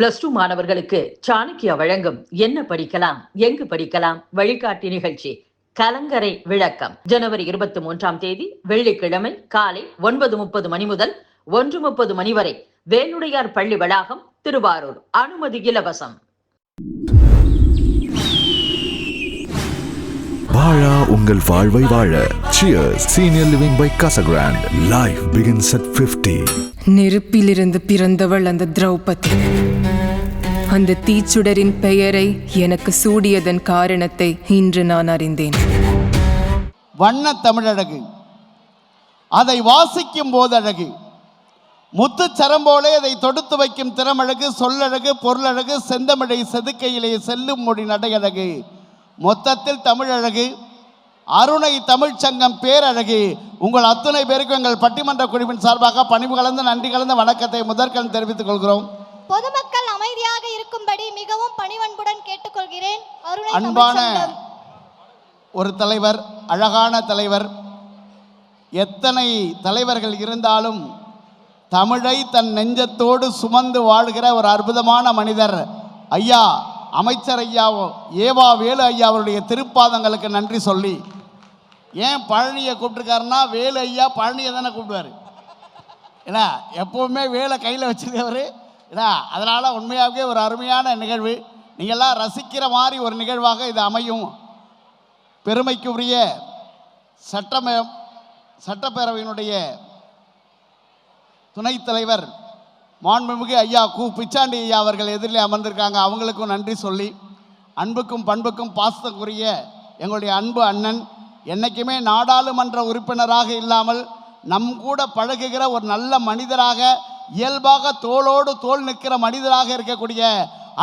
+2 மாணவர்களுக்கு சாணக்கியா வழங்கும் என்ன படிக்கலாம் எங்கு படிக்கலாம் வழிகாட்டி நிகழ்ச்சி கலங்கரை விளக்கம் ஜனவரி 23ஆம் தேதி வெள்ளிக்கிழமை காலை 9:30 மணி முதல் 1:30 மணி வரை வேலுடையார் பள்ளி வளாகம், திருவாரூர். அனுமதி இலவசம். வாழா உங்கள் வாழ்வை வாழ. Cheers. Senior Living by Casa Grande. Life begins at 50. நெருப்பிலிருந்து பிறந்தவள் அந்த திரௌபதி. அந்த தீச்சுடரின் பெயரை எனக்கு சூடியதன் காரணத்தை இன்று நான் அறிந்தேன். வண்ண தமிழழகு, அதை வாசிக்கும் போது அழகு, முத்துச்சரம் போலே அதை தொடுத்து வைக்கும் திறமழகு, சொல்லழகு, பொருளழகு, செந்தமிழை செதுக்கையிலே செல்லும் மொழி நடையழகு, மொத்தத்தில் தமிழழகு, அருணை தமிழ்ச்சங்கம் பேரழகு. உங்கள் அத்துணை பேருக்கும் எங்கள் பட்டிமன்ற குழுவின் சார்பாக பணிவு கலந்த நன்றி கலந்த வணக்கத்தை முதற்கண் தெரிவித்துக் கொள்கிறோம். பொதுமக்கள் அமைதியாக இருக்கும்படி மிகவும் பணிவன்புடன் கேட்டுக்கொள்கிறேன். அன்பான ஒரு தலைவர், அழகான தலைவர். எத்தனை தலைவர்கள் இருந்தாலும் தமிழை தன் நெஞ்சத்தோடு சுமந்து வாழ்கிற ஒரு அற்புதமான மனிதர் ஐயா அமைச்சர் ஐயா ஏவா வேலு ஐயா அவருடைய திருப்பாதங்களுக்கு நன்றி சொல்லி, ஏன் பழனியை கூப்பிட்டுருக்காருன்னா, வேலு ஐயா பழனியை தானே கூப்பிடுவார். ஏன்னா எப்போவுமே வேலை கையில் வச்சுருக்கவர். ஏன்னா அதனால் உண்மையாகவே ஒரு அருமையான நிகழ்வு. நீங்கள்லாம் ரசிக்கிற மாதிரி ஒரு நிகழ்வாக இது அமையும். பெருமைக்கு உரிய சட்டப்பேரவையினுடைய துணைத் தலைவர் மாண்புமிகு ஐயா கு பிச்சாண்டி ஐயா அவர்கள் எதிரிலே அமர்ந்திருக்காங்க. அவங்களுக்கும் நன்றி சொல்லி, அன்புக்கும் பண்புக்கும் பாசத்துக்குரிய எங்களுடைய அன்பு அண்ணன், என்றைக்குமே நாடாளுமன்ற உறுப்பினராக இல்லாமல் நம் கூட பழகுகிற ஒரு நல்ல மனிதராக, இயல்பாக தோளோடு தோள் நிற்கிற மனிதராக இருக்கக்கூடிய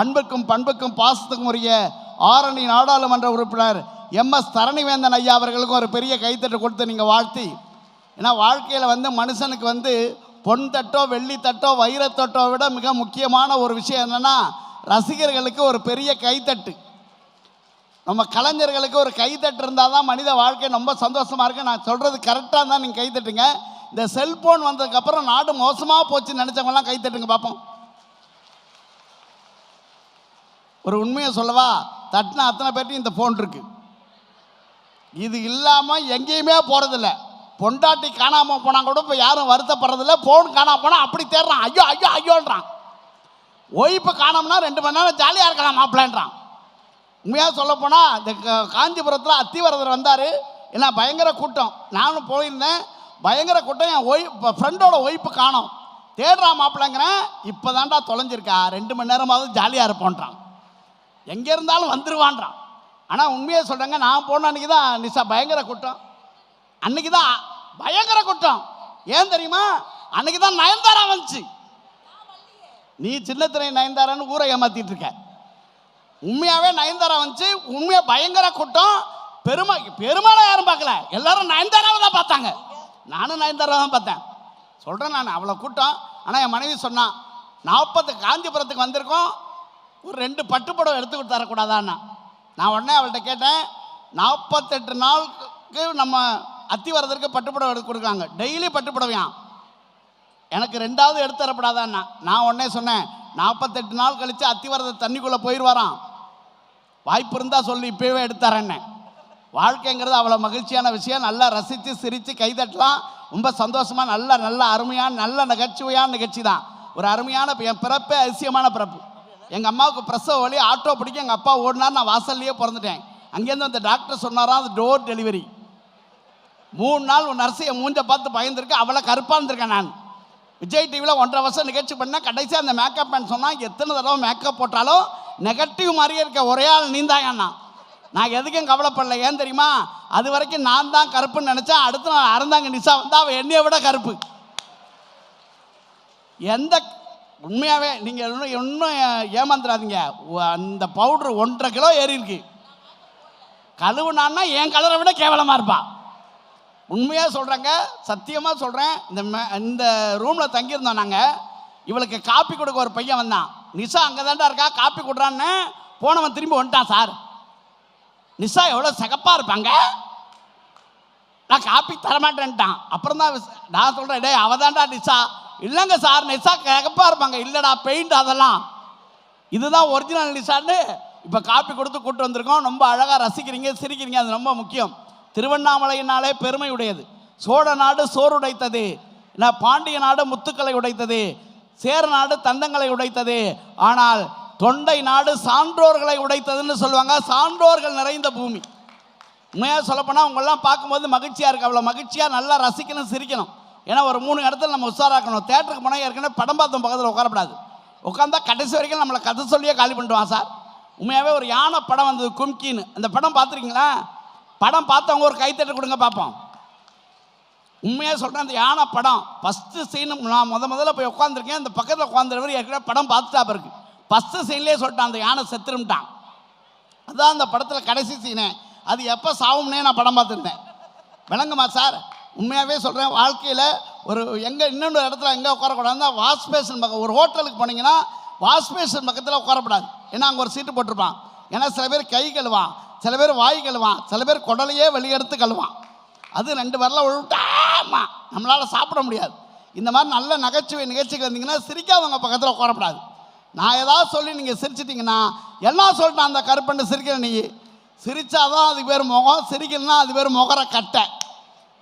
அன்புக்கும் பண்புக்கும் பாசத்துக்கும் உரிய ஆரணி நாடாளுமன்ற உறுப்பினர் MS தரணிவேந்தன் ஐயா அவர்களுக்கும் ஒரு பெரிய கைத்தட்டு கொடுத்து நீங்கள் வாழ்த்தி. ஏன்னா வாழ்க்கையில் மனுஷனுக்கு பொன் தட்டோ வெள்ளி தட்டோ வைரத்தட்டோ விட மிக முக்கியமான ஒரு விஷயம் என்னென்னா, ரசிகர்களுக்கு ஒரு பெரிய கைத்தட்டு. நம்ம கலைஞர்களுக்கு ஒரு கைத்தட்டு இருந்தால் தான் மனித வாழ்க்கை ரொம்ப சந்தோஷமாக இருக்குது. நான் சொல்கிறது கரெக்டாக இருந்தால் நீங்கள் கைத்தட்டுங்க. இந்த செல்ஃபோன் வந்ததுக்கப்புறம் நாடு மோசமாக போச்சுன்னு நினச்சவங்கலாம் கைத்தட்டுங்க பார்ப்போம். ஒரு உண்மையை சொல்லவா, தட்டின அத்தனை பேர்ட்டையும் இந்த ஃபோன் இருக்குது. இது இல்லாமல் எங்கேயுமே போகிறதில்ல. பொண்டாட்டி காணாமல் போனால் கூட இப்போ யாரும் வருத்தப்படுறதில்ல. ஃபோன் காணாமல் போனால் அப்படி தேடுறான், ஐயோ ஐயோ ஐயோன்றான். ஒய்ஃபு காணோம்னா 2 மணி நேரம் ஜாலியாக இருக்கலாம் மாப்பிள்ளைன்றான். உண்மையாக சொல்லப்போனால் இந்த காஞ்சிபுரத்தில் அத்திவரதர் வந்தார். ஏன்னா பயங்கர கூட்டம், நானும் போயிருந்தேன். பயங்கர கூட்டம். என் ஃப்ரெண்டோட ஒய்ஃபு காணோம், தேடுறான் மாப்பிள்ளைங்கிறேன். இப்போ தான்டா தொலைஞ்சிருக்கா, 2 மணி நேரமாவது ஜாலியாக இருப்போன்றான். எங்கே இருந்தாலும் வந்துடுவான்றான். ஆனால் உண்மையை சொல்கிறேங்க, நான் போன அன்றைக்கி தான் நிஷா பயங்கர கூட்டம். அன்றைக்கி தான் பயங்கர கூட்டம். ஏன் தெரியுமா? அன்றைக்கி தான் நயன்தாரா வந்துச்சு. நீ சின்னத்திரை நயன்தாரான்னு ஊரை ஏமாற்றிட்டு இருக்க. உண்மையாகவே நயன்தாரா வந்துச்சு. உண்மையாக பயங்கர கூட்டம். பெருமாளை யாரும் பார்க்கல, எல்லாரும் நயன்தாராவை தான் பார்த்தாங்க. நானும் நயன்தாராவை தான் பார்த்தேன். சொல்கிறேன் நான், அவ்வளோ கூட்டம். ஆனால் என் மனைவி சொன்னான், 40 காஞ்சிபுரத்துக்கு வந்திருக்கோம், ஒரு 2 பட்டுப்படம் எடுத்து தரக்கூடாதான்னா. நான் உடனே அவள்கிட்ட கேட்டேன், 48 நாளுக்கு நம்ம அத்திவரதற்கு பட்டுப்படம் எடுத்து கொடுக்குறாங்க, டெய்லி பட்டுப்படவையான், எனக்கு 2வது எடுத்து தரப்படாதான்னா. நான் உடனே சொன்னேன், 48 நாள் கழித்து அத்திவரதர் தண்ணிக்குள்ளே போயிடுவாரான், வாய்ப்பு இருந்தால் சொல்லி இப்போவே எடுத்தாரேன்னு. வாழ்க்கைங்கிறது அவ்வளோ மகிழ்ச்சியான விஷயம். நல்லா ரசித்து சிரித்து கைதட்டலாம். ரொம்ப சந்தோஷமாக நல்ல அருமையான நல்ல நகைச்சுவையான நிகழ்ச்சி தான். ஒரு அருமையான என் பிறப்பே அதிசயமான பிறப்பு. எங்கள் அம்மாவுக்கு பிரசவ வலி, ஆட்டோ பிடிக்க எங்கள் அப்பா ஓடினார், நான் வாசல்லையே பிறந்துட்டேன். அங்கேருந்து அந்த டாக்டர் சொன்னாராம், அது டோர் டெலிவரி. 3 நாள் நர்ஸு என் மூஞ்சை பார்த்து பயந்துருக்கு, அவளை கருப்பாக இருந்திருக்கேன். நான் விஜய் டிவியில் 1.5 வருஷம் நிகழ்ச்சி பண்ணேன். கடைசியாக அந்த மேக்கப் மேன் சொன்னால், எத்தனை தடவை மேக்கப் போட்டாலும் நெகட்டிவ் மாதிரியே இருக்க ஒரே ஆள் நீந்தாங்கண்ணா. நான் எதுக்கும் கவலைப்படல. ஏன் தெரியுமா? அது வரைக்கும் நான் தான் கருப்புன்னு நினச்சேன். அடுத்து நான் அறந்தாங்க நிஷா வந்தால் அவள் என்னையை விட கருப்பு. எந்த உண்மையாகவே நீங்கள் இன்னும் ஏமாந்துடாதீங்க. அந்த பவுட்ரு 1.5 கிலோ ஏறி இருக்கு. கழுவுனான்னா என் கலரை விட கேவலமாக இருப்பாள். உண்மையாக சொல்கிறேங்க, சத்தியமாக சொல்கிறேன். இந்த ரூமில் தங்கியிருந்தோம் நாங்கள். இவளுக்கு காப்பி கொடுக்க ஒரு பையன் வந்தான். நிஷா அங்கே தான்டா இருக்கா, காப்பி கொடுறான்னு. போனவன் திரும்பி வந்துட்டான். சார், நிஷா எவ்வளோ சிகப்பாக இருப்பாங்க, நான் காப்பி தரமாட்டேன்ட்டான். அப்புறம் தான் நான் சொல்கிறேன், டே அவ தான்டா நிஷா. இல்லைங்க சார், நிஷா சிகப்பாக இருப்பாங்க. இல்லைடா பெயிண்ட் அதெல்லாம். இதுதான் ஒரிஜினல் நிஷான்னு இப்போ காப்பி கொடுத்து கூட்டு வந்திருக்கோம். ரொம்ப அழகாக ரசிக்கிறீங்க, சிரிக்கிறீங்க, அது ரொம்ப முக்கியம். திருவண்ணாமலையினாலே பெருமை உடையது. சோழ நாடு சோறு உடைத்தது, பாண்டிய நாடு முத்துக்களை உடைத்தது, சேர நாடு தந்தங்களை உடைத்தது, ஆனால் தொண்டை நாடு சான்றோர்களை உடைத்ததுன்னு சொல்லுவாங்க. சான்றோர்கள் நிறைந்த பூமி. உண்மையாக சொல்லப்போனால் உங்களெல்லாம் பார்க்கும்போது மகிழ்ச்சியாக இருக்குது. அவ்வளோ மகிழ்ச்சியாக நல்லா ரசிக்கணும், சிரிக்கணும். ஏன்னா ஒரு 3 இடத்துல நம்ம உஷாராக்கணும். தேட்டருக்கு போனால் ஏற்கனவே படம் பார்த்தோம் பக்கத்தில் உட்காரப்படாது. உட்காந்தா கடைசி வரைக்கும் நம்மளை கதை சொல்லியே காலி பண்ணிட்டுவான் சார். உண்மையாகவே ஒரு யானை படம் வந்தது, கும்கின்னு. அந்த படம் பார்த்துருக்கீங்களா? படம் பார்த்தவங்க ஒரு கைத்தட்டு கொடுங்க பார்ப்போம். உண்மையாக சொல்கிறேன், அந்த யானை படம் ஃபஸ்ட்டு சீனு நான் முதல்ல போய் உட்காந்துருக்கேன். அந்த பக்கத்தில் உட்காந்துருவர் ஏற்கனவே படம் பார்த்துட்டா பிறகு ஃபஸ்ட்டு சீன்லேயே சொல்லிட்டான் அந்த யானை செத்துரும்ட்டான். அதுதான் அந்த படத்தில் கடைசி சீனு. அது எப்போ சாவும்னே நான் படம் பார்த்துருந்தேன். விளங்குமா சார்? உண்மையாகவே சொல்கிறேன், வாழ்க்கையில் ஒரு இன்னொரு இடத்துல எங்கே உட்காரக்கூடாதுன்னா வாஷ் பேஷன் பக்கம். ஒரு ஹோட்டலுக்கு போனீங்கன்னா வாஷ் பேஷன் பக்கத்தில் உட்காரக்கூடாது. ஏன்னா அங்கே ஒரு சீட்டு போட்டிருப்பான். ஏன்னா சில பேர் கை கழுவான், சில பேர் வாய் கழுவான், சில பேர் குடலையே வெளியெடுத்து கழுவான். அது 2 வரலாம் விட்டாமா நம்மளால் சாப்பிட முடியாது. இந்த மாதிரி நல்ல நகைச்சுவை நிகழ்ச்சிக்கு வந்தீங்கன்னா சிரிக்காதவங்க பக்கத்தில் உட்காரக்கூடாது. நான் ஏதாவது சொல்லி நீங்கள் சிரிச்சிட்டிங்கன்னா என்ன சொல்லிட்டேன் அந்த கருப்பண்டு சிரிக்கிற நீ சிரித்தாதான் அதுக்கு பேர் முகம், சிரிக்கணும்னா அது பேர் முகர கட்டை.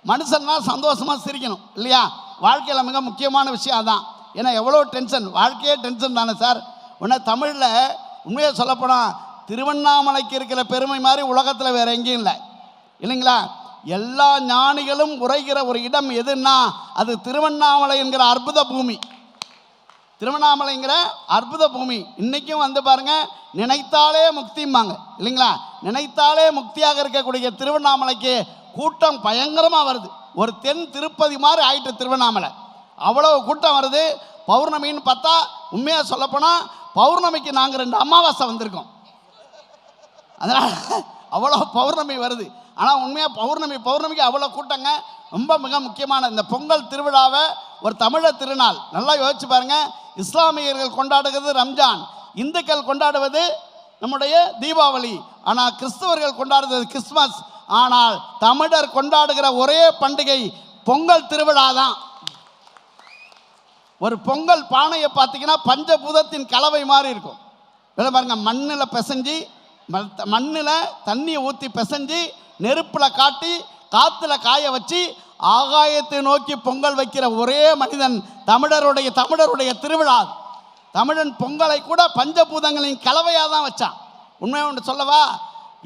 மனுஷன்னா சந்தோஷமாக சிரிக்கணும் இல்லையா? வாழ்க்கையில் மிக முக்கியமான விஷயம் அதான். ஏன்னா எவ்வளோ டென்ஷன், வாழ்க்கையே டென்ஷன் தானே சார். உடனே தமிழில் உண்மையாக சொல்லப்போனால் திருவண்ணாமலைக்கு இருக்கிற பெருமை மாதிரி உலகத்தில் வேறு எங்கேயும் இல்லை இல்லைங்களா? எல்லா ஞானிகளும் உரைகிற ஒரு இடம் எதுன்னா அது திருவண்ணாமலை என்கிற அற்புத பூமி. திருவண்ணாமலைங்கிற அற்புத பூமி. இன்றைக்கும் வந்து பாருங்கள், நினைத்தாலே முக்திம்பாங்க இல்லைங்களா? நினைத்தாலே முக்தியாக இருக்கக்கூடிய திருவண்ணாமலைக்கு கூட்டம் பயங்கரமாக வருது. ஒரு தென் திருப்பதி மாதிரி ஆயிட்டு திருவண்ணாமலை. அவ்வளோ கூட்டம் வருது. பௌர்ணமின்னு பார்த்தா உண்மையாக சொல்லப்போனால் பௌர்ணமிக்கு நாங்கள் 2 அமாவாசை வந்திருக்கோம். அதனால் அவ்வளோ பௌர்ணமி வருது. ஆனால் உண்மையாக பௌர்ணமிக்கு அவ்வளோ கூட்டங்க. ரொம்ப மிக முக்கியமான இந்த பொங்கல் திருவிழாவை ஒரு தமிழர் திருநாள் நல்லா யோசிச்சு பாருங்கள். இஸ்லாமியர்கள் கொண்டாடுகிறது ரம்ஜான், இந்துக்கள் கொண்டாடுவது நம்முடைய தீபாவளி, ஆனால் கிறிஸ்தவர்கள் கொண்டாடுவது கிறிஸ்மஸ். ஆனால் தமிழர் கொண்டாடுகிற ஒரே பண்டிகை பொங்கல் திருவிழா தான். ஒரு பொங்கல் பானையை பார்த்தீங்கன்னா பஞ்சபூதத்தின் கலவை மாதிரி இருக்கும். பாருங்க, மண்ணில் பிசைஞ்சி, மண்ணில் தண்ணியை ஊற்றி பிசைஞ்சி, நெருப்பில் காட்டி, காற்றுல காய வச்சு, ஆகாயத்தை நோக்கி பொங்கல் வைக்கிற ஒரே மனிதன் தமிழருடைய திருவிழா. தமிழன் பொங்கலை கூட பஞ்சபூதங்களின் கலவையாக தான் வச்சான். உண்மையை ஒன்று சொல்லவா?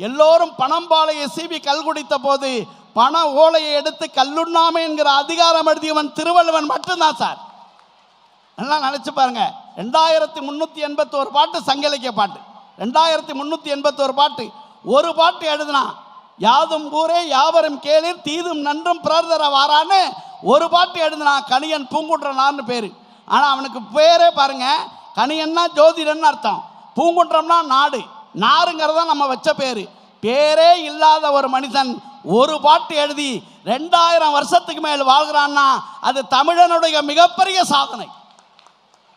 எல்லோரும் பணம்பாளைய சீவி கல் குடித்த போது பண ஓலையை எடுத்து கல்லுண்ணாமை என்கிற அதிகாரம் எழுதியவன் திருவள்ளுவன் மட்டும்தான் சார். நல்லா நினச்சி பாருங்க. 2381 பாட்டு சங்க இலக்கிய பாட்டு, 2381 பாட்டு. ஒரு பாட்டு எழுதுனா யாதும் ஊரே யாவரும் கேளீர் தீதும் நன்றும் பிறர்தர வாரான்னு ஒரு பாட்டு எழுதுனா கணியன் பூங்குன்றனார்னு பேர். ஆனால் அவனுக்கு பேரே பாருங்க, கணியன்னா ஜோதிடன்னு அர்த்தம், பூங்குன்றம்னா நாடு, நாருங்கிறதா நம்ம வச்ச பேர். பேரே இல்லாத ஒரு மனிதன் ஒரு பாட்டு எழுதி 2000 வருஷத்துக்கு மேல் வாழ்கிறான்னா அது தமிழனுடைய மிகப்பெரிய சாதனை.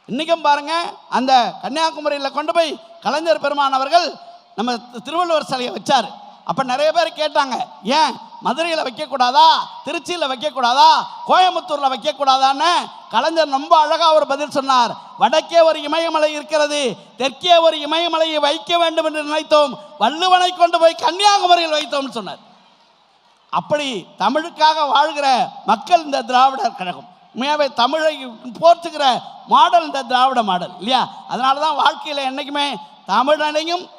இன்றைக்கும் பாருங்க, அந்த கன்னியாகுமரியில் கொண்டு போய் கலைஞர் பெருமான் அவர்கள் நம்ம திருவள்ளுவர் சிலையை வச்சார். அப்போ நிறைய பேர் கேட்டாங்க, ஏன் மதுரையில் வைக்கக்கூடாதா, திருச்சியில் வைக்கக்கூடாதா, கோயம்புத்தூரில் வைக்கக்கூடாதான்னு. கலைஞர் ரொம்ப அழகாக ஒரு பதில் சொன்னார். வடக்கே ஒரு இமயமலை இருக்கிறது, தெற்கே ஒரு இமயமலையை வைக்க வேண்டும் என்று நினைத்தோம், வள்ளுவனை கொண்டு போய் கன்னியாகுமரியில் வைத்தோம்னு சொன்னார். அப்படி தமிழுக்காக வாழ்கிற மக்கள் இந்த திராவிடர் கழகம். உண்மையாகவே தமிழை போற்றுகிற மாடல் இந்த திராவிட மாடல் இல்லையா? அதனால தான் வாழ்க்கையில் என்றைக்குமே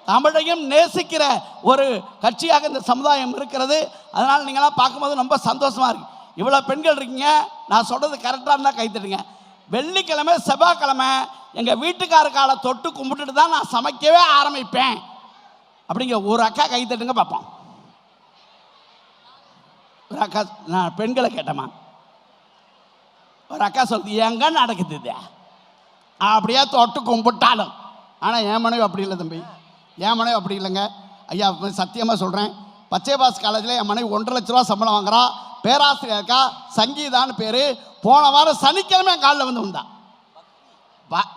தமிழையும் நேசிக்கிற ஒரு கட்சியாக இந்த சமுதாயம் இருக்கிறது. அதனால் நீங்களாம் பார்க்கும்போது ரொம்ப சந்தோஷமாக இருக்குது. இவ்வளோ பெண்கள் இருக்கீங்க, நான் சொல்கிறது கரெக்டாக இருந்தால் கைத்தட்டுங்க. வெள்ளிக்கிழமை செவ்வாய்க்கிழமை எங்கள் வீட்டுக்காரக்கால தொட்டு கும்பிட்டுட்டு தான் நான் சமைக்கவே ஆரம்பிப்பேன் அப்படிங்கிற ஒரு அக்கா கைத்தட்டுங்க பார்ப்போம். ஒரு அக்கா, நான் பெண்களை கேட்டேம்மா, ஒரு அக்கா சொல்லுது, எங்க நடக்குது இது அப்படியே தொட்டு கும்பிட்டாலும். ஆனால் என் மனைவி அப்படி இல்லை தம்பி, என் மனைவி அப்படி இல்லைங்க ஐயா, சத்தியமாக சொல்கிறேன். பச்சைபாஸ் காலேஜில் என் மனைவி 1.5 லட்ச ரூபா சம்பளம் வாங்குறா, பேராசிரியர் இருக்கா, சங்கீதான்னு பேர். போன வாரம் சனிக்கிழமை என் காலில் வந்து வந்தான்.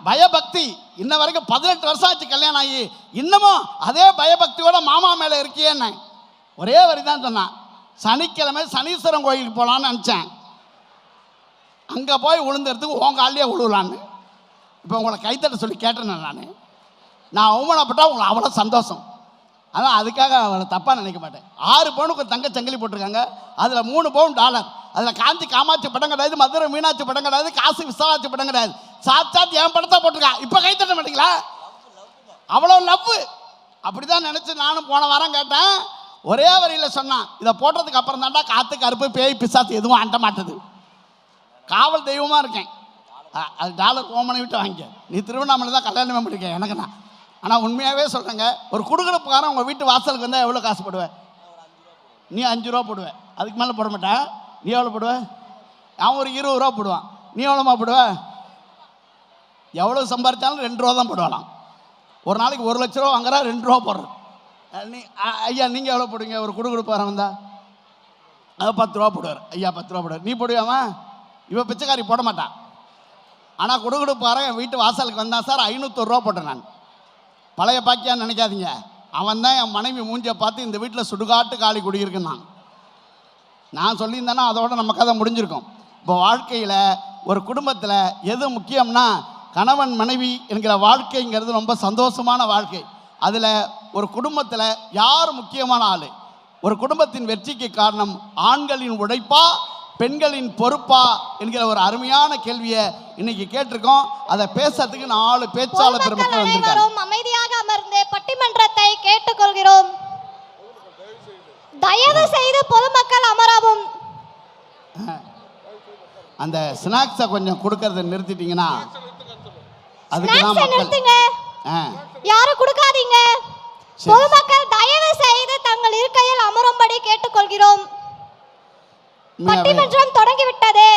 பயபக்தி. இன்ன வரைக்கும் 18 வருஷம் ஆச்சு கல்யாணம் ஆகி, இன்னமும் அதே பயபக்தியோட மாமா மேலே இருக்கியேன்னு ஒரே வரி தான் சொன்னான். சனிக்கிழமை சனீஸ்வரன் கோயிலுக்கு போகலான்னு நினச்சேன், அங்கே போய் விழுந்துறதுக்கு உங்கள் ஆள்லேயே விழுவலான்னு. இப்போ உங்களை கைத்தட்ட சொல்லி கேட்டேன் நான். நான் அவமானப்பட்டா உங்களுக்கு அவ்வளோ சந்தோஷம். ஆனால் அதுக்காக அவளை தப்பாக நினைக்க மாட்டேன். 6 பவுனுக்கு தங்க சங்கிலி போட்டிருக்காங்க, அதில் 3 பவுன் டாலர், அதில் காஞ்சி காமாட்சி படம் கிடையாது, மதுரை மீனாட்சி படம் கிடையாது, காசி விசாலாட்சி படம் கிடையாது, சாட்சாத் என் படத்தை போட்டிருக்கா. இப்போ கை தட்ட மாட்டீங்களா? அவ்வளோ லவ். அப்படி தான் நினச்சி நானும் போன வாரம் கேட்டேன். ஒரே வரியில் சொன்னான், இதை போட்டதுக்கு அப்புறம் தாண்டா காற்று கருப்பு பேய் பிசாத்து எதுவும் அண்ட மாட்டுது, காவல் தெய்வமாக இருக்கேன். அது டாலர் ஓமனை விட்டு வாங்கிக்க. நீ திருவண்ணாமலை தான் கல்யாணமே பண்ணிருக்கேன் எனக்கு. நான் ஆனால் உண்மையாகவே சொல்கிறேங்க, ஒரு குடுகுடுப்புக்காரன் உங்கள் வீட்டு வாசலுக்கு வந்தால் எவ்வளோ காசு போடுவேன்? நீ 5 ரூபா போடுவேன், அதுக்கு மேலே போட மாட்டேன். நீ எவ்வளோ போடுவேன்? அவன் ஒரு 20 ரூபா போடுவான். நீ எவ்வளோமா போடுவேன்? எவ்வளோ சம்பாதிச்சாலும் 2 ரூபா தான் போடுவானாம். ஒரு நாளைக்கு 1 லட்ச ரூபா வாங்குறா, 2 ரூபா போடுறேன். நீ ஐயா நீங்கள் எவ்வளோ போடுவீங்க? ஒரு குடுகுடுப்பாரன் வந்தா 10 ரூபா போடுவார். ஐயா 10 ரூபா போடுவார். நீ போடுவாமா? இவன் பிச்சைக்காரி போட மாட்டான். ஆனால் குடுகுடுப்பாரன் என் வீட்டு வாசலுக்கு வந்தான் சார், 501 ரூபா போட்டேன். நான் பழைய பாக்கியான்னு நினைக்காதீங்க. அவன் தான் என் மனைவி மூஞ்சியை பார்த்து இந்த வீட்டில் சுடுகாட்டு காலி குடியிருக்குன்னு நான் சொல்லியிருந்தேன்னா அதோட நம்ம கதை முடிஞ்சிருக்கும். இப்போ வாழ்க்கையில் ஒரு குடும்பத்தில் எது முக்கியம்னா கணவன் மனைவி என்கிற வாழ்க்கைங்கிறது ரொம்ப சந்தோஷமான வாழ்க்கை. அதில் ஒரு குடும்பத்தில் யார் முக்கியமான ஆள்? ஒரு குடும்பத்தின் வெற்றிக்கு காரணம் ஆண்களின் உழைப்பா பெண்களின் பொறுப்பா என்கிற ஒரு அருமையான கேள்வியை இன்னைக்கு கேட்டிருக்கோம். அதை பேசுறதுக்கு 4 பேச்சாளர் பெருமக்கள் வந்திருக்காங்க. அமைதியாக அமர்ந்து பட்டிமன்றத்தை கேட்டுக்கொள்கிறோம். தயவு செய்து பொதுமக்கள் அமரவும். அந்த ஸ்நாக்ஸை கொஞ்சம் கொடுக்கறத நிறுத்திட்டீங்கன்னா நிறுத்துங்க, யாரும் கொடுக்காதீங்க. பொதுமக்கள் தயவு செய்து தங்கள் இருக்கையில் அமரும்படி கேட்டுக்கொள்கிறோம். பட்டிமன்றம் தொடங்கிவிட்டது.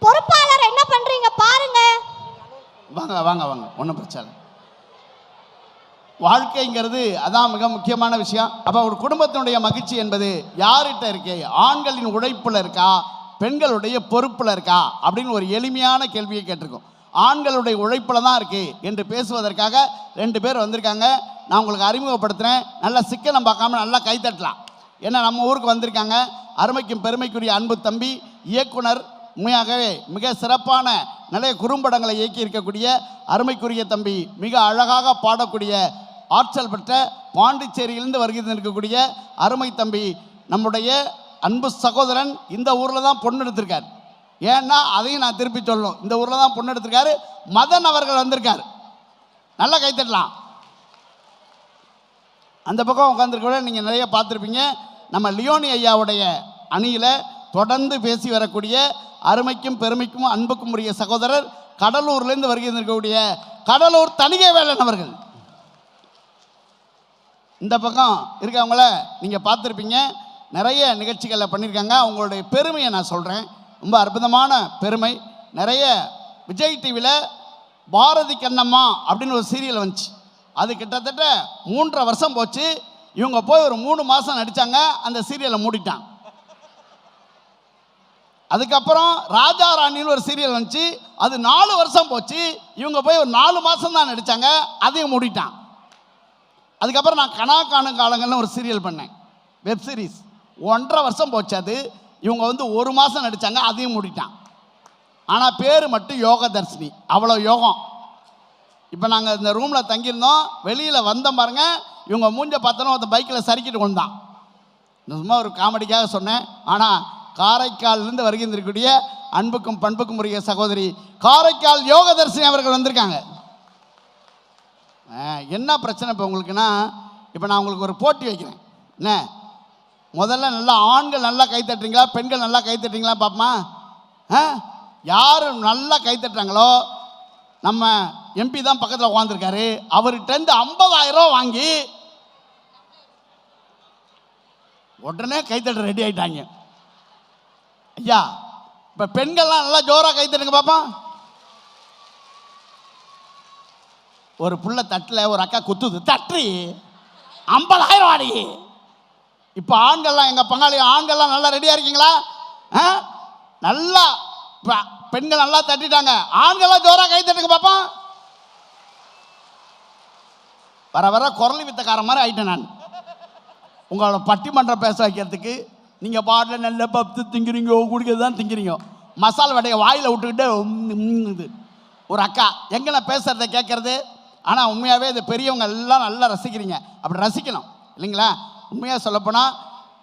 பொறுப்பாளர் என்ன பண்றீங்க பாருங்க. வாங்க வாங்க வாங்க, ஒன்றும் பிரச்சனை. வாழ்க்கைங்கிறது அதான் மிக முக்கியமான விஷயம். அப்போ ஒரு குடும்பத்தினுடைய மகிழ்ச்சி என்பது யார்கிட்ட இருக்கு? ஆண்களின் உழைப்புல இருக்கா, பெண்களுடைய பொறுப்புல இருக்கா அப்படின்னு ஒரு எளிமையான கேள்வியை கேட்டிருக்கோம். ஆண்களுடைய உழைப்புல தான் இருக்கு என்று பேசுவதற்காக 2 பேர் வந்திருக்காங்க. நான் உங்களுக்கு அறிமுகப்படுத்துகிறேன். நல்லா சிக்கனம் பார்க்காம நல்லா கைத்தட்டலாம். ஏன்னா நம்ம ஊருக்கு வந்திருக்காங்க. அருமைக்கும் பெருமைக்குரிய அன்பு தம்பி இயக்குனர், உண்மையாகவே மிக சிறப்பான நிறைய குறும்படங்களை இயக்கி இருக்கக்கூடிய அருமைக்குரிய தம்பி, மிக அழகாக பாடக்கூடிய ஆற்றல் பெற்ற பாண்டிச்சேரியிலிருந்து வருகை இருக்கக்கூடிய அருமை தம்பி, நம்முடைய அன்பு சகோதரன் இந்த ஊரில் தான் பொண்ணு எடுத்திருக்கார். ஏன்னா அதையும் நான் திருப்பி சொல்லணும், இந்த ஊரில் தான் பொண்ணு எடுத்திருக்காரு. மதன் அவர்கள் வந்திருக்கார். நல்லா கைத்தட்டலாம். அந்த பக்கம் உட்காந்துருக்க நீங்கள் நிறைய பார்த்துருப்பீங்க. நம்ம லியோனி ஐயாவுடைய அணியில் தொடர்ந்து பேசி வரக்கூடிய அருமைக்கும் பெருமைக்கும் அன்புக்கும் உரிய சகோதரர், கடலூர்லேருந்து வருகை இருக்கக்கூடிய கடலூர் தணிகைவேலன் அவர்கள். இந்த பக்கம் இருக்கவங்கள நீங்கள் பார்த்துருப்பீங்க, நிறைய நிகழ்ச்சிகளில் பண்ணியிருக்காங்க. அவங்களுடைய பெருமையை நான் சொல்கிறேன், ரொம்ப அற்புதமான பெருமை. நிறைய விஜய் டிவியில் பாரதி கண்ணம்மா அப்படின்னு ஒரு சீரியல் வந்துச்சு. அது கிட்டத்தட்ட 3.5 வருஷம் போச்சு. இவங்க போய் ஒரு 3 மாதம் நடித்தாங்க, அந்த சீரியலை மூடிட்டாங்க. அதுக்கப்புறம் ராஜா ராணின்னு ஒரு சீரியல் வந்துச்சு, அது 4 வருஷம் போச்சு. இவங்க போய் ஒரு 4 மாதம் தான் நடித்தாங்க, அதையும் மூடிட்டான். அதுக்கப்புறம் நான் கனா காணும் காலங்கள்னு ஒரு சீரியல் பண்ணேன், வெப் சீரிஸ். 1.5 வருஷம் போச்சு. அது இவங்க 1 மாதம் நடித்தாங்க, அதையும் மூடிட்டான். ஆனால் பேர் மட்டும் யோக தர்ஷினி, அவ்வளோ யோகம். இப்போ நாங்கள் இந்த ரூமில் தங்கியிருந்தோம், வெளியில் வந்தோம் பாருங்க, இவங்க மூஞ்ச பார்த்தோன்னா அந்த பைக்கில் சறுக்கிட்டு கொண்டான். சும்மா ஒரு காமெடிக்காக சொன்னேன். ஆனால் காரைக்காலிலிருந்து வருகின்றக்கூடிய அன்புக்கும் பண்புக்கும் உரிய சகோதரி காரைக்கால் யோகதர்ஷினி அவர்கள் வந்திருக்காங்க. என்ன பிரச்சனை இப்போ உங்களுக்குன்னா, இப்போ நான் உங்களுக்கு ஒரு போட்டி வைக்கிறேன். என்ன, முதல்ல நல்லா ஆண்கள் நல்லா கைத்தட்டுறீங்களா, பெண்கள் நல்லா கைத்தட்டுறீங்களா பாப்பமா? யார் நல்லா கைத்தட்டுறாங்களோ, நம்ம எம்பி தான் பக்கத்தில் உட்காந்துருக்காரு, அவர்கிட்ட 50,000 ரூபா வாங்கி உடனே கைத்தட்ட ரெடி ஆயிட்டாங்க. ஐயா, இப்போ பெண்கள்லாம் நல்லா ஜோராக கைத்தட்டுங்க பாப்பா. ஒரு புள்ள தட்டில் ஒரு அக்கா குத்துது, தட்டு 50,000 வாடி. இப்போ ஆண்கள்லாம், எங்கள் பங்காளி ஆண்கள்லாம் நல்லா ரெடியாக இருக்கீங்களா? நல்லா பெண்கள் நல்லா தட்டிட்டாங்க, ஆண்கள்லாம் ஜோராக கை தட்டுங்க பாப்பா. வர வர குரலி வித்தக்கார மாதிரி ஆயிட்டேன் நான். உங்களோட பட்டிமன்றம் பேச வைக்கிறதுக்கு நீங்கள் பாட்டில் நல்ல பப்து திங்கிறீங்க, குடிக்கிறது தான் திங்கிறீங்க. மசாலா வடையை வாயில் விட்டுக்கிட்டு ஒரு அக்கா எங்கே நான் பேசுகிறத கேட்குறது. ஆனால் உண்மையாகவே இந்த பெரியவங்க எல்லாம் நல்லா ரசிக்கிறீங்க, அப்படி ரசிக்கணும் இல்லைங்களா? உண்மையாக சொல்லப்போனால்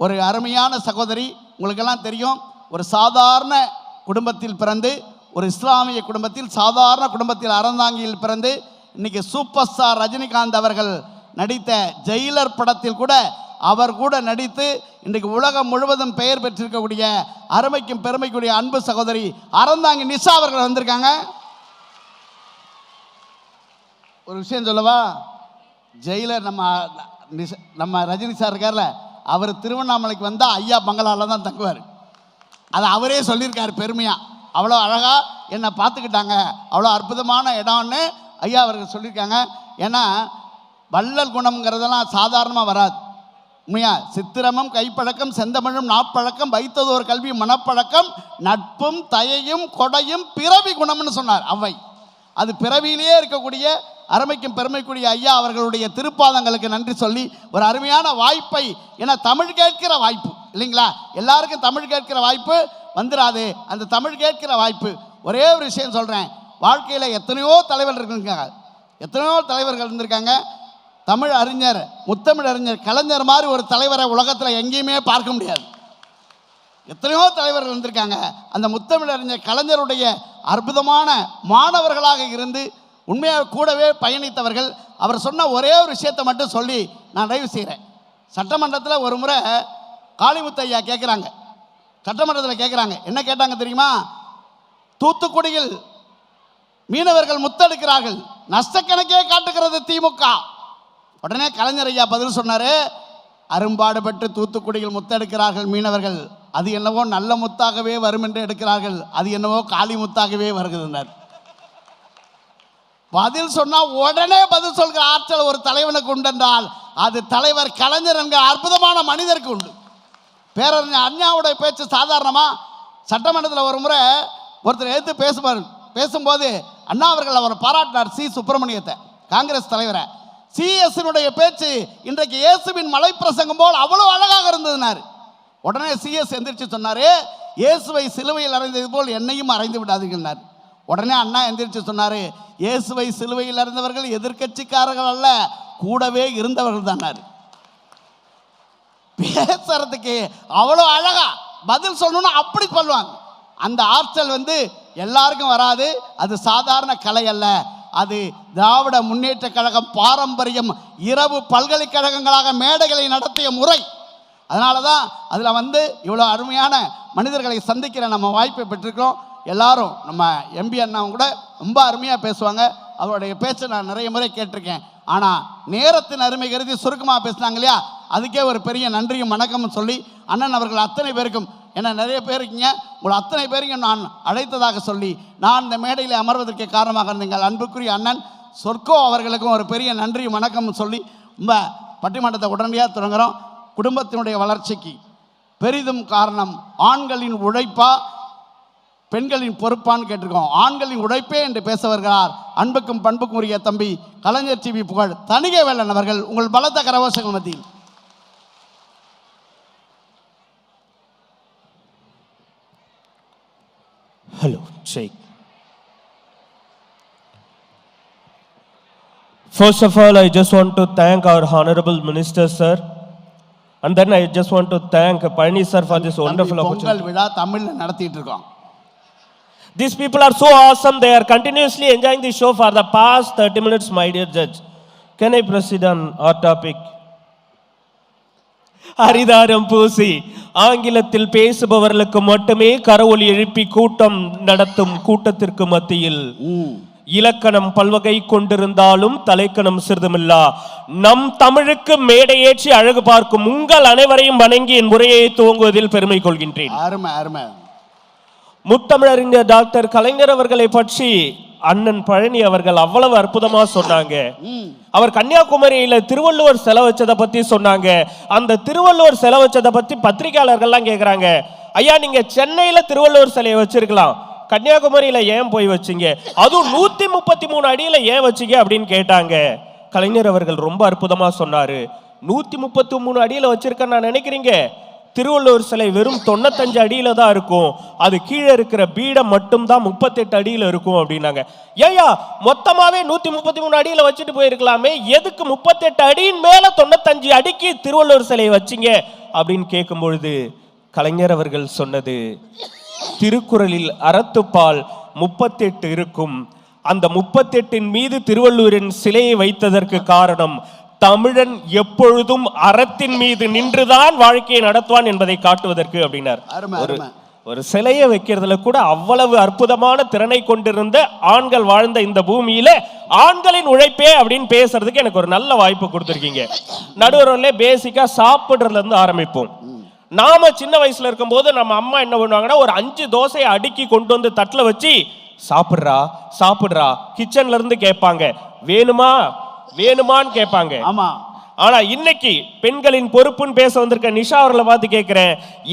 ஒரு அருமையான சகோதரி, உங்களுக்கெல்லாம் தெரியும், ஒரு சாதாரண குடும்பத்தில் பிறந்து, ஒரு இஸ்லாமிய குடும்பத்தில், சாதாரண குடும்பத்தில் அறந்தாங்கியில் பிறந்து, இன்னைக்கு சூப்பர் ஸ்டார் ரஜினிகாந்த் அவர்கள் நடித்த ஜெயிலர் படத்தில் கூட அவர் கூட நடித்து இன்றைக்கு உலகம் முழுவதும் பெயர் பெற்றிருக்கக்கூடிய அருமைக்கும் பெருமைக்குரிய அன்பு சகோதரி அறந்தாங்கி நிஷா அவர்கள் வந்திருக்காங்க. ஒரு விஷயம் சொல்லவா, ஜெயிலர் நம்ம ரஜினி சார் இருக்கார்ல, அவர் திருவண்ணாமலைக்கு வந்தால் ஐயா பங்களாவில் தான் தங்குவார். அதை அவரே சொல்லியிருக்காரு பெருமையாக. அவ்வளோ அழகாக என்னை பார்த்துக்கிட்டாங்க, அவ்வளோ அற்புதமான இடம்னு ஐயா அவர்கள் சொல்லியிருக்காங்க. ஏன்னா வள்ளல் குணம்ங்கிறதெல்லாம் சாதாரணமாக வராது. உண்மையா சித்திரமும் கைப்பழக்கம் செந்தமிழும் நாப்பழக்கம் வைத்ததோர் கல்வி மனப்பழக்கம் நட்பும் தயையும் கொடையும் பிறவி குணம்னு சொன்னார் அவ்வை. அது பிறவியிலேயே இருக்கக்கூடிய அருமைக்கும் பெருமைக்குரிய ஐயா அவர்களுடைய திருப்பாதங்களுக்கு நன்றி சொல்லி ஒரு அருமையான வாய்ப்பை, ஏன்னா தமிழ் கேட்கிற வாய்ப்பு இல்லைங்களா, எல்லாருக்கும் தமிழ் கேட்கிற வாய்ப்பு வந்துடாது. அந்த தமிழ் கேட்கிற வாய்ப்பு, ஒரே ஒரு விஷயம் சொல்கிறேன், வாழ்க்கையில் எத்தனையோ தலைவர்கள் இருக்காங்க, எத்தனையோ தலைவர்கள் இருந்திருக்காங்க. தமிழ் அறிஞர், முத்தமிழ் அறிஞர் கலைஞர் மாதிரி ஒரு தலைவரை உலகத்தில் எங்கேயுமே பார்க்க முடியாது. எத்தனையோ தலைவர்கள் இருந்திருக்காங்க. அந்த முத்தமிழ் அறிஞர் கலைஞருடைய அற்புதமான மாணவர்களாக இருந்து உண்மையாக கூடவே பயணித்தவர்கள். அவர் சொன்ன ஒரே ஒரு விஷயத்தை மட்டும் சொல்லி நான் நிறைவு செய்கிறேன். சட்டமன்றத்தில் ஒரு முறை காளிமுத்து ஐயா கேட்குறாங்க, சட்டமன்றத்தில் கேட்குறாங்க, என்ன கேட்டாங்க தெரியுமா? தூத்துக்குடியில் மீனவர்கள் முத்தெடுக்கிறார்கள், நஷ்டக்கணக்கே காட்டுகிறது திமுக. உடனே கலைஞர் ஐயா பதில் சொன்னார், அரும்பாடுபட்டு தூத்துக்குடியில் முத்தெடுக்கிறார்கள் மீனவர்கள், அது என்னவோ நல்ல முத்தாகவே வரும் என்று எடுக்கிறார்கள், அது என்னவோ காளி முத்தாகவே வருகிறார். பதில் சொன்னால் உடனே பதில் சொல்கிற ஆற்றல் ஒரு தலைவனுக்கு உண்டென்றால் அது தலைவர் கலைஞர் என்கிற அற்புதமான மனிதருக்கு உண்டு. பேரறிஞர் அண்ணாவுடைய பேச்சு சாதாரணமாக சட்டமன்றத்தில் ஒரு முறை ஒருத்தர் எடுத்து பேசும்போது அண்ணா அவர்கள் அவரை பாராட்டினார், சி சுப்பிரமணியத்தை, காங்கிரஸ் தலைவரை. சிஎஸ்னுடைய பேச்சு இன்றைக்கு இயேசுவின் மலை பிரசங்கம் போல் அவ்வளோ அழகாக இருந்ததுனார். உடனே சிஎஸ் எந்திரிச்சு சொன்னார், இயேசுவை சிலுவையில் அறைந்தது போல் என்னையும் அறைந்து விடாதீங்கன்னார். உடனே அண்ணா எந்திரிச்சு சொன்னார், இயேசுவை சிலுவையில் அறிந்தவர்கள் எதிர்கட்சிக்காரர்கள் அல்ல, கூடவே இருந்தவர்கள் தானார். பேசுறதுக்கு அவ்வளோ அழகா பதில் சொல்லணும்னா அப்படி சொல்லுவாங்க. அந்த ஆற்றல் எல்லாருக்கும் வராது. அது சாதாரண கலை அல்ல, அது திராவிட முன்னேற்ற கழகம் பாரம்பரியம், இரவு பல்கலைக்கழகங்களாக மேடைகளை நடத்திய முறை. அதனால தான் அதில் இவ்வளோ அருமையான மனிதர்களை சந்திக்கிற நம்ம வாய்ப்பை பெற்றிருக்கிறோம். எல்லாரும் நம்ம எம்பி அண்ணாவும் கூட ரொம்ப அருமையாக பேசுவாங்க, அவருடைய பேச்சை நான் நிறைய முறை கேட்டிருக்கேன். ஆனால் நேரத்தின் அருமை கருதி சுருக்கமாக பேசினாங்க இல்லையா, அதுக்கே ஒரு பெரிய நன்றியும் வணக்கம்னு சொல்லி அண்ணன் அவர்கள் அத்தனை பேருக்கும், ஏன்னா நிறைய பேர் இருக்கீங்க, உங்களை அத்தனை பேரையும் நான் அழைத்ததாக சொல்லி நான் இந்த மேடையில் அமர்வதற்கு காரணமாக இருந்தீங்கள் அன்புக்குரிய அண்ணன் சொர்க்கோ அவர்களுக்கும் ஒரு பெரிய நன்றியும் வணக்கம்னு சொல்லி ரொம்ப பட்டிமன்றத்தை உடனடியாக தொடங்குகிறோம். குடும்பத்தினுடைய வளர்ச்சிக்கு பெரிதும் காரணம் ஆண்களின் உழைப்பா பெண்களின் பொறுப்பான்னு கேட்டிருக்கோம். ஆண்களின் உழைப்பே என்று பேச வருகிறார் அன்புக்கும் பண்புக்கும் உரிய தம்பி கலைஞர் டிவி புகழ் தணிகை வேலன் அவர்கள். உங்கள் பலத்த கரகோஷங்கள் மத்தியில். Hello, Sheikh. First of all, I just want to thank our Honorable Minister, sir. And then I just want to thank Palani sir for this wonderful opportunity. Pongal விழா தமிழ்ல நடத்திட்டு இருக்கோம். These people are so awesome. They are continuously enjoying the show for the past 30 minutes, my dear judge. Can I proceed on our topic? ஹரிதாரம் பூசி ஆங்கிலத்தில் பேசுபவர்களுக்கு மட்டுமே கரவொலி எழுப்பி கூட்டம் நடத்தும் கூட்டத்திற்கு மத்தியில் இலக்கணம் பல்வகை கொண்டிருந்தாலும் தலைக்கணம் சிறிதுமில்லா நம் தமிழுக்கு மேடையேற்றி அழகு பார்க்கும் உங்கள் அனைவரையும் வணங்கி என் உரையை துவங்குவதில் பெருமை கொள்கின்றேன். முத்தமிழறிஞர் டாக்டர் கலைஞர் அவர்களை பற்றி அண்ணன் பழனி அவர்கள் அவ்வளவு அற்புதமா சொன்னாங்க. அவர் கன்னியாகுமரியில திருவள்ளுவர் சிலை வச்சதை பத்தி சொன்னாங்க. அந்த திருவள்ளுவர் சிலை வச்சதை பத்தி பத்திரிகையாளர்கள்லாம் கேட்குறாங்க, ஐயா நீங்க சென்னையில திருவள்ளுவர் சிலையை வச்சிருக்கலாம், கன்னியாகுமரியில ஏன் போய் வச்சிங்க, அதுவும் 133 அடியில ஏன் வச்சிங்க அப்படின்னு கேட்டாங்க. கலைஞர் அவர்கள் ரொம்ப அற்புதமா சொன்னாரு, 133 அடியில வச்சிருக்கேன்னு நான் நினைக்கிறீங்க, திருவள்ளுவர் சிலை வெறும் 95 அடியில தான் இருக்கும், அது கீழே இருக்கிற பீடம் மட்டும்தான் 38 அடியில இருக்கும் அப்படின்னாங்க. ஏயா மொத்தமாவே 133 அடியில வச்சுட்டு போயிருக்கலாமே, எதுக்கு 38 அடியின் மேல 95 அடிக்கு திருவள்ளுவர் சிலையை வச்சிங்க அப்படின்னு கேட்கும் பொழுது கலைஞர் அவர்கள் சொன்னது, திருக்குறளில் அறத்துப்பால் 38 இருக்கும், அந்த 38 மீது திருவள்ளுவரின் சிலையை வைத்ததற்கு காரணம் தமிழன் எப்பொழுதும் அறத்தின் மீது நின்றுதான் வாழ்க்கையை நடத்துவான் என்பதை காட்டுவதற்கு அப்படின்னார். ஒரு சிலையை வைக்கிறதுல கூட அவ்வளவு அற்புதமான திறனை கொண்டிருந்த ஆண்கள் வாழ்ந்த இந்த பூமியில ஆண்களின் உழைப்பே அப்படின்னு பேசுறதுக்கு எனக்கு ஒரு நல்ல வாய்ப்பு கொடுத்துருக்கீங்க. நடுவர்களே, பேசிக்கா சாப்பிடுறதுல இருந்து ஆரம்பிப்போம். நாம சின்ன வயசுல இருக்கும் போது நம்ம அம்மா என்ன பண்ணுவாங்கன்னா, ஒரு 5 தோசையை அடுக்கி கொண்டு வந்து தட்டுல வச்சு சாப்பிடுறா சாப்பிடுறா கிச்சன்ல இருந்து கேட்பாங்க, வேணுமா வேணுமான்னு கேட்பாங்க. ஆமா. ஆனா இன்னைக்கு பெண்களின் பொறுப்புன்னு பேச வந்திருக்க நிஷா அவர்களை பார்த்து கேட்கிறேன்,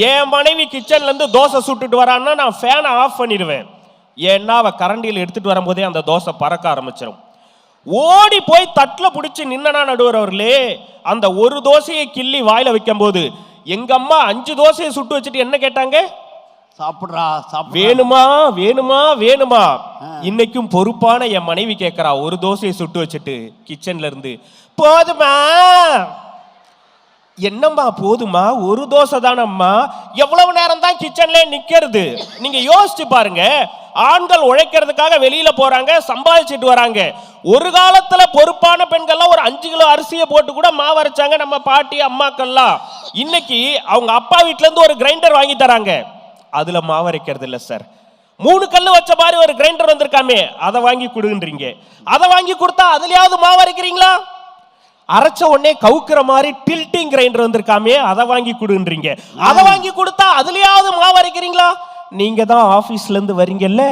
என் மனைவி கிச்சன்ல இருந்து தோசை சுட்டுட்டு வரான்னா நான் ஃபேனை ஆஃப் பண்ணிடுவேன். ஏன்னா அவ கரண்டியில் எடுத்துட்டு வரும்போதே அந்த தோசை பறக்க ஆரம்பிச்சிடும். ஓடி போய் தட்டுல பிடிச்சி நின்னா நடுவர் அவர்களே, அந்த ஒரு தோசையை கிள்ளி வாயில வைக்கும் போது எங்க அம்மா 5 தோசையை சுட்டு வச்சுட்டு என்ன கேட்டாங்க, சாப்பிடுறா வேணுமா வேணுமா வேணுமா. இன்னைக்கும் பொறுப்பான என் மனைவி கேட்கறா, ஒரு தோசையை சுட்டு வச்சுட்டு கிச்சன்ல இருந்து, போதுமா என்னம்மா போதுமா, ஒரு தோசை தானம்மா, எவ்வளவு நேரம் தான் கிச்சன்ல நிக்கிறது. நீங்க யோசிச்சு பாருங்க, ஆண்கள் உழைக்கிறதுக்காக வெளியில போறாங்க, சம்பாதிச்சுட்டு வராங்க. ஒரு காலத்துல பொறுப்பான பெண்கள்லாம் ஒரு 5 கிலோ அரிசியை போட்டு கூட மாவு அரைச்சாங்க நம்ம பாட்டி அம்மாக்கள்லாம். இன்னைக்கு அவங்க அப்பா வீட்டுல இருந்து ஒரு கிரைண்டர் வாங்கி தராங்க, அதுல மாவு அரைக்கிறது இல்ல சார். 3 கல்லு வச்ச மாதிரி ஒரு கிரைண்டர் வந்திருக்காமே, அதை வாங்கி கொடுன்றீங்க. அதை வாங்கி கொடுத்தா அதுலயாவது மாவு அரைக்கிறீங்களா? அரைச்ச உடனே கவுக்குற மாதிரி டில்டிங் கிரைண்டர் வந்திருக்காமே, அதை வாங்கி கொடுன்றீங்க. அதை வாங்கி கொடுத்தா அதுலயாவது மாவு அரைக்கிறீங்களா? நீங்க தான் ஆபீஸ்ல இருந்து வரீங்கல்ல,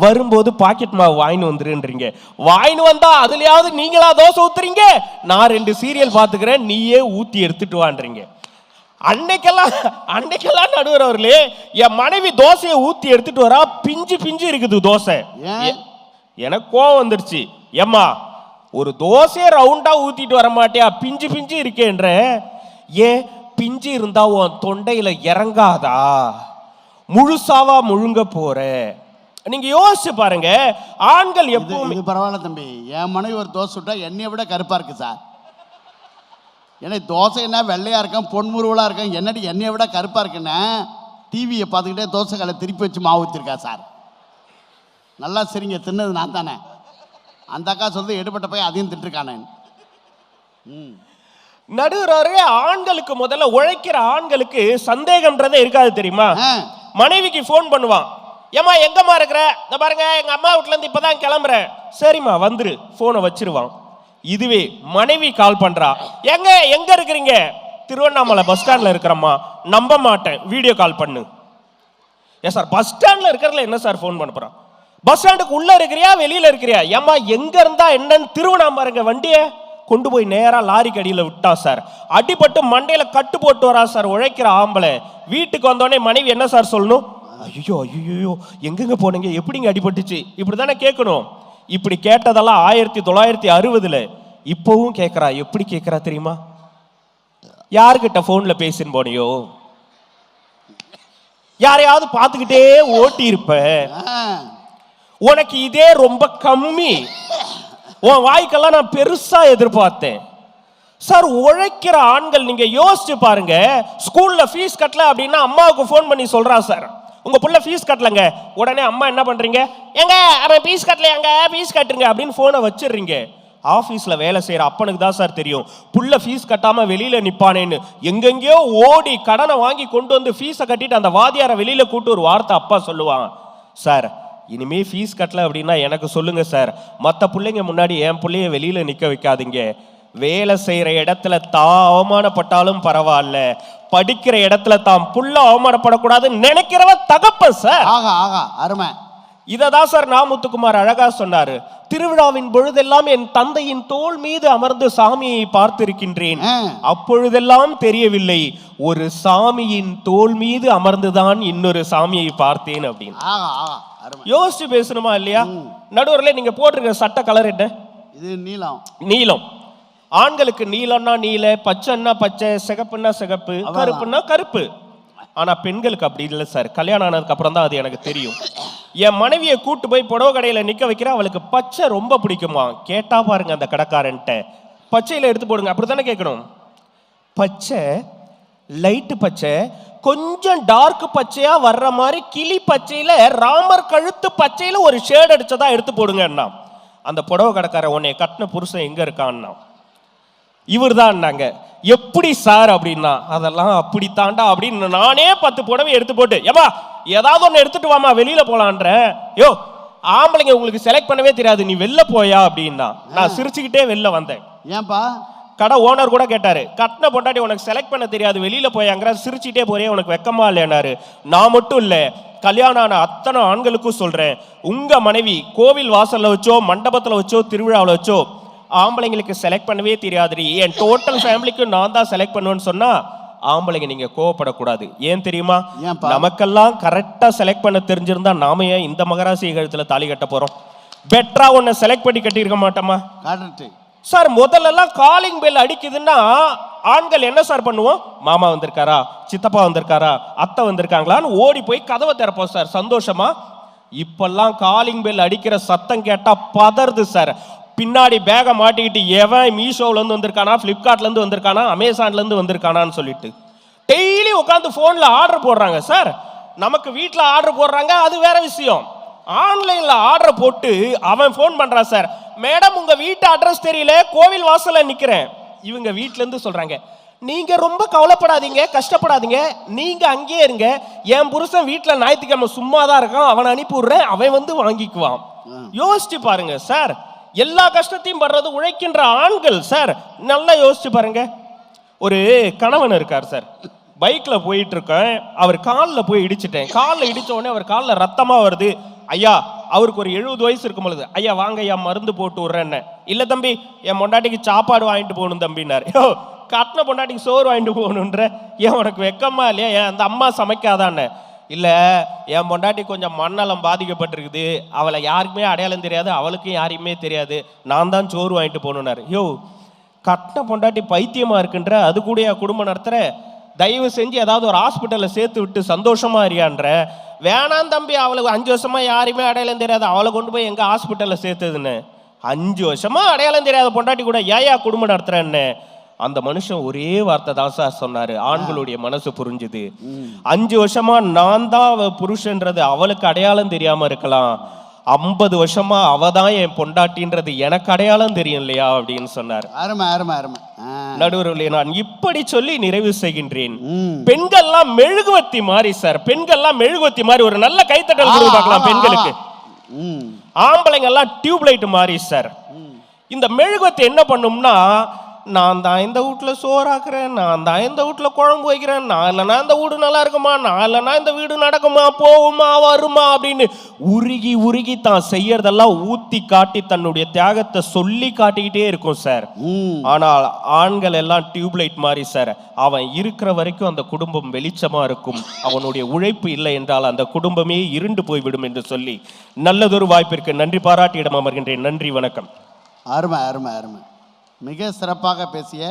வரும்போது பாக்கெட் மாவு வாங்கிட்டு வந்துருன்றீங்க. வாங்கிட்டு வந்தா அதுலயாவது நீங்களா தோசை ஊத்துறீங்க, நான் 2 சீரியல் பாத்துக்கிறேன், நீயே ஊத்தி எடுத்துட்டு வான்றீங்க. அன்னைக்கெல்லாம் நடுவர் அவர்களே, என் மனைவி தோசையை ஊத்தி எடுத்துட்டு வரா, பிஞ்சு பிஞ்சு இருக்குது தோசை. எனக்கு கோவம் வந்துருச்சு, ஏம்மா ஒரு தோசையை ரவுண்டா ஊத்திட்டு வர மாட்டியா, பிஞ்சு பிஞ்சு இருக்கேன்ற. ஏன் பிஞ்சு இருந்தா உன் தொண்டையில இறங்காதா, முழுசாவா முழுங்க போற? நீங்க யோசிச்சு பாருங்க, ஆண்கள் எப்பவுமே. பரவாயில்ல தம்பி, என் மனைவி ஒரு தோசை சுட்டா என்னைய விட கருப்பா இருக்கு சார். ஏன்னா தோசை என்ன வெள்ளையா இருக்கும், பொன்முருவலா இருக்கும், என்னடி என்னைய விட கருப்பா இருக்குன்னு டிவியை பார்த்துக்கிட்டே தோசை கலை திருப்பி வச்சு மாவு ஊற்றிருக்கா சார். நல்லா சரிங்க, தின்னது நான் தானே. அந்த அக்கா சொல்றது எடுபட்ட போய் அதையும் திட்டுருக்கானே. நடுவரே, ஆண்களுக்கு முதல்ல உழைக்கிற ஆண்களுக்கு சந்தேகம்ன்றதே இருக்காது தெரியுமா? மனைவிக்கு போன் பண்ணுவான், ஏமா எங்கம்மா இருக்கிற, இந்த பாருங்க எங்க அம்மா வீட்டுல இருந்து இப்பதான் கிளம்புறேன். சரிம்மா வந்துரு, போனை வச்சிருவான். இதுவே மனைவி கால் பண்றா, எங்க இருக்கிறீங்க, திருவண்ணாமலை பஸ் ஸ்டாண்ட்ல இருக்கிறம்மா. நம்ப மாட்டேன், வீடியோ கால் பண்ணு. ஏன் சார் பஸ் ஸ்டாண்ட்ல இருக்கிறதுல என்ன சார் போன் பண்ண போறான்? பஸ் ஸ்டாண்டுக்கு உள்ள இருக்கிறியா வெளியில இருக்கிறியா? ஏமா எங்க இருந்தா என்னன்னு திருவண்ணாமலைங்க வண்டியை கொண்டு போய் நேரா லாரிக்கு அடியில் விட்டா சார். அடிபட்டு மண்டையில கட்டு போட்டு வரா சார் உழைக்கிற ஆம்பளை. வீட்டுக்கு வந்தோடனே மனைவி என்ன சார் சொல்லணும்? ஐயோ ஐயோ எங்கெங்க போனீங்க, எப்படிங்க அடிபட்டுச்சு, இப்படிதானே கேட்கணும். இப்படி கேட்டதெல்லாம் 1960. இப்பவும் கேட்கறா. எப்படி கேட்கறா தெரியுமா? யாருக்கிட்ட போன்ல பேசின்னு போனியோ, யாரையாவது பார்த்துக்கிட்டே ஓட்டி இருப்ப, உனக்கு இதே ரொம்ப கம்மி, உன் வாய்க்கெல்லாம் நான் பெருசா எதிர்பார்த்தேன். சார் உழைக்கிற ஆண்கள் நீங்க யோசிச்சு பாருங்க, ஸ்கூல்ல ஃபீஸ் கட்டல அப்படின்னா அம்மாவுக்கு போன் பண்ணி சொல்றா, சார் உங்க புள்ள ஃபீஸ் கட்டலங்க. உடனே அம்மா என்ன பண்றீங்க, எங்க அவன் ஃபீஸ் கட்டலையாங்க, ஃபீஸ் கட்டுங்க அப்படின்னு போனை வச்சிடுறீங்க. ஆஃபீஸில் வேலை செய்கிற அப்பனுக்கு தான் சார் தெரியும் புள்ள ஃபீஸ் கட்டாமல் வெளியில் நிற்பானேன்னு. எங்கெங்கேயோ ஓடி கடனை வாங்கி கொண்டு வந்து ஃபீஸை கட்டிட்டு அந்த வாதியாரை வெளியில் கூப்பிட்டு ஒரு வார்த்தை அப்பா சொல்லுவான், சார் இனிமே ஃபீஸ் கட்டல அப்படின்னா எனக்கு சொல்லுங்க சார், மற்ற பிள்ளைங்க முன்னாடி என் பிள்ளைய வெளியில் நிற்க வைக்காதீங்க. வேலை செய்கிற இடத்துல தான் அவமானப்பட்டாலும் பரவாயில்ல, படிக்கிற இடத்துல தான் புள்ள அவமானப்படக்கூடாதுன்னு நினைக்கிறவன் தகப்பன் சார். ஆகா ஆகா அருமை. இததான் சார் நாமுத்துக்குமார் அழகா சொன்னாரு. திருவிழாவின் பொழுதெல்லாம் என் தந்தையின் தோள் மீது அமர்ந்து சாமியை பார்த்திருக்கின்றேன், அப்பொழுதெல்லாம் தெரியவில்லை ஒரு சாமியின் தோள் மீது அமர்ந்துதான் இன்னொரு சாமியை பார்த்தேன் அப்படின்னு. யோசிச்சு பேசணுமா இல்லையா? நடுவரில் நீங்க போட்டிருக்க சட்ட கலர் என்ன? இது நீலம். நீலம். ஆண்களுக்கு நீலம்னா நீல, பச்சைன்னா பச்சை, சிகப்புன்னா சிகப்பு, கருப்புன்னா கருப்பு. ஆனா பெண்களுக்கு அப்படி இல்லை சார். கல்யாணம் ஆனதுக்கு அப்புறம் தான் அது எனக்கு தெரியும். என் மனைவியை கூட்டு போய் புடவை கடையில நிக்க வைக்கிறேன். அவளுக்கு பச்சை ரொம்ப பிடிக்குமா. கேட்டா பாருங்க அந்த கடைக்காரன்ட்ட, பச்சையில எடுத்து போடுங்க, அப்படித்தானே கேட்கணும். பச்சை, லைட்டு பச்சை, கொஞ்சம் டார்க் பச்சையா வர்ற மாதிரி கிளி பச்சையில ராமர் கழுத்து பச்சையில ஒரு ஷேட் அடிச்சதா எடுத்து போடுங்கன்னா, அந்த புடவை கடைக்கார உன்னை கட்டின புருஷன் எங்க இருக்கான்னா, இவர் தான். எப்படி சார் அப்படின்னா, அதெல்லாம் அப்படி தாண்டா அப்படின்னு நானே 10 புடவை எடுத்து போட்டு, ஏமா ஏதாவது ஒன்று எடுத்துட்டு வாமா வெளியில போலான்ற. யோ ஆம்பளைங்க உங்களுக்கு செலக்ட் பண்ணவே தெரியாது, நீ வெளில போயா அப்படின்னா. நான் சிரிச்சுக்கிட்டே வெளில வந்தேன். ஏன்பா? கடை ஓனர் கூட கேட்டாரு, கட்டின பொண்டாட்டி உனக்கு செலக்ட் பண்ண தெரியாது வெளியில போயாங்கிற, சிரிச்சுட்டே போறே உனக்கு வெக்கமா இல்லையானாரு. நான் மட்டும் இல்ல, கல்யாணம் ஆன அத்தனை ஆண்களுக்கும் சொல்றேன், உங்க மனைவி கோவில் வாசல்ல வச்சோ மண்டபத்துல வச்சோ திருவிழாவில் வச்சோ ஆம்பளைங்களுக்கு செலக்ட் பண்ணவே தெரியாது, என் டோட்டல் ஃபேமிலிக்கு நான் தான் செலக்ட் பண்ணுவேன்னு சொன்னா ஆம்பளைங்க நீங்க கோவப்படக்கூடாது. ஏன் தெரியுமா? நமக்கெல்லாம் கரெக்டா செலக்ட் பண்ண தெரிஞ்சிருந்தா நாம ஏன் இந்த மகராசி கழுத்துல தாலி கட்ட போறோம்? பெட்டரா உன்னை செலக்ட் பண்ணி கட்டியிருக்க மாட்டோமா சார்? முதல்லலாம் காலிங் பெல் அடிக்குதுன்னா ஆண்கள் என்ன சார் பண்ணுவோம்? மாமா வந்திருக்காரா, சித்தப்பா வந்திருக்காரா, அத்தை வந்திருக்காங்களான்னு ஓடி போய் கதவை திறப்போம் சார் சந்தோஷமா. இப்பெல்லாம் காலிங் பெல் அடிக்கிற சத்தம் கேட்டா பதறுது சார். பின்னாடி பேகை மாட்டிக்கிட்டு எவன் மீஷோல இருந்து வந்திருக்கானா, பிளிப்கார்ட்ல இருந்து வந்திருக்கானா, அமேசான்ல இருந்து வந்திருக்கானான்னு சொல்லிட்டு டெய்லி உட்காந்து போன்ல ஆர்டர் போடுறாங்க சார். நமக்கு வீட்டில் ஆர்டர் போடுறாங்க, அது வேற விஷயம். ஆன்லைன்ல ஆர்டர் போட்டு அவன் போன் பண்றான், சார் மேடம் உங்க வீட்டு அட்ரஸ் தெரியல, கோவில் வாசல்ல நிக்கிறேன். இவங்க வீட்டுல இருந்து சொல்றாங்க, நீங்க ரொம்ப கவலைப்படாதீங்க, கஷ்டப்படாதீங்க, நீங்க அங்கேயே இருங்க, என் புருஷன் வீட்டுல ஞாயிற்றுக்கிழமை சும்மா தான் இருக்கான், அவனை அனுப்பி விடுறேன், அவன் வந்து வாங்கிக்குவான். யோசிச்சு பாருங்க சார், எல்லா கஷ்டத்தையும் படுறது உழைக்கின்ற ஆண்கள் சார். நல்லா யோசிச்சு பாருங்க. ஒரு கணவன் இருக்கார் சார், பைக்ல போயிட்டு இருக்கேன், அவர் காலில் போய் இடிச்சிட்டேன். காலில் இடிச்ச உடனே அவர் காலில் ரத்தமா வருது. ஐயா, அவருக்கு ஒரு 70 வயசு இருக்கும் பொழுது, ஐயா வாங்க ஐயா மருந்து போட்டு விடுறேன்னு. இல்ல தம்பி, என் பொண்டாட்டிக்கு சாப்பாடு வாங்கிட்டு போகணும் தம்பின்னாரு. யோ கட்டின பொண்டாட்டிக்கு சோறு வாங்கிட்டு போகணுன்ற, ஏன் உனக்கு வெக்கமா இல்லையா, ஏன் அந்த அம்மா சமைக்காதான்னு. இல்ல என் பொண்டாட்டி கொஞ்சம் மண்ணலம் பாதிக்கப்பட்டிருக்குது, அவளை யாருக்குமே அடையாளம் தெரியாது, அவளுக்கும் யாரையுமே தெரியாது, நான் தான் சோறு வாங்கிட்டு போகணுன்னாரு. யோ கட்டின பொண்டாட்டி பைத்தியமா இருக்குன்ற, அது கூட குடும்பம் நடத்துற, தயவு செஞ்சு ஏதாவது ஒரு ஹாஸ்பிட்டல்ல சேர்த்து விட்டு சந்தோஷமா அறியான்ற. வேணாம் தம்பி, அவளுக்கு 5 வருஷமா யாருமே அடையாளம் தெரியாது, அவளை கொண்டு போய் எங்க ஹாஸ்பிட்டல்ல சேர்த்ததுன்னு. 5 வருஷமா அடையாளம் தெரியாத பொண்டாட்டி கூட ஏயா குடும்பம் நடத்துறேன்னு. அந்த மனுஷன் ஒரே வார்த்தை தான் சார் சொன்னாரு, ஆண்களுடைய மனசு புரிஞ்சுது. 5 வருஷமா நான் தான் புருஷன்றது அவளுக்கு அடையாளம் தெரியாம இருக்கலாம், 50 வருஷமா அவதான் என் பொண்டாட்டின்றது எனக்கு அடையாளம் தெரியும் இல்லையா அப்படின்னு சொன்னார். நடுவர்களே, நான் இப்படி சொல்லி நிறைவு செய்கின்றேன். பெண்கள்லாம் மெழுகுவத்தி மாதிரி சார், பெண்கள்லாம் மெழுகுவத்தி மாதிரி. ஒரு நல்ல கைத்தட்டல் கொடுத்து பார்க்கலாம் பெண்களுக்கு. ஆம்பளைங்க எல்லாம் டியூப்லைட் மாதிரி சார். இந்த மெழுகுவத்தி என்ன பண்ணும்னா, நான் தான் இந்த வீட்டில் சோறாக்குறேன், நான் தான் இந்த வீட்டில் குழம்பு வைக்கிறேன், நான் இல்லைனா இந்த வீடு நல்லா இருக்குமா, நான் இல்லைனா இந்த வீடு நடக்குமா, போகுமா, வருமா அப்படின்னு உருகி உருகி தான் செய்யறதெல்லாம் ஊத்தி காட்டி தன்னுடைய தியாகத்தை சொல்லி காட்டிக்கிட்டே இருக்கும் சார். ஆனால் ஆண்கள் எல்லாம் டியூப்லைட் மாதிரி சார். அவன் இருக்கிற வரைக்கும் அந்த குடும்பம் வெளிச்சமா இருக்கும், அவனுடைய உழைப்பு இல்லை என்றால் அந்த குடும்பமே இருண்டு போய்விடும் என்று சொல்லி நல்லதொரு வாய்ப்பிற்கு நன்றி பாராட்டி இடம் அமர்கின்றேன். நன்றி, வணக்கம். அருமை அருமை அருமை. மிக சிறப்பாக பேசிய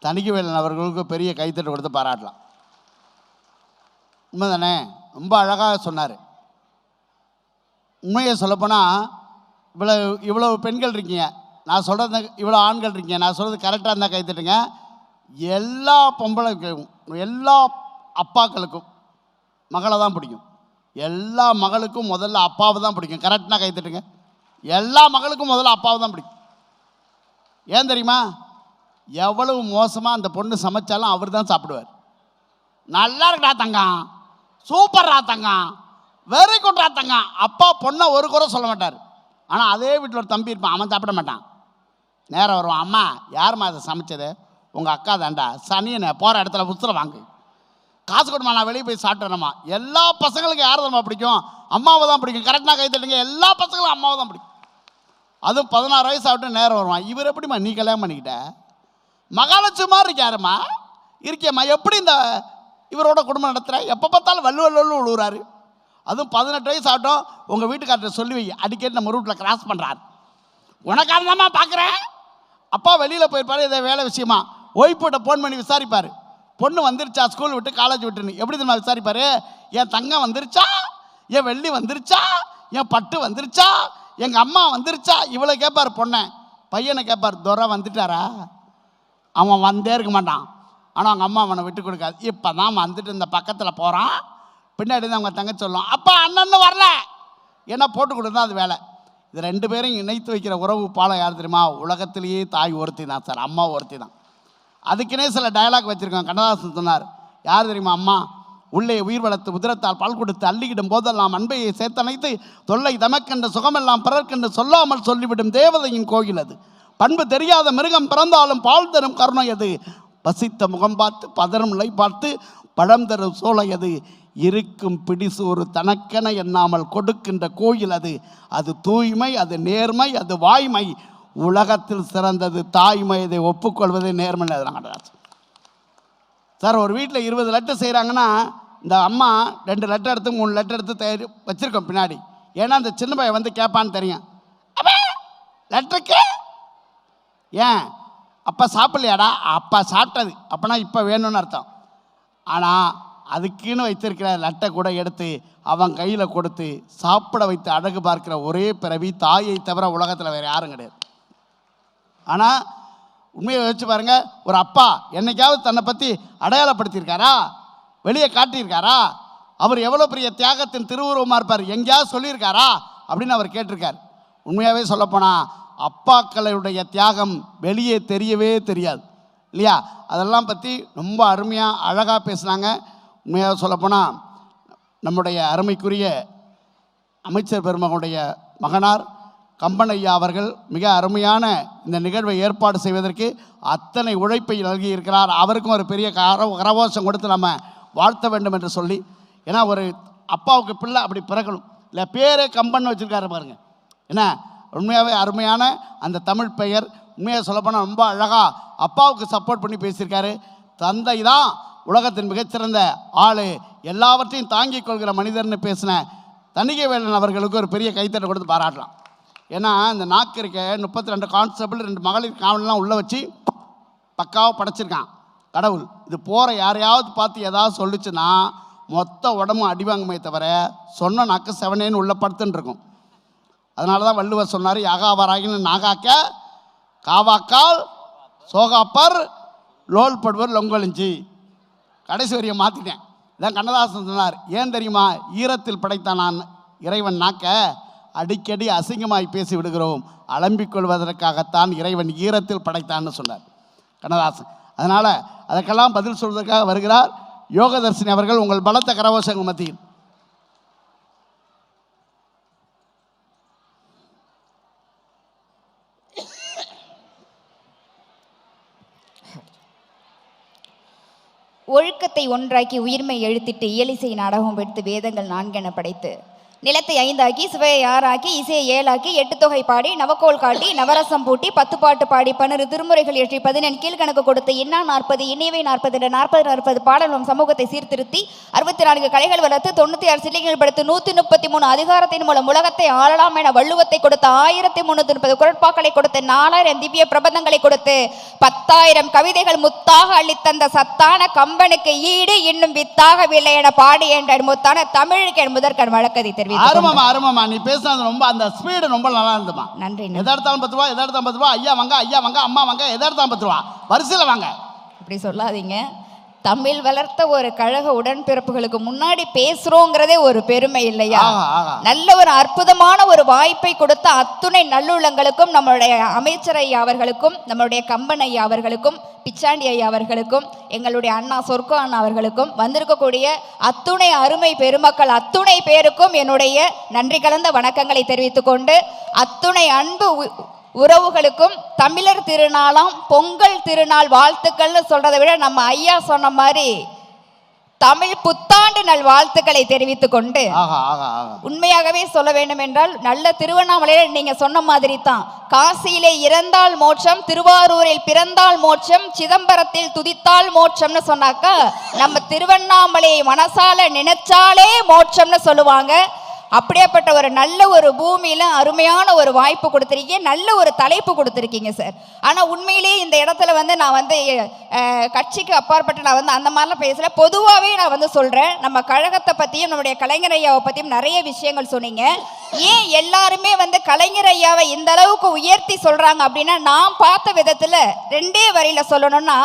தணிக்கைவேலன் அவர்களுக்கு பெரிய கைத்தட்டு கொடுத்து பாராட்டலாம். உண்மை தானே, ரொம்ப அழகாக சொன்னார். உண்மையை சொல்லப்போனால் இவ்வளவு பெண்கள் இருக்கீங்க, நான் சொல்கிறது இவ்வளோ ஆண்கள் இருக்கீங்க, நான் சொல்கிறது கரெக்டாக இருந்தால் கைத்தட்டுங்க. எல்லா பொம்பளைக்கும் எல்லா அப்பாக்களுக்கும் மகளை தான் பிடிக்கும், எல்லா மகளுக்கும் முதல்ல அப்பாவை தான் பிடிக்கும். கரெக்டாக கைத்தட்டுங்க. எல்லா மகளுக்கும் முதல்ல அப்பாவை தான் பிடிக்கும். ஏன் தெரியுமா? எவ்வளவு மோசமாக அந்த பொண்ணு சமைச்சாலும் அவர் தான் சாப்பிடுவார். நல்லா இருக்குடா தங்கம், சூப்பர்ரா தங்கம், வெரி குட்ரா தங்கம். அப்பா பொண்ணை ஒரு குறை சொல்ல மாட்டார். ஆனால் அதே வீட்டில் ஒரு தம்பி இருப்பான், அவன் சாப்பிட மாட்டான். நேரம் வருவான், அம்மா யாரும்மா அதை சமைச்சது? உங்கள் அக்கா தாண்டா, சனியனை போகிற இடத்துல புத்தரை வாங்கு, காசு கொடுமா, நான் வெளியே போய் சாப்பிட்றேம்மா. எல்லா பசங்களுக்கும் யார் தான் பிடிக்கும்? அம்மாவை தான் பிடிக்கும். கரெக்டாக கை தட்டுங்க. எல்லா பசங்களும் அம்மாவை தான் பிடிக்கும். அதுவும் 16 வயசு ஆகட்டும் நேரம் வருவான். இவர் எப்படிம்மா நீ கல்யாணம் பண்ணிக்கிட்ட? மகாலட்சுமி மாதிரி இருக்காருமா, இருக்கியம்மா, எப்படி இந்த இவரோட குடும்பம் நடத்துகிற? எப்போ பார்த்தாலும் வல்லு விழுவுறாரு. அதுவும் 18 வயசு ஆகட்டும் உங்கள் வீட்டுக்காரர்கிட்ட சொல்லி வை, அடிக்கடி நம்ம ரூட்டில் கிராஸ் பண்ணுறாரு. உனக்காக தான்மா பார்க்குறேன். அப்பா வெளியில் போயிருப்பாரு, இதை வேலை விஷயமா ஒய்ஃப்கிட்ட ஃபோன் பண்ணி விசாரிப்பார். பொண்ணு வந்துருச்சா ஸ்கூல் விட்டு காலேஜ் விட்டுன்னு எப்படி தெரியுமா விசாரிப்பார்? என் தங்கம் வந்துருச்சா, என் வெள்ளி வந்துருச்சா, என் பட்டு வந்துருச்சா, எங்கள் அம்மா வந்துருச்சா, இவ்வளோ கேட்பார். பொண்ணை பையனை கேட்பார், துரை வந்துட்டாரா? அவன் வந்தே இருக்க மாட்டான். ஆனால் அவங்க அம்மா அவனை விட்டு கொடுக்காது. இப்போ தான் வந்துட்டு இந்த பக்கத்தில் போகிறான். பின்னாடி தான் அவங்க தங்கச்சி சொல்லும், அப்பா அண்ணன்னு வரல, ஏன்னா போட்டு கொடுத்தா அது வேலை. இது ரெண்டு பேரும் இணைத்து வைக்கிற உறவு பாலம் யார் தெரியுமா? உலகத்திலேயே தாய் ஒருத்தி தான் சார், அம்மா ஒருத்தி தான். அதுக்குன்னே சில டயலாக் வச்சுருக்கோம். கண்ணதாசன் சொன்னார், யார் தெரியுமா அம்மா? உள்ளே உயிர் வளர்த்து உதிரத்தால் பால் கொடுத்து அள்ளிக்கிடும் போதெல்லாம் அன்பையை சேர்த்தணைத்து தொல்லை தமக்கென்ற சுகமெல்லாம் பிறர்க்கென்று சொல்லாமல் சொல்லிவிடும் தேவதையின் கோயில் அது. பண்பு தெரியாத மிருகம் பிறந்தாலும் பால் தரும் கருணை அது. பசித்த முகம் பார்த்து பதறும் நிலை பார்த்து பழம் தரும் சோலை அது. இருக்கும் பிடிசோறு தனக்கென எண்ணாமல் கொடுக்கின்ற கோயில் அது. அது தூய்மை, அது நேர்மை, அது வாய்மை. உலகத்தில் சிறந்தது தாய்மை. இதை ஒப்புக்கொள்வதே நேர்மை. சார், ஒரு வீட்டில் 20 லெட்டர் செய்கிறாங்கன்னா இந்த அம்மா 2 லெட்டர் எடுத்து 3 லெட்டர் எடுத்து வச்சுருக்கோம் பின்னாடி. ஏன்னா அந்த சின்ன பையன் வந்து கேட்பான்னு தெரியும். லெட்டருக்கு ஏன் அப்பா சாப்பிட்லையாடா? அப்பா சாப்பிட்டது, அப்போனா இப்போ வேணும்னு அர்த்தம். ஆனால் அதுக்குன்னு வைத்திருக்கிற லெட்டை கூட எடுத்து அவன் கையில் கொடுத்து சாப்பிட வைத்து அழகு பார்க்கிற ஒரே பிறவி தாயை தவிர உலகத்தில் வேறு யாரும் கிடையாது. ஆனால் உண்மையை வச்சு பாருங்கள், ஒரு அப்பா என்னைக்காவது தன்னை பற்றி அடையாளப்படுத்தியிருக்காரா? வெளியே காட்டியிருக்காரா? அவர் எவ்வளோ பெரிய தியாகத்தின் திருவுருவமாக இருப்பார், எங்கேயாவது சொல்லியிருக்காரா அப்படின்னு அவர் கேட்டிருக்கார். உண்மையாகவே சொல்லப்போனால் அப்பாக்களுடைய தியாகம் வெளியே தெரியவே தெரியாது இல்லையா? அதெல்லாம் பற்றி ரொம்ப அருமையாக அழகாக பேசுனாங்க. உண்மையாக சொல்லப்போனால் நம்முடைய அருமைக்குரிய அமைச்சர் பெருமகனுடைய மகனார் கம்பனையா அவர்கள் மிக அருமையான இந்த நிகழ்வை ஏற்பாடு செய்வதற்கு அத்தனை உழைப்பை நல்கியிருக்கிறார். அவருக்கும் ஒரு பெரிய கரகோஷம் கொடுத்து நம்ம வாழ்த்த வேண்டும் என்று சொல்லி. ஏன்னா ஒரு அப்பாவுக்கு பிள்ளை அப்படி பிறக்கணும் இல்லை, பேரே கம்பன் வச்சுருக்காரு பாருங்க. என்ன உண்மையாகவே அருமையான அந்த தமிழ் பெயர். உண்மையாக சொல்லப்போனால் ரொம்ப அழகாக அப்பாவுக்கு சப்போர்ட் பண்ணி பேசியிருக்காரு. தந்தை தான் உலகத்தின் மிகச்சிறந்த ஆள், எல்லாவற்றையும் தாங்கிக் கொள்கிற மனிதர்னு பேசின தணிகைவேலன் அவர்களுக்கு ஒரு பெரிய கைத்தட்டை கொடுத்து பாராட்டலாம். ஏன்னா இந்த நாக்கு இருக்க 32 கான்ஸ்டபிள் 2 மகளிர் காவலெலாம் உள்ளே வச்சு பக்காவாக படைச்சிருக்கான் கடவுள். இது போகிற யாரையாவது பார்த்து ஏதாவது சொல்லிச்சுன்னா மொத்த உடம்பும் அடிவாங்குமே தவிர சொன்ன நாக்கு செவனேன்னு உள்ள படுத்துன்னு இருக்கும். அதனால தான் வள்ளுவர் சொன்னார், யாகாவராகின்னு நாகாக்க காவாக்கால் சோகாப்பர் லோல் படுவர் லொங்கொழிஞ்சி. கடைசி வரியை மாற்றிட்டேன். இதான் கண்ணதாசன் சொன்னார். ஏன் தெரியுமா? ஈரத்தில் படைத்தான் நான் இறைவன் நாக்க, அடிக்கடி அசிங்கமாய் பேசி விடுகிறோம், அலம்பிக் கொள்வதற்காகத்தான் இறைவன் ஈரத்தில் படைத்தான்னு சொன்னார் கண்ணதாசன். அதனால் அதற்கெல்லாம் பதில் சொல்வதற்காக வருகிறார் யோகதர்ஷினி அவர்கள். உங்கள் பலத்த கரகோஷங்கள் மத்தியில் ஒழுக்கத்தை ஒன்றாக்கி உயிர்மை எழுத்திட்டு இயலிசை நாடகம் எடுத்து வேதங்கள் 4 என படைத்து நிலத்தை 5 ஆக்கி சுவையை 6 ஆக்கி இசையை 7 ஆக்கி 8 தொகை பாடி நவக்கோல் காட்டி நவரசம் பூட்டி 10 பாட்டு பாடி 12 திருமுறைகள் ஏற்றி 14 கீழ்கணக்கு கொடுத்து இன்னா 40 இனியவை 40 40 பாடலும் சமூகத்தை சீர்திருத்தி 64 கலைகள் வளர்த்து 96 சிலைகள் படுத்து 133 அதிகாரத்தின் மூலம் உலகத்தை ஆளலாம் என வள்ளுவத்தை கொடுத்து 1330 குரட்பாக்களை கொடுத்து 4000 திவ்ய பிரபந்தங்களை கொடுத்து 10,000 கவிதைகள் முத்தாக அள்ளித்தந்த சத்தான கம்பனுக்கு ஈடு இன்னும் வித்தாகவில்லை என பாடி என்ற முத்தான தமிழுக்கு என் முதற்கண் வழக்கதை தெரிவித்தார். அருமாமா நீ பேசுனது ரொம்ப அந்த ஸ்பீடு ரொம்ப நல்லா இருந்துமா. நன்றி. எதார்த்தாலும் 10 ரூபா, எதார்த்தாலும் 10 ரூபா, ஐயா வாங்க அம்மா வாங்க, எதார்த்தாலும் 10 ரூபா, வரிசையில் வாங்க. அப்படி சொல்லாதீங்க. தமிழ் வளர்த்த ஒரு கழக உடன்பிறப்புகளுக்கு முன்னாடி பேசுறோங்கிறதே ஒரு பெருமை இல்லையா? நல்ல ஒரு அற்புதமான ஒரு வாய்ப்பை கொடுத்த அத்துணை நல்லுள்ளங்களுக்கும், நம்மளுடைய அமைச்சர் ஐயா அவர்களுக்கும், நம்மளுடைய கம்பன் ஐயா அவர்களுக்கும், பிச்சாண்டி ஐயா அவர்களுக்கும், எங்களுடைய அண்ணா சொர்க்கோ அண்ணா அவர்களுக்கும், வந்திருக்கக்கூடிய அத்துணை அருமை பெருமக்கள் அத்துணை பேருக்கும் என்னுடைய நன்றி கலந்த வணக்கங்களை தெரிவித்துக் கொண்டு, அத்துணை அன்பு உறவுகளுக்கும் தமிழர் திருநாளாம் பொங்கல் திருநாள் வாழ்த்துக்கள்னு சொல்றதை விட நம்ம ஐயா சொன்ன மாதிரி தமிழ் புத்தாண்டு நல் வாழ்த்துக்களை தெரிவித்துக் கொண்டு, உண்மையாகவே சொல்ல வேண்டும் என்றால் நல்ல திருவண்ணாமலையில் நீங்க சொன்ன மாதிரி தான், காசியிலே இறந்தால் மோட்சம், திருவாரூரில் பிறந்தால் மோட்சம், சிதம்பரத்தில் துதித்தால் மோட்சம்னு சொன்னாக்கா நம்ம திருவண்ணாமலையை மனசால நினைச்சாலே மோட்சம்னு சொல்லுவாங்க. அப்படியேப்பட்ட ஒரு நல்ல ஒரு பூமியில அருமையான ஒரு வாய்ப்பு கொடுத்துருக்கீங்க, நல்ல ஒரு தலைப்பு கொடுத்துருக்கீங்க சார். ஆனா உண்மையிலேயே இந்த இடத்துல வந்து நான் வந்து கட்சிக்கு அப்பாற்பட்டு நான் வந்து அந்த மாதிரிலாம் பேசல. பொதுவாகவே நான் வந்து சொல்றேன், நம்ம கழகத்தை பத்தியும் நம்முடைய கலைஞர் ஐயாவை பத்தியும் நிறைய விஷயங்கள் சொன்னீங்க. ஏன் எல்லாருமே வந்து கலைஞர் ஐயாவை இந்த அளவுக்கு உயர்த்தி சொல்றாங்க அப்படின்னா, நான் பார்த்த விதத்துல ரெண்டே வரியில சொல்லணும்னா,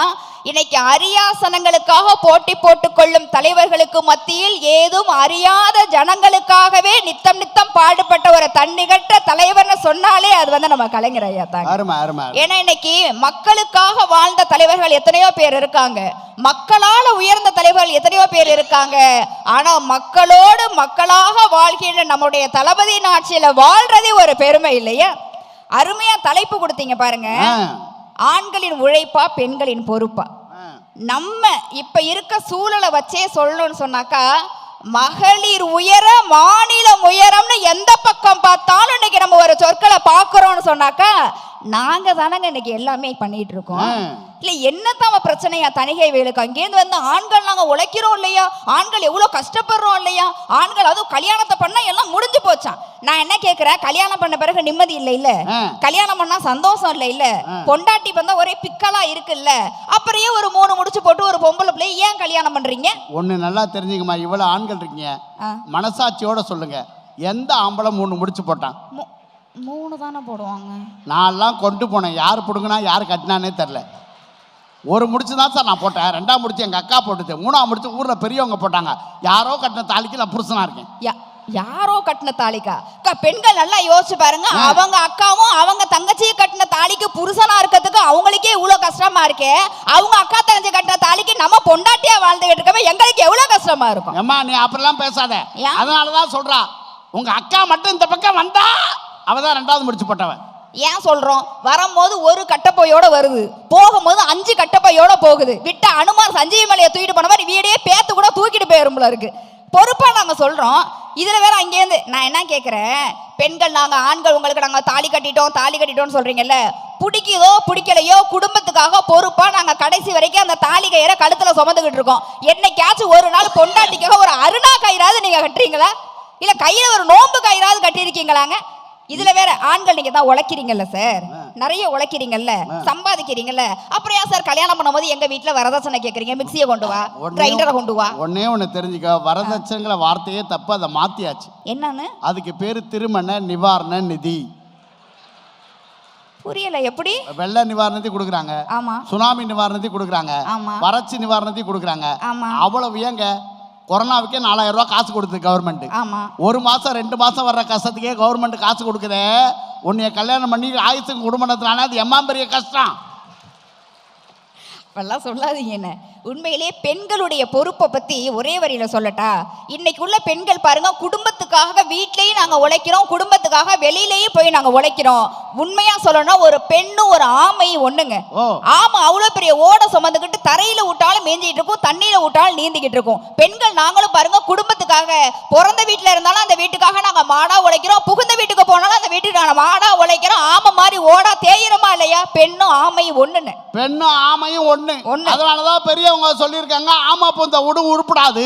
இன்னைக்கு அரியாசனங்களுக்காக போட்டி போட்டுக் கொள்ளும் தலைவர்களுக்கு மத்தியில் ஏதும் அறியாத ஜனங்களுக்காகவே நித்தம் நித்தம் பாடுபட்ட ஒரு தன்னிகற்ற தலைவர்னு சொன்னாலே அது வந்து நம்ம கலைஞர் ஐயா தாங்க. ஏன்னா இன்னைக்கு மக்களுக்காக வாழ்ந்த தலைவர்கள் எத்தனையோ பேர் இருக்காங்க, மக்களால் உயர்ந்த தலைவர்கள் எத்தனையோ பேர் இருக்காங்க. ஆனா மக்களோடு மக்களாக வாழ்கின்ற நம்முடைய தளபதி ஆட்சியில வாழ்றதே ஒரு பெருமை இல்லையா? அருமையா தலைப்பு கொடுத்தீங்க பாருங்க, ஆண்களின் உழைப்பா பெண்களின் பொறுப்பா. நம்ம இப்ப இருக்க சூழலை வச்சே சொல்லணும்னு சொன்னாக்கா, மகளிர் உயர மாநிலம் உயரம்னு எந்த பக்கம் பார்த்தாலும் இன்னைக்கு நம்ம ஒரு சொற்களை பார்க்கிறோம்னு சொன்னாக்கா, நாங்க தானங்க இன்னைக்கு எல்லாமே பண்ணிட்டு இருக்கோம். இல்ல என்னத்தான் பிரச்சனையா தணிகை வேலுக்கு? அங்கேருந்து வந்து ஆண்கள் நாங்க உழைக்கிறோம் இல்லையா, ஆண்கள் எவ்வளவு கஷ்டப்படுறோம் இல்லையா, ஆண்கள் அதுவும் கல்யாணத்தை பண்ணா எல்லாம் முடிஞ்சு போச்சான். நான் என்ன கேட்கிறேன், கல்யாணம் பண்ண பிறகு நிம்மதி இல்லை இல்ல, கல்யாணம் பண்ணா சந்தோஷம் இல்லை இல்ல, பொண்டாட்டி வந்தா ஒரே பிக்கலா இருக்குல்ல, அப்புறம் ஒரு 3 முடிச்சு போட்டு ஒரு பொம்பளை பிள்ளை ஏன் கல்யாணம் பண்றீங்க? ஒண்ணு நல்லா தெரிஞ்சுக்கமா, இவ்வளவு ஆண்கள் இருக்கீங்க, மனசாட்சியோட சொல்லுங்க, எந்த ஆம்பளை 3 முடிச்சு போட்டான்? 3 தானே போடுவாங்க. நான்லாம் கொண்டு போனேன், யார் பிடுங்கினா யார் கட்டினானே தெரில. 1 முடிச்சு தான் சார் நான் போட்டேன், 2ஆம் முடிச்சு எங்கள் அக்கா போட்டுது, 3ஆம் முடிச்சு ஊரில் பெரியவங்க போட்டாங்க. யாரோ கட்டின தாலிக்கு நான் புருஷனா இருக்கேன். யாரோ கட்டின தாலிக்கா? பெண்கள் நல்லா யோசிச்சு பாருங்க, அவங்க அக்காவும் அவங்க தங்கச்சியும் கட்டின தாலிக்கு புருஷனா இருக்கிறதுக்கு அவங்களுக்கே இவ்வளவு கஷ்டமா இருக்கே, அவங்க அக்கா தங்கச்சி கட்டின தாலிக்கு நம்ம பொண்டாட்டியா வாழ்ந்துகிட்டு இருக்கவே எங்களுக்கு எவ்வளவு கஷ்டமா இருக்கும். அம்மா நீ அப்படிலாம் பேசாத, அதனாலதான் சொல்றா, உங்க அக்கா மட்டும் இந்த பக்கம் வந்தா அவதான் 2ஆவது முடிச்சு போட்டவன். ஏன் சொல்றோம்? வரும்போது ஒரு கட்டப்பையோட வருது, போகும்போது 5 கட்டப்பையோட போகுது. விட்ட அனுமார் சஞ்சீவி மலையை தூக்கிட்டு போன மாதிரி வீடியே பேத்து கூட தூக்கிட்டு போயிரும்ல இருக்கு. பொறுப்பா நாங்க சொல்றோம். இதுல வேற அங்கேருந்து நான் என்ன கேட்கிறேன், பெண்கள் நாங்க ஆண்கள் உங்களுக்கு நாங்க தாலி கட்டிட்டோம் சொல்றீங்கல்ல, பிடிக்குதோ பிடிக்கலையோ குடும்பத்துக்காக பொறுப்பா நாங்க கடைசி வரைக்கும் அந்த தாலி கயிறை கழுத்துல சுமந்துகிட்டு இருக்கோம். என்னைக்காச்சும் ஒரு நாள் பொண்டாட்டிக்காக ஒரு அருணா கயிறாவது நீங்க கட்டுறீங்களா? இல்ல கையில ஒரு நோம்பு கயிறாவது கட்டியிருக்கீங்களாங்க? இதுல வேற ஆண்கள் நீங்க தான் உழைக்கிறீங்கல்ல சார், நிறைய உழைக்கிறீங்கல்ல, சம்பாதிக்கிறீங்கல்ல, அப்புறம் ஏன் சார் கல்யாணம் பண்ணும்போது எங்க வீட்டுல வரதட்சணை கேக்குறீங்க? மிக்சியை கொண்டு வா, கிரைண்டரை கொண்டு வா. ஒண்ணு தெரிஞ்சுக்க, வரதட்சணைங்கிற வார்த்தையே தப்பு, அதை மாத்தியாச்சு. என்னன்னு? அதுக்கு பேரு திருமண நிவாரண நிதி. புரியல. எப்படி? வெள்ள நிவாரணத்தை கொடுக்குறாங்க, சுனாமி நிவாரணத்தை கொடுக்குறாங்க, வறட்சி நிவாரணத்தை கொடுக்குறாங்க. அவ்வளவு ஏங்க கொரோனாவுக்கே 4000 ரூபாய் காசு கொடுத்து கவர்மெண்ட். 1 மாசம் 2 மாசம் வர்ற கஷ்டத்துக்கே கவர்மெண்ட் காசு கொடுக்குதே, உன்னைய கல்யாணம் பண்ணி ஆயுசுக்கு குடும்பம் நடத்தினானே அது எம்மா பெரிய கஷ்டம். அப்பெல்லாம் சொல்லாதீங்க. என்ன உண்மையிலே பெண்களுடைய பொறுப்பை பத்தி ஒரே வரியில சொல்லட்டா, இன்னைக்கு உள்ள பெண்கள் பாருங்க, குடும்பத்துக்காக வீட்லயும் நாங்க உழைக்கிறோம், குடும்பத்துக்காக வெளியிலயும் போய் நாங்க உழைக்கிறோம். உண்மையா சொல்லணும், ஒரு பெண்ணும் ஒரு ஆமையும் ஒண்ணுங்க. ஆமா அவ்வளவு பெரிய ஓட சுமந்துக்கிட்டு தரையில விட்டாலும் மேஞ்சிட்டு இருக்கும், தண்ணியில விட்டாலும் நீந்திக்கிட்டு இருக்கும். பெண்கள் நாங்களும் பாருங்க, குடும்பத்துக்காக பிறந்த வீட்டுல இருந்தாலும் அந்த வீட்டுக்காக நாங்க மாடா உழைக்கிறோம், புகுந்த வீட்டுக்கு போனாலும் அந்த வீட்டுக்கு நாங்க மாடா உழைக்கிறோம். ஆமை மாதிரி ஓடா தேயிரமா இல்லையா? பெண்ணும் ஆமையும் ஒண்ணுன்னு. பெண்ணும் ஆமையும் ஒண்ணு. அதனாலதான் பெரிய சொல்லிருக்காங்க, ஆமா பூந்த உருப்படாது,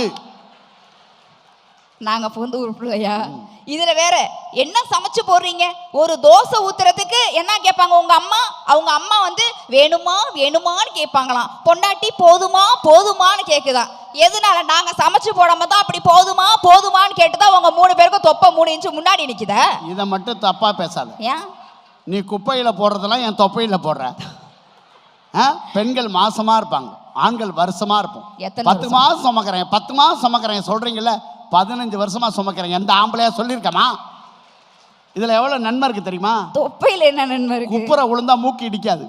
நாங்க பூந்து உருப்பலையா? இதுல வேற என்ன சமைச்சு போடுறீங்க? ஒரு தோசை ஊத்துறதுக்கு என்ன கேட்பாங்க உங்க அம்மா? அவங்க அம்மா வந்து வேணுமான்னு கேட்பாங்களாம். பொண்டாட்டி போதுமான்னு கேக்குதான். எதனால? நாங்க சமைச்சு போடாம தான் அப்படி போதுமான்னு கேட்டுதான் அவங்க 3 பேருக்கும் தொப்பை 3 இன்ச்சு முன்னாடி நிக்குதா? இதை மட்டும் தப்பா பேசாத. ஏன் நீ குப்பையில போடுறதெல்லாம் என் தொப்பையில போடுற? பெண்கள் மாசமா இருப்பாங்க, ஆண்கள் வருஷமா இருப்போம். 10 மாசம் சுமக்கிறேன் 10 மாசம் சுமக்கிறேன் சொல்றீங்கல்ல, 15 வருஷமா சுமக்கிறேன். எந்த ஆம்பளையா சொல்லியிருக்கமா? இதுல எவ்வளவு நன்மை இருக்கு தெரியுமா? தொப்பையில என்ன நன்மை இருக்கு? குப்புற விழுந்தா மூக்கு இடிக்காது.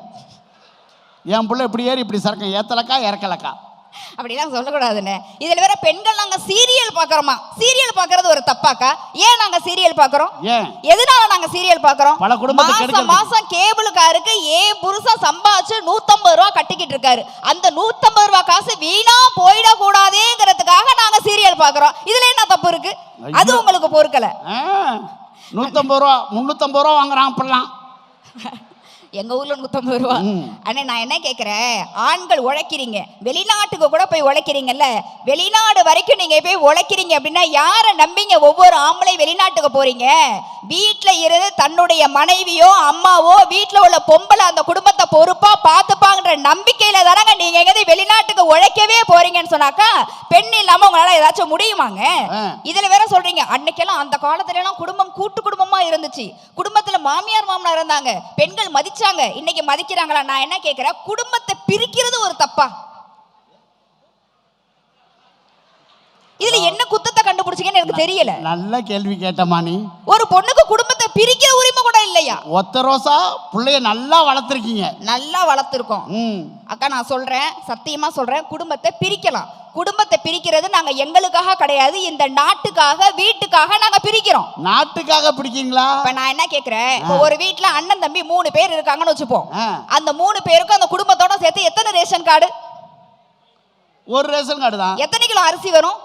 என் பிள்ளை இப்படி ஏறி இப்படி சரக்கம் ஏத்தலக்கா இறக்கலக்கா. அப்படிலாம் சொல்லக்கூடாதுன்னு. இதுல வேற பெண்கள் நாங்க சீரியல் பாக்குறோமா? சீரியல் பாக்குறது ஒரு தப்பாக்கா? ஏன் நாங்க சீரியல் பாக்குறோம்? எதனால நாங்க சீரியல் பாக்குறோம்? பல குடும்பத்துக்கு மாசம் கேபிளுக்காருக்கு ஏன் புருஷன் சம்பாதிச்சு 150 ரூபாய் கட்டிக்கிட்டு இருக்காரு, அந்த 150 ரூபாய் காசு வீணா போயிட கூடாதுங்கிறதுக்காக நாங்க சீரியல் பாக்குறோம். இதுல என்ன தப்பு இருக்கு? அது உங்களுக்கு பொறுக்கல. 150 ரூபா 350 ரூபா வாங்குறான். அப்படிலாம் எங்க ஊர்ல 150 ரூபா. அண்ணே நான் என்ன கேட்கிறேன், ஆண்கள் உழைக்கிறீங்க, வெளிநாட்டுக்கு கூட போய் உழைக்கிறீங்கல்ல, வெளிநாடு வரைக்கும் நீங்க போய் உழைக்கிறீங்க அப்படின்னா யாரை நம்பிங்க ஒவ்வொரு ஆம்பளை வெளிநாட்டுக்கு போறீங்க? வீட்டுல இருந்து தன்னுடைய மனைவியோ அம்மாவோ வீட்டுல உள்ள பொம்பளை அந்த குடும்பத்தை பொறுப்பா பார்த்துப்பாங்கன்ற நம்பிக்கையில தானங்க நீங்க எங்கேயும் வெளிநாட்டுக்கு உழைக்கவே போறீங்கன்னு சொன்னாக்கா பெண் இல்லாம உங்களால ஏதாச்சும் முடியுமாங்க? இதுல வேற சொல்றீங்க அன்னைக்கெல்லாம் அந்த காலத்துல எல்லாம் குடும்பம் கூட்டு குடும்பமா இருந்துச்சு, குடும்பத்துல மாமியார் மாமனார் இருந்தாங்க, பெண்கள் மதிச்சாங்க. இன்னைக்கு மதிக்கிறாங்களா? நான் என்ன கேட்கிறேன், குடும்பத்தை பிரிக்கிறது ஒரு தப்பா? இதுல என்ன குத்தத்தை கண்டுபிடிச்சீங்கன்னு எனக்கு தெரியல. நல்ல கேள்வி கேட்டமா நீ. ஒரு பொண்ணுக்கு குடும்பத்தை பிரிக்கிற உரிமை கூட இல்லையா? ஒத்த ரோசா பிள்ளைய நல்லா வளர்த்துருக்கீங்க. நல்லா வளர்த்துருக்கோம் அக்கா. நான் சொல்றேன், சத்தியமா சொல்றேன், குடும்பத்தை பிரிக்கலாம். குடும்பத்தை பிரிக்கிறது நாங்க எங்களுக்காக கிடையாது, இந்த நாட்டுக்காக வீட்டுக்காக நாங்க பிரிக்கிறோம். நாட்டுக்காக பிடிக்கீங்களா? இப்ப நான் என்ன கேக்குறேன், ஒரு வீட்டுல அண்ணன் தம்பி 3 பேர் இருக்காங்கன்னு வச்சுப்போம். அந்த 3 பேருக்கும் அந்த குடும்பத்தோட சேர்த்து எத்தனை ரேஷன் கார்டு? ஒரு ரேஷன் கார்டு தான். எத்தனை கிலோ அரிசி வரும்?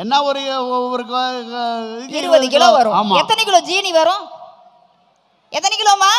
என்ன ஒரு 20 கிலோ வரும். எத்தனை கிலோ ஜீனி வரும்? எத்தனை கிலோமா?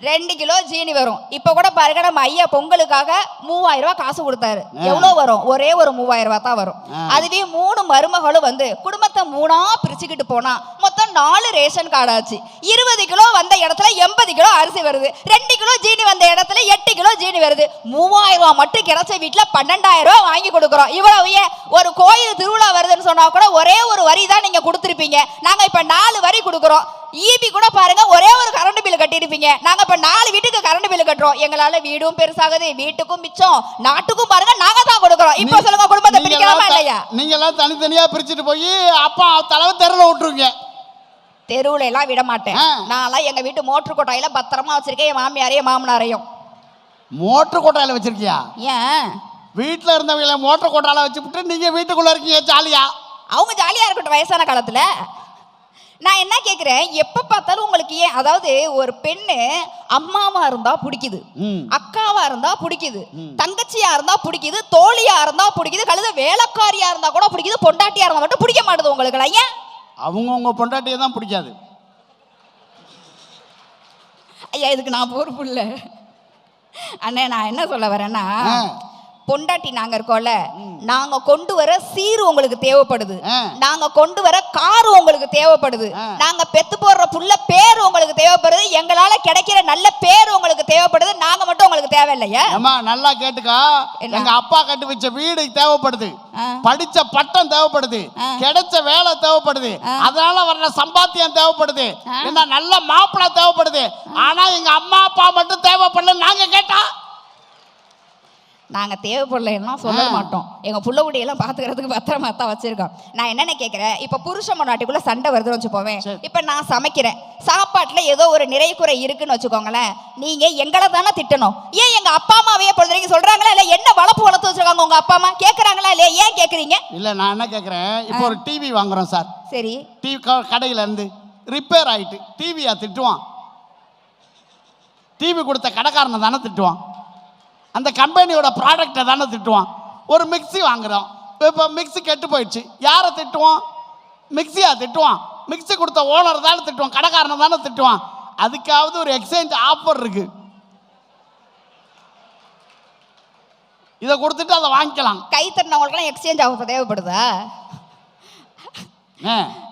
2 கிலோ ஜீனி வரும். இப்ப கூட பாருங்க, நம்ம ஐயா பொங்கலுக்காக 3000 ரூபாய் காசு கொடுத்தாரு. எவ்வளவு வரும்? ஒரே ஒரு 3000 ரூபாய் தான் வரும். அதுவே 3 மருமகளும் வந்து குடும்பத்தை 3ஆ பிரிச்சுக்கிட்டு போனா மொத்தம் 4 ரேஷன் கார்டு ஆச்சு. 20 கிலோ வந்த இடத்துல 80 கிலோ அரிசி வருது. 2 கிலோ ஜீனி வந்த இடத்துல 8 கிலோ ஜீனி வருது. 3000 ரூபாய் மட்டும் கிடைச்ச வீட்டுல 12000 ரூபாய் வாங்கி கொடுக்குறோம். இவ்வளவு ஏன்? ஒரு கோயில் திருவிழா வருதுன்னு சொன்னா கூட ஒரே ஒரு வரி தான் நீங்க கொடுத்துருப்பீங்க. நாங்க இப்ப 4 வரி கொடுக்குறோம். ஈபி கூட பாருங்க, ஒரே ஒரு கரண்ட் பில் கட்டியிருப்பீங்க. நாங்க இப்ப 4 வீட்டுக்கு கரண்ட் பில் கட்டுறோம். எங்களால வீடும் பெருசாகுது, வீட்டுக்கும் மிச்சம், நாட்டுக்கும் பாருங்க நாங்க தான் கொடுக்குறோம். இப்ப சொல்லுங்க, குடும்பத்தை பிரிக்கலாமா இல்லையா? நீங்க எல்லாம் தனித்தனியா பிரிச்சுட்டு போய் அப்பா தலைவ தெருல விட்டுருங்க. தெருவுல எல்லாம் விட மாட்டேன். நான் எங்க வீட்டு மோட்டர் கொட்டாயில பத்திரமா வச்சிருக்கேன், என் மாமியாரையும் மாமனாரையும். மோட்டர் கொட்டாயில வச்சிருக்கியா? ஏன் வீட்டுல இருந்தவங்கள மோட்டர் கொட்டாயில வச்சுட்டு நீங்க வீட்டுக்குள்ள இருக்கீங்க ஜாலியா? அவங்க ஜாலியா இருக்கட்டும் வயசான காலத்துல. நான் என்ன கேட்கிறேன், எப்ப பார்த்தாலும் உங்களுக்கு ஏன், அதாவது ஒரு பெண்ணு அம்மாவா இருந்தா பிடிக்குது, அக்காவா இருந்தா பிடிக்குது, தங்கச்சியா இருந்தா பிடிக்குது, தோழியா இருந்தா பிடிக்குது, கழுத வேலைக்காரியா இருந்தா கூட பிடிக்குது, பொண்டாட்டியா இருந்தா மட்டும் பிடிக்க மாட்டேது உங்களுக்கு. ஏன்? அவங்க உங்க பொண்டாட்டியை தான் பிடிக்காது. ஐயா இதுக்கு நான் பொறுப்பு இல்லை அண்ணே. நான் என்ன சொல்ல வரேன்னா, பொண்டாட்டி நாங்க இருக்கோம்ல, நாங்க கொண்டு வர சீரு உங்களுக்கு தேவைப்படுது, நாங்க கொண்டு வர காரு உங்களுக்கு தேவைப்படுது, நாங்க பெத்து போடுற புள்ள பேரு உங்களுக்கு தேவைப்படுது, எங்களால கிடைக்கிற நல்ல பேரு உங்களுக்கு தேவைப்படுது. நாங்க மட்டும் உங்களுக்கு தேவையில்லையா? அம்மா நல்லா கேட்டுக்கா. எங்க அப்பா கட்டி வச்ச வீடு தேவைப்படுது, படிச்ச பட்டம் தேவைப்படுது, கிடைச்ச வேலை தேவைப்படுது, அதனால வர்ற சம்பாத்தியம் தேவைப்படுது, என்ன நல்ல மாப்பிள்ளை தேவைப்படுது. ஆனா எங்க அம்மா அப்பா மட்டும் தேவைப்படல நாங்க கேட்டா நாங்க தேவைப்படலாம் சொல்ல மாட்டோம். எங்க புள்ள குட்டியெல்லாம் பாத்துக்கிறதுக்கு பத்திரமா தான் வச்சிருக்கோம். நான் என்னென்ன கேட்கிறேன், இப்ப புருஷன் பொண்டாட்டிக்குள்ள சண்டை வருதுன்னு வச்சுப்போவேன். இப்ப நான் சமைக்கிறேன், சாப்பாட்டுல ஏதோ ஒரு நிறை குறை இருக்குன்னு வச்சுக்கோங்களேன், நீங்க எங்களை தானே திட்டணும். ஏன் எங்க அப்பா அம்மாவையே பொழுதுறீங்க? சொல்றாங்களா இல்ல என்ன வளர்ப்பு வளர்த்து வச்சிருக்காங்க உங்க அப்பா அம்மா? கேட்கறாங்களா இல்லையா? ஏன் கேட்குறீங்க? இல்ல நான் என்ன கேட்குறேன், இப்போ ஒரு டிவி வாங்குறோம் சார். சரி, டிவி கடையில இருந்து ரிப்பேர் ஆயிட்டு டிவியா திட்டுவான்? டிவி கொடுத்த கடைக்காரனை தானே திட்டுவான், அந்த கம்பெனியோட ப்ராடக்டை தானே திட்டுவான். ஒரு மிக்சி வாங்குறோம், இப்போ மிக்சி கெட்டு போயிடுச்சு, யாரை திட்டுவான்? மிக்சியா திட்டுவான்? மிக்சி கொடுத்த ஓனர் தானே திட்டுவான், கடைக்காரனை தானே திட்டுவான். அதுக்காவது ஒரு எக்ஸ்சேஞ்ச் ஆஃபர் இருக்கு, இதை கொடுத்துட்டு அதை வாங்கிக்கலாம். கை தட்டினவங்களுக்குலாம் எக்ஸ்சேஞ்ச் ஆஃபர் தேவைப்படுதா?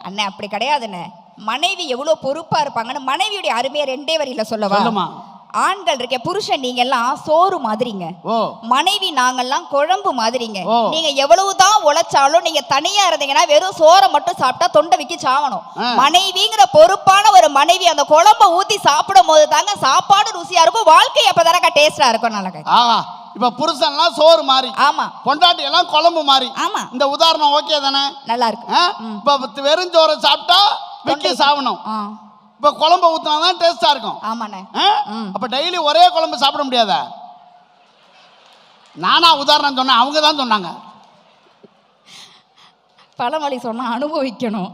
அண்ணே அப்படி கிடையாதுண்ணே. மனைவி எவ்வளவு பொறுப்பா இருப்பாங்கன்னு மனைவியுடைய அருமையை 2 வரியில சொல்லவா? ஆண்கள் இருக்க, புருஷன் நீங்க எல்லாம் சோறு மாதிரிங்க, மனைவி நாங்கெல்லாம் குழம்பு மாதிரிங்க. நீங்க எவ்வளவுதான் உழைச்சாலும் நீங்க தனியா இருந்தீங்கன்னா வெறும் சோறை மட்டும் சாப்பிட்டா தொண்டை விக்கி சாவணும். மனைவிங்கிற பொறுப்பான ஒரு மனைவி அந்த குழம்பை ஊத்தி சாப்பிடும் போது தாங்க சாப்பாடு ருசியா இருக்கும், வாழ்க்கை அப்பதானக்கா டேஸ்டா இருக்கும். நல்லா இப்ப புருஷன்லாம் சோறு மாதிரி, ஆமா, பொண்டாட்டி எல்லாம் குழம்பு மாதிரி. ஆமா, இந்த உதாரணம் ஓகே தானே? நல்லா இருக்கு. இப்ப வெறும் சோறை சாப்பிட்டா விக்கி சாவணும், இப்ப குழம்பு ஊத்தினாதான் டேஸ்டா இருக்கும். ஆமாண்ணே. அப்ப டெய்லி ஒரே குழம்பு சாப்பிட முடியாத? நானா உதாரணம் சொன்னேன், அவங்க தான் சொன்னாங்க. பழமொழி சொன்னா அனுபவிக்கணும்,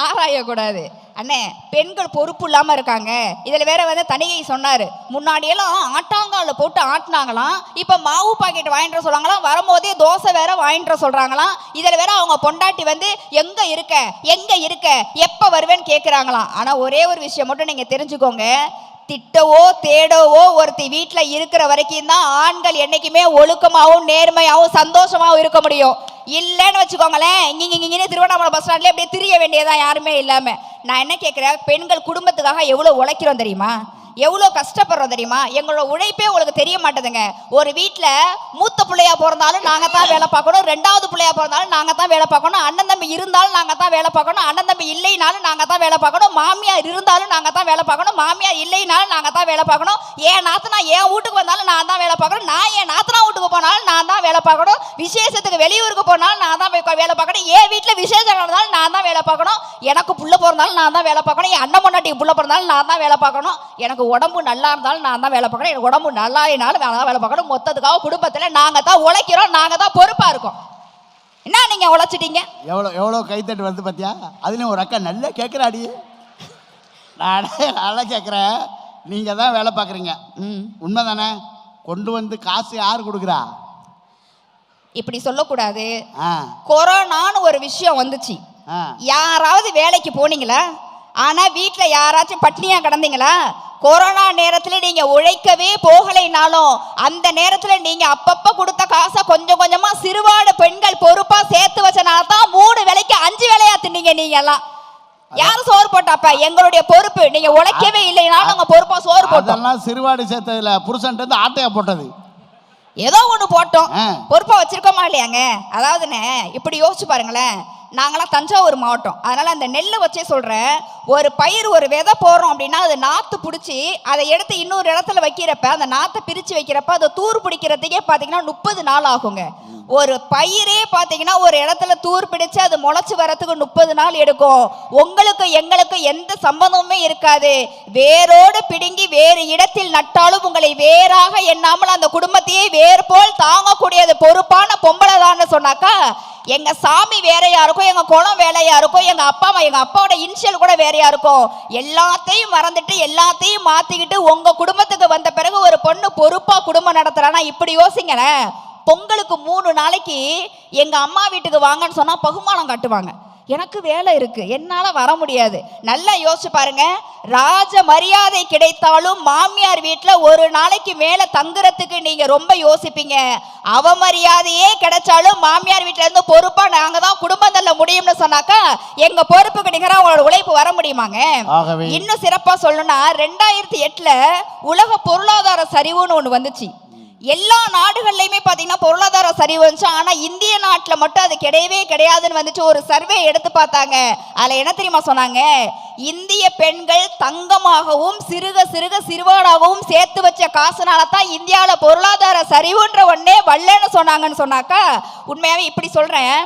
ஆராயக்கூடாது. அண்ணே பெண்கள் பொறுப்பு இல்லாம இருக்காங்க. இதுல வேற வந்து தனிகை சொன்னாரு, முன்னாடியெல்லாம் ஆட்டாங்கால போட்டு ஆட்டினாங்களாம், இப்ப மாவு பாக்கெட் வாங்கிட்டு சொல்றாங்களாம், வரும்போதே தோசை வேற வாங்கிட்டு சொல்றாங்களாம். இதுல வேற அவங்க பொண்டாட்டி வந்து எங்க இருக்க எப்ப வருவேன்னு கேக்குறாங்களாம். ஆனா ஒரே ஒரு விஷயம் மட்டும் நீங்க தெரிஞ்சுக்கோங்க, திட்டவோ தேடவோ ஒருத்தி வீட்டில் இருக்கிற வரைக்கும் தான் ஆண்கள் என்னைக்குமே ஒழுக்கமாகவும் நேர்மையாகவும் சந்தோஷமாகவும் இருக்க முடியும். இல்லைன்னு வச்சுக்கோங்களேன், இங்கே திருவண்ணாமலை பஸ் ஸ்டாண்ட்லேயே அப்படியே திரிய வேண்டியதான் யாருமே இல்லாமல். நான் என்ன கேட்குறேன், பெண்கள் குடும்பத்துக்காக எவ்வளோ உழைக்கிறோம் தெரியுமா, எவ்வளோ கஷ்டப்படுறோம் தெரியுமா? எங்களோட உழைப்பே உங்களுக்கு தெரிய மாட்டேதுங்க. ஒரு வீட்டில் மூத்த பிள்ளையா பிறந்தாலும் நாங்கள் தான் வேலை பார்க்கணும், ரெண்டாவது பிள்ளையா பிறந்தாலும் நாங்கள் தான் வேலை பார்க்கணும், அண்ணன் தம்பி இருந்தாலும் நாங்கள் தான் வேலை பார்க்கணும், அண்ணன் தம்பி இல்லைனாலும் நாங்கள் தான் வேலை பார்க்கணும், மாமியார் இருந்தாலும் நாங்கள் தான் வேலை பார்க்கணும், மாமியார் இல்லைனாலும் நாங்கள் தான் வேலை பார்க்கணும், என் நாத்தனா என் வீட்டுக்கு வந்தாலும் நான் தான் வேலை பார்க்கணும், நான் என் நாத்தனா வீட்டுக்கு போனாலும் நான் தான் வேலை பார்க்கணும், விசேஷத்துக்கு வெளியூருக்கு போனாலும் நான் தான் வேலை பார்க்கணும், என் வீட்டில் விசேஷம் நடந்தாலும் நான் தான் வேலை பார்க்கணும், எனக்கு புள்ள பிறந்தாலும் நான் தான் வேலை பார்க்கணும், என் அண்ணன் பொண்டாட்டிக்கு புள்ள பிறந்தாலும் நான் தான் வேலை பார்க்கணும், எனக்கு உடம்பு நல்லா இருந்தாலும் நான் தான் வேலை பார்க்கணும், எனக்கு உடம்பு நல்லா இல்லைனாலும் நான் தான் வேலை பார்க்கணும். மொத்தத்துக்காக குடும்பத்தில் நாங்கள் தான் உழைக்கிறோம், நாங்கள் தான் பொறுப்பாக இருக்கோம். என்ன நீங்க உழைச்சிட்டீங்க? எவ்வளோ கைத்தட்டு வந்து பார்த்தியா? அதுலேயும் ஒரு அக்கா நல்லா கேட்குறாடி. நல்லா கேட்குறேன். நீங்கள் தான் வேலை பார்க்குறீங்க, உண்மை தானே? கொண்டு வந்து காசு யார் கொடுக்குறா? இப்படி சொல்லக்கூடாது. கொரோனான்னு ஒரு விஷயம் வந்துச்சு, யாராவது வேலைக்கு போனீங்களா? ஆனால் வீட்டில் யாராச்சும் பட்னியாக கிடந்தீங்களா? கொரோனா நேரத்தில் நீங்கள் உழைக்கவே போகலைனாலும் அந்த நேரத்தில் நீங்கள் அப்பப்போ கொடுத்த காசை கொஞ்சம் கொஞ்சமாக சிறுவாடு பெண்கள் பொறுப்பாக சேர்த்து வச்சனால தான் 3 வேளைக்கு 5 வேளையா தின்னீங்க. நீங்கள் எல்லாம் யாரும் சோறு போட்டாப்ப? எங்களுடைய பொறுப்பு. நீங்கள் உழைக்கவே இல்லைனாலும் உங்கள் பொறுப்பாக சோறு போட்டோம். அதெல்லாம் சிறுவாடு சேர்த்ததில்ல, புருஷன்ட்டு வந்து ஆட்டையா போட்டது. ஏதோ ஒன்று போட்டோம், பொறுப்பாக வச்சிருக்கோமா இல்லையாங்க? அதாவதுண்ணே இப்படி யோசிச்சு பாருங்களேன், நாங்களாம் தஞ்சாவூர் மாவட்டம், அதனால் அந்த நெல்லை வச்சே சொல்கிறேன். ஒரு பயிர் ஒரு விதை போடுறோம் அப்படின்னா அது நாற்று பிடிச்சி அதை எடுத்து இன்னொரு இடத்துல வைக்கிறப்ப, அந்த நாற்றை பிரித்து வைக்கிறப்ப அதை தூர் பிடிக்கிறதுக்கே பார்த்தீங்கன்னா 30 நாள் ஆகுங்க. ஒரு பயிரே பார்த்தீங்கன்னா ஒரு இடத்துல தூர் பிடிச்சு அது முளைச்சி வரத்துக்கு 30 நாள் எடுக்கும். உங்களுக்கு எங்களுக்கு எந்த சம்பந்தமுமே இருக்காது. வேரோடு பிடுங்கி வேறு இடத்தில் நட்டாலும் உங்களை வேறாக எண்ணாமல் அந்த குடும்பத்தையே வேறு போல் தாங்கக்கூடியது பொறுப்பான பொம்பளை தான் சொன்னாக்கா, எங்க சாமி வேறையா இருக்கும், எங்க குளம் வேலையா இருக்கும், எங்க அப்பாவோட இனிஷியல் கூட வேறையா இருக்கும். எல்லாத்தையும் மறந்துட்டு எல்லாத்தையும் மாத்திக்கிட்டு உங்க குடும்பத்துக்கு வந்த பிறகு ஒரு பொண்ணு பொறுப்பா குடும்பம் நடத்துறானா இப்படி யோசிங்களேன். பொங்கலுக்கு 3 நாளைக்கு எங்க அம்மா வீட்டுக்கு வாங்கன்னு சொன்னா பகுமானம் காட்டுவாங்க. எனக்கு வேலை இருக்கு, என்னால வர முடியாது. நல்லா யோசிச்சு பாருங்க, ராஜ மரியாதை கிடைத்தாலும் மாமியார் வீட்டில் ஒரு நாளைக்கு மேல தங்குறதுக்கு நீங்க ரொம்ப யோசிப்பீங்க. அவமரியாதையே கிடைச்சாலும் மாமியார் வீட்டுல இருந்து பொறுப்பா நாங்க தான் குடும்பம் தள்ள முடியும்னு சொன்னாக்கா எங்க பொறுப்புக்கு நிகராக உங்களோட உழைப்பு வர முடியுமாங்க? இன்னும் சிறப்பா சொல்லணும்னா 2008 உலக பொருளாதார சரிவுன்னு ஒண்ணு வந்துச்சு. எல்லா நாடுகள்லையுமே பார்த்தீங்கன்னா பொருளாதார சரிவு வந்துச்சு, ஆனால் இந்திய நாட்டில் மட்டும் அது கிடையவே கிடையாதுன்னு வந்துச்சு. ஒரு சர்வே எடுத்து பார்த்தாங்க, அதில் என்ன தெரியுமா சொன்னாங்க? இந்திய பெண்கள் தங்கமாகவும் சிறுக சிறுக சிறுவாடாகவும் சேர்த்து வச்ச காசுனால தான் இந்தியாவில் பொருளாதார சரிவுன்ற ஒன்னே வரலன்னு சொன்னாங்கன்னு சொன்னாக்கா, உண்மையாகவே இப்படி சொல்கிறேன்,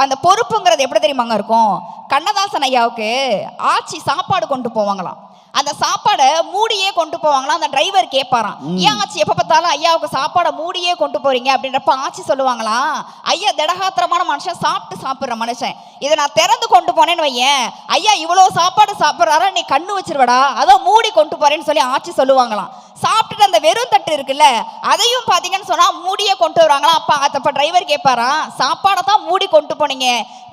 அந்த பொறுப்புங்கிறது எப்படி தெரியுமாங்க இருக்கும்? கண்ணதாசன் ஐயாவுக்கு ஆட்சி சாப்பாடு கொண்டு போவாங்களாம். அந்த சாப்பாடை மூடியே கொண்டு போவாங்களாம். அந்த டிரைவர் கேட்பாராம், ஏன் ஆச்சு எப்போ பார்த்தாலும் ஐயாவுக்கு சாப்பாடை மூடியே கொண்டு போறீங்க அப்படின்றப்ப ஆட்சி சொல்லுவாங்களாம், ஐயா திடகாத்திரமான மனுஷன், சாப்பிட்ற மனுஷன், இதை நான் திறந்து கொண்டு போனேன்னு வையேன், ஐயா இவ்வளோ சாப்பாடு சாப்பிட்றாரா, நீ கண்ணு வச்சிருவடா, அதான் மூடி கொண்டு போறேன்னு சொல்லி ஆட்சி சொல்லுவாங்களாம். சாப்பிட்டுட்டு அந்த வெறும் தட்டு இருக்குல்ல, அதையும் பார்த்தீங்கன்னு சொன்னால் மூடியே கொண்டு வருவாங்களாம். அப்போ டிரைவர் கேட்பாராம், சாப்பாடை தான் மூடி கொண்டு போனீங்க,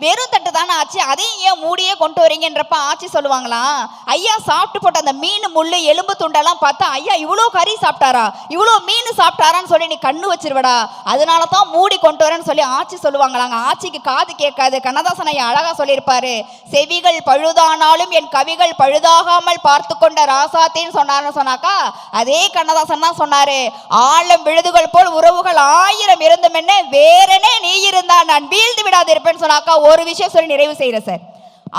வெறும் தட்டு தானே ஆச்சு, அதையும் ஏன் மூடியே கொண்டு வரீங்கன்றப்ப ஆட்சி சொல்லுவாங்களாம், ஐயா சாப்பிட்டு போட்ட அந்த மீன் முள்ளு எலும்பு துண்டெல்லாம் பார்த்தா ஐயா இவ்வளோ கறி சாப்பிட்டாரா, இவ்வளோ மீன் சாப்பிட்டாரான்னு சொல்லி நீ கண்ணு வச்சிருவடா, அதனால தான் மூடி கொண்டு வரேன்னு சொல்லி ஆட்சி சொல்லுவாங்களாங்க. ஆட்சிக்கு காது கேட்காது. கண்ணதாசன் ஐயா அழகா சொல்லியிருப்பாரு, செவிகள் பழுதானாலும் என் கவிகள் பழுதாகாமல் பார்த்து கொண்ட ராசாத்தின்னு சொன்னார்னு சொன்னாக்கா, அதே கண்ணதாசன் தான் சொன்னாரு, ஆழம் விழுதுகள் போல் உறவுகள் 1000 இருந்தும் என்ன வேறனே நீ இருந்தா நான் வீழ்ந்து விடாது இருப்பேன்னு சொன்னாக்கா, ஒரு விஷயம் சொல்லி நிறைவு செய்யறேன் சார்.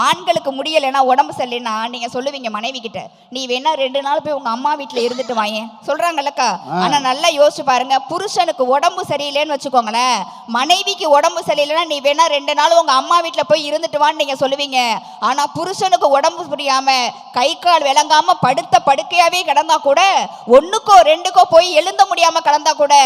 ஆண்களுக்கு முடியலைன்னா உடம்பு சரியில்லைன்னா நீங்க சொல்லுவீங்க மனைவி கிட்ட, நீ வேணா 2 நாள் போய் உங்க அம்மா வீட்டுல இருந்துட்டு வாயேன் சொல்றாங்கல்லக்கா. ஆனா நல்லா யோசிச்சு பாருங்க, புருஷனுக்கு உடம்பு சரியில்லைன்னு வச்சுக்கோங்களேன், மனைவிக்கு உடம்பு சரியில்லைன்னா நீ வேணா 2 நாள் உங்க அம்மா வீட்டுல போய் இருந்துட்டு வான்னு நீங்க சொல்லுவீங்க. ஆனா புருஷனுக்கு உடம்பு புரியாம கை கால் விளங்காம படுத்த படுக்கையாவே கிடந்தா கூட, 1க்கோ 2க்கோ போய் எழுந்த முடியாம கிடந்தா கூட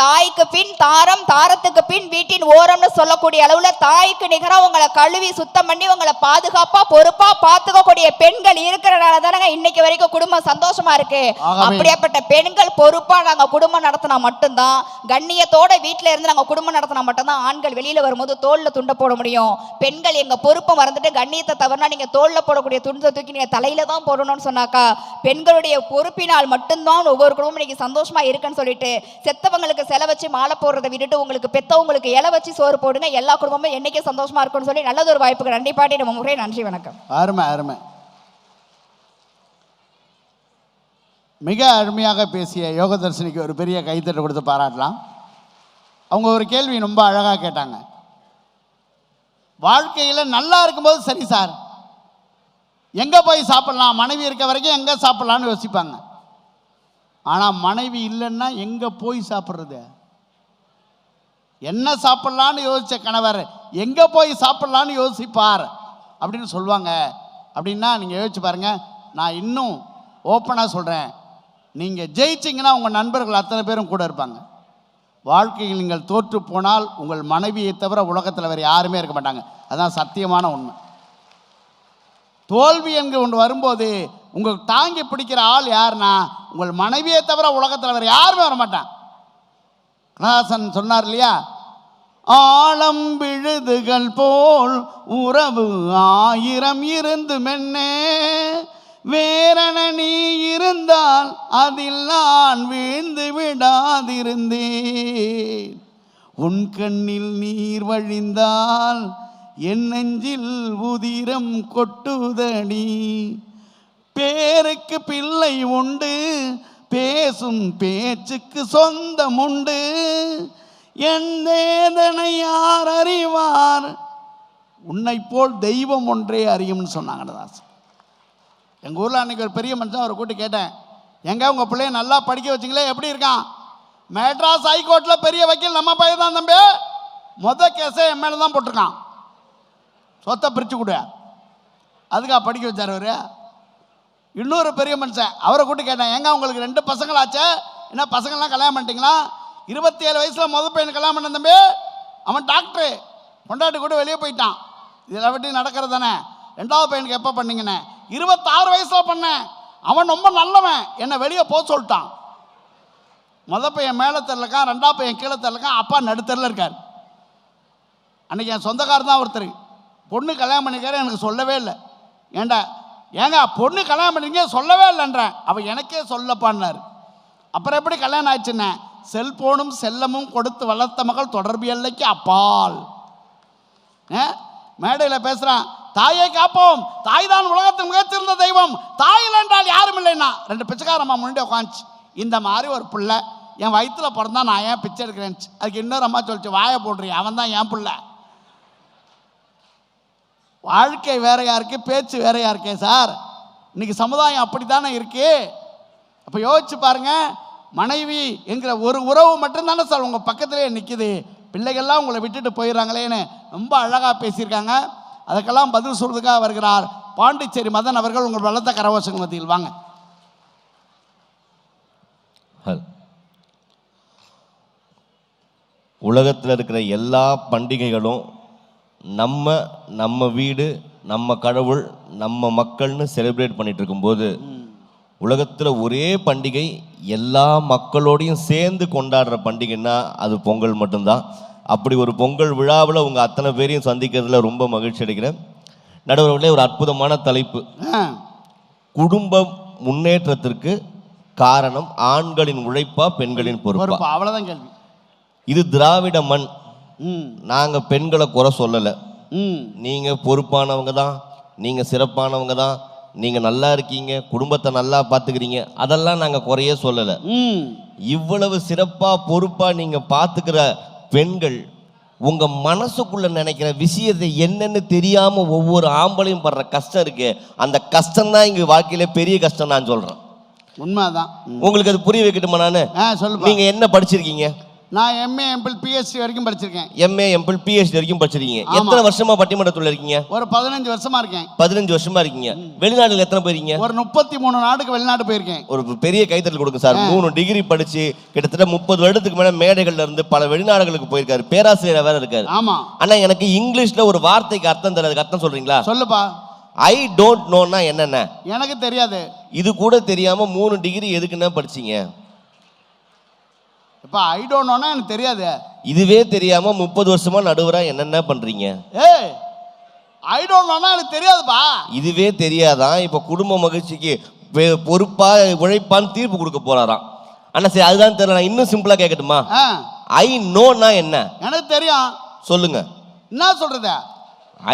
தாய்க்கு பின் தாரம், தாரத்துக்கு பின் வீட்டின் ஓரம்னு சொல்லக்கூடிய அளவுல தாய்க்கு நிகரா உங்களை கழுவி சுத்தம் பண்ணி உங்களை பாதுகாப்பா பொறுப்பா பாத்துக்கக்கூடிய பெண்கள் இருக்கிறனால தானங்க இன்னைக்கு வரைக்கும் குடும்பம் சந்தோஷமா இருக்கு. அப்படியாப்பட்ட பெண்கள் பொறுப்பா நாங்க குடும்பம் நடத்தினா மட்டும்தான், கண்ணியத்தோட வீட்டுல இருந்து நாங்க குடும்பம் நடத்தினா மட்டும்தான் ஆண்கள் வெளியில வரும்போது தோல்ல துண்டை போட முடியும். பெண்கள் எங்க பொறுப்பை மறந்துட்டு கண்ணியத்தை தவறுனா நீங்க தோல்ல போடக்கூடிய துண்டை தூக்கி நீங்க தலையில தான் போடணும்னு சொன்னாக்கா பெண்களுடைய பொறுப்பினால் மட்டும்தான் ஒவ்வொரு குடும்பமும் இன்னைக்கு சந்தோஷமா இருக்குன்னு சொல்லிட்டு செத்தவங்களுக்கு செல வச்சு மாலை போடுறதை விட்டுட்டு உங்களுக்கு பெத்தவங்களுக்கு இலை வச்சு சோறு போடுங்க, எல்லா குடும்பமும் என்னைக்கே சந்தோஷமா இருக்கும்னு சொல்லி நல்லது ஒரு வாய்ப்புக்கு நன்றி பாட்டி நம்ம முறை. நன்றி, வணக்கம். அருமை அருமை. மிக அருமையாக பேசிய யோகதர்ஷினிக்கு ஒரு பெரிய கைத்தட்டு கொடுத்து பாராட்டலாம். அவங்க ஒரு கேள்வி ரொம்ப அழகாக கேட்டாங்க. வாழ்க்கையில் நல்லா இருக்கும்போது சரி சார், எங்கே போய் சாப்பிட்லாம், மனைவி இருக்க வரைக்கும் எங்கே சாப்பிட்லான்னு யோசிப்பாங்க. ஆனால் மனைவி இல்லைன்னா எங்கே போய் சாப்பிட்றது, என்ன சாப்பிட்லான்னு யோசித்த கணவர் எங்கே போய் சாப்பிட்லான்னு யோசிப்பார் அப்படின்னு சொல்லுவாங்க. அப்படின்னா நீங்கள் யோசிச்சு பாருங்கள். நான் இன்னும் ஓப்பனாக சொல்கிறேன், நீங்கள் ஜெயிச்சிங்கன்னா உங்கள் நண்பர்கள் அத்தனை பேரும் கூட இருப்பாங்க. வாழ்க்கையில் நீங்கள் தோற்று போனால் உங்கள் மனைவியை தவிர உலகத்தில் வேறு யாருமே இருக்க மாட்டாங்க. அதுதான் சத்தியமான உண்மை. தோல்வி என்று ஒன்று வரும்போது உங்களுக்கு தாங்கி பிடிக்கிற ஆள் யாருன்னா உங்கள் மனைவியை தவிர உலகத்தில் வேறு யாருமே வர மாட்டான். கண்ணதாசன் சொன்னார் இல்லையா, ஆழம் விழுதுகள் போல் உறவு 1000 இருந்து மென்னே, வேறென நீ இருந்தால் அதில் நான் வீழ்ந்து விடாதிருந்தேன், உன் கண்ணில் நீர் வழிந்தால் என் நெஞ்சில் உதிரம் கொட்டுதடி, பேருக்கு பிள்ளை உண்டு பேசும் பேச்சுக்கு சொந்தம் உண்டு, என் வேதனை யார் அறிவார், உன்னை போல் தெய்வம் ஒன்றே அறியும்னு சொன்னாங்க கண்ணதாசன். எங்கள் ஊரில் அன்றைக்கி ஒரு பெரிய மனுஷன் அவரை கூட்டி கேட்டேன், எங்க உங்கள் பிள்ளைய நல்லா படிக்க வச்சிங்களே, எப்படி இருக்கான்? மெட்ராஸ் ஹைகோர்ட்டில் பெரிய வக்கீல் நம்ம பையன் தான் தம்பி, மொதல் கேஸே என் மேலே தான் போட்டிருக்கான், சொத்தை பிரித்து கொடு, அதுக்காக படிக்க வச்சார் அவர். இன்னொரு பெரிய மனுஷன் அவரை கூட்டி கேட்டேன், எங்க உங்களுக்கு 2 பசங்களாச்சே, என்ன பசங்கள்லாம் கல்யாணம் பண்ணிட்டீங்களா? 27 வயசில் முதல் பையன் கல்யாணம் பண்ண தம்பி, அவன் டாக்டரு, கொண்டாட்டி கூட வெளியே போயிட்டான், இதில் விட்டு நடக்கிறது தானே. 2வது பையனுக்கு எப்போ பண்ணீங்கன்னு? 26 வயசில் பண்ணேன், அவன் ரொம்ப நல்லவன், என்னை வெளியே போக சொல்லிட்டான். முதல் பையன் மேலே தெரியலக்கான், 2வது பையன் கீழே தெரியலக்கான், அப்பா நடுத்தரில் இருக்கார். அன்றைக்கி என் சொந்தக்காரர் தான் ஒருத்தர் பொண்ணு கல்யாணம் பண்ணிக்காரு, எனக்கு சொல்லவே இல்லை. ஏங்க பொண்ணு கல்யாணம் பண்ணிங்க சொல்லவே இல்லைன்றேன், அவன் எனக்கே சொல்லப்பான்னார். அப்புறம் எப்படி கல்யாணம் ஆயிடுச்சுன்னு, செல்போனும் செல்லமும் கொடுத்து வளர்த்த மகள் தொடர்பு எல்லைக்கு அப்பால். மேடையில் பேசுகிறான், தாயை காப்போம், தாய் தான் உலகத்தின் மிகச்சிறந்த தெய்வம், தாயில் என்றால் யாரும் இல்லைன்னா 2 பிச்சைக்காரம்மா முன்னாடி உட்காந்துச்சு, இந்த மாதிரி ஒரு பிள்ளை என் வயிற்றில் பிறந்தா நான் ஏன் பிச்சை எடுக்கிறேன்ச்சு. அதுக்கு இன்னொரு அம்மா சொல்லிச்சு, வாயை போடுறீ, அவன் தான் என் பிள்ளை. வாழ்க்கை வேறையா இருக்கு, பேச்சு வேறையா இருக்கே சார். இன்னைக்கு சமுதாயம் அப்படி தானே இருக்கு. அப்போ யோசிச்சு பாருங்க, மனைவி என்கிற ஒரு உறவு மட்டும்தானே சார் உங்கள் பக்கத்திலே நிற்கிது, பிள்ளைகள்லாம் உங்களை விட்டுட்டு போயிடறாங்களேன்னு ரொம்ப அழகாக பேசியிருக்காங்க. அதுக்கெல்லாம் பதில் சொல்றதுக்காக வருகிறார் பாண்டிச்சேரி மதன் அவர்கள். உங்கள் பலத்த கரகோஷங்கள் மத்தியில் வாங்க. உலகத்தில் இருக்கிற எல்லா பண்டிகைகளும் நம்ம வீடு, நம்ம கடவுள், நம்ம மக்கள்னு செலிப்ரேட் பண்ணிட்டு இருக்கும்போது உலகத்தில் ஒரே பண்டிகை எல்லா மக்களோடையும் சேர்ந்து கொண்டாடுற பண்டிகைன்னா அது பொங்கல் மட்டும்தான். அப்படி ஒரு பொங்கல் விழாவில் உங்கள் அத்தனை பேரையும் சந்திக்கிறதுல ரொம்ப மகிழ்ச்சி அடைகிறேன். நடுவர்களே, ஒரு அற்புதமான தலைப்பு, குடும்ப முன்னேற்றத்திற்கு காரணம் ஆண்களின் உழைப்பா பெண்களின் பொறுப்பா? அவ்வளோதான் கேள்வி. இது திராவிட மண். நாங்கள் பெண்களை குறை சொல்லலை, நீங்கள் பொறுப்பானவங்க தான், நீங்கள் சிறப்பானவங்க தான், நீங்கள் நல்லா இருக்கீங்க, குடும்பத்தை நல்லா பார்த்துக்கிறீங்க, அதெல்லாம் நாங்கள் குறையே சொல்லலை. இவ்வளவு சிறப்பாக பொறுப்பாக நீங்கள் பார்த்துக்கிற பெண்கள் உங்கள் மனசுக்குள்ளே நினைக்கிற விஷயத்தை என்னன்னு தெரியாமல் ஒவ்வொரு ஆம்பளையும் படுற கஷ்டம் இருக்கு, அந்த கஷ்டம்தான் இங்கே வாழ்க்கையில பெரிய கஷ்டம். நான் சொல்கிறேன், உண்மைதான். உங்களுக்கு அது புரிய வைக்கட்டுமா? நான் சொல்லுங்க. நீங்கள் என்ன படிச்சிருக்கீங்க? நான் எம்ஏ எம்பிள் பிஹெச்டி வரைக்கும் படிச்சிருக்கேன். எம்ஏ எம்பிள் பிஹெச்டி வரைக்கும் படிச்சிருக்கீங்க. ஆமா. எத்தனை வருஷமா பட்டிமன்றத்துல இருக்கீங்க? ஒரு 15 வருஷமா இருக்கேன். 15 வருஷமா இருக்கீங்க. வெளிநாடுல எத்தனை போயிருக்கீங்க? ஒரு 33 நாடுக்கு வெளிநாடு போயிருக்கேன். ஒரு பெரிய கைத்தட்டல் கொடுங்க சார். 3 டிகிரி படிச்சு கிட்டத்தட்ட 30 வருடத்துக்கு மேல மேடைகள்ல இருந்து பல வெளிநாடுகளுக்கு போயிருக்காரு. பேராசிரியர் வேற இருக்காரு. ஆமா. ஆனா எனக்கு இங்கிலீஷ்ல ஒரு வார்த்தைக்கு அர்த்தம் தெரியாது. அர்த்தம் சொல்றீங்களா? சொல்லுப்பா. ஐ டோன்ட் நோன்னா என்னென்ன? எனக்கு தெரியாது. இது கூட தெரியாம 3 டிகிரி எதுக்குன்னா படிச்சீங்க? இப்ப ஐ டோன்ட் நோனா எனக்கு தெரியாது. இதுவே தெரியாம 30 வருஷமா நடுவரா என்னென்ன பண்றீங்க? ஏய், ஐ டோன்ட் நோனா எனக்கு தெரியாதுப்பா. இதுவே தெரியாதான் இப்ப குடும்ப மகிழ்ச்சிக்கு பொறுப்பா உழைப்பான்னு தீர்ப்பு கொடுக்க போறாராம். அண்ணா சரி அதுதான் தெரியல. நான் இன்னும் சிம்பிளா கேட்கட்டுமா? ஐ நோனா என்ன? எனக்கு தெரியும். சொல்லுங்க. என்ன சொல்றது?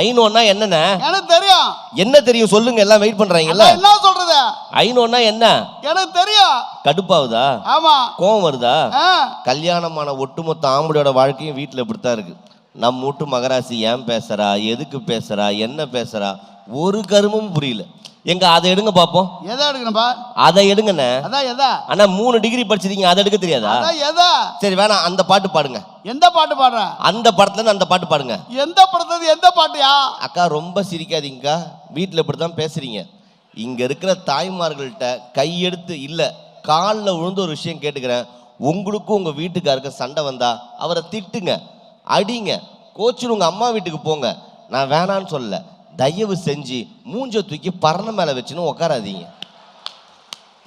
ஐ நோனா என்னென்ன? எனக்கு தெரியும். என்ன தெரியும் சொல்லுங்க, எல்லாம் வெயிட் பண்றாங்கல்ல. என்ன சொல்றது? ஐ நோனா என்ன? எனக்கு தெரியும். கடுப்பாவுதா? ஆமா. கோவம் வருதா? கல்யாணமான ஒட்டுமொத்த ஆம்பளையோட வாழ்க்கையும் வீட்டுல இப்படித்தான் இருக்கு. நம்ம வீட்டு மகராசி ஏன் பேசுறா, எதுக்கு பேசுறா, என்ன பேசுறா, ஒரு கருமும் புரியல. எங்க அதை எடுங்க பாப்போம். எதை எடுக்கணும்பா? அதை எடுங்கண்ணே. அதான் எதா? ஆனா 3 டிகிரி படிச்சிருக்கீங்க, அதை எடுக்க தெரியாதா? அதான் எதா? சரி வேணாம், அந்த பாட்டு பாடுங்க. எந்த பாட்டு பாடுற? அந்த படத்துல இருந்து அந்த பாட்டு பாடுங்க. எந்த படத்துல எந்த பாட்டுயா? அக்கா ரொம்ப சிரிக்காதீங்கக்கா, வீட்டுல இப்படித்தான் பேசுறீங்க. இங்க இருக்கிற தாய்மார்கள்ட்ட கையெடுத்து இல்ல காலில் விழுந்து ஒரு விஷயம் கேட்டுக்கிறேன். உங்களுக்கும் உங்க வீட்டுக்காருக்கு சண்டை வந்தா அவரை திட்டுங்க, அடிங்க, கோச்சில் உங்க அம்மா வீட்டுக்கு போங்க. நான் வேணான்னு சொல்லல. தயவு செஞ்சு மூஞ்ச தூக்கி பரண மேல வச்சுன்னு உட்காராதீங்க.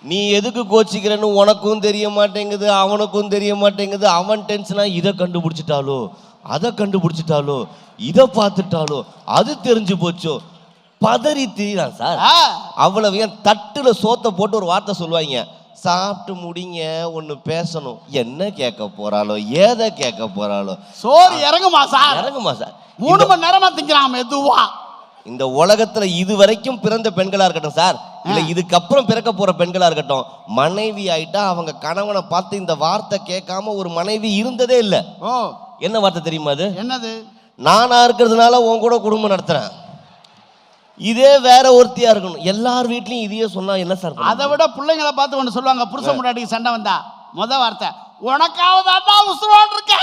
நீ எதுக்கு கோச்சிக்கிறன்னு உனக்கும் தெரிய மாட்டேங்குது, அவனுக்கும் தெரிய மாட்டேங்குது. அவன் டென்ஷனா இதை கண்டுபிடிச்சிட்டாலோ, அதை கண்டுபிடிச்சிட்டாலோ, இதை பார்த்துட்டாலோ, அது தெரிஞ்சு போச்சோ, பதறி திரியான் சார். அவ்வளவு ஏன் தட்டுல சோத்தை போட்டு ஒரு வார்த்தை சொல்லுவாங்க, சாப்பிட்டு முடிங்க ஒன்னு பேசணும். என்ன கேட்க போறாளோ, ஏதை கேட்க போறாளோ. சோறு இறங்குமா சார்? இறங்குமா சார்? 3 மணி நேரமா திங்கிறான் மெதுவா. இந்த உலகத்துல இதுவரைக்கும் பிறந்த பெண்களா இருக்கட்டும் சார், இல்ல இதுக்கப்புறம் பிறக்க போற பெண்களா இருக்கட்டும், மனைவி ஆயிட்டா அவங்க கணவனை பார்த்து இந்த வார்த்தை கேட்காம ஒரு மனைவி இருந்ததே இல்ல. ஓ, என்ன வார்த்தை தெரியுமா அது? என்னது? நானா இருக்கிறதுனால உன் கூட குடும்பம் நடத்துறேன், இதே வேற ஒருத்தியா இருக்கணும். எல்லார் வீட்லயும் இதையே சொன்னா என்ன சார்? அதை விட பிள்ளைங்களை பார்த்து ஒன்று சொல்லுவாங்க, புருஷன் முன்னாடிக்கு சண்டை வந்தா முத வார்த்தை, உனக்காவதா உசுரோடு இருக்க,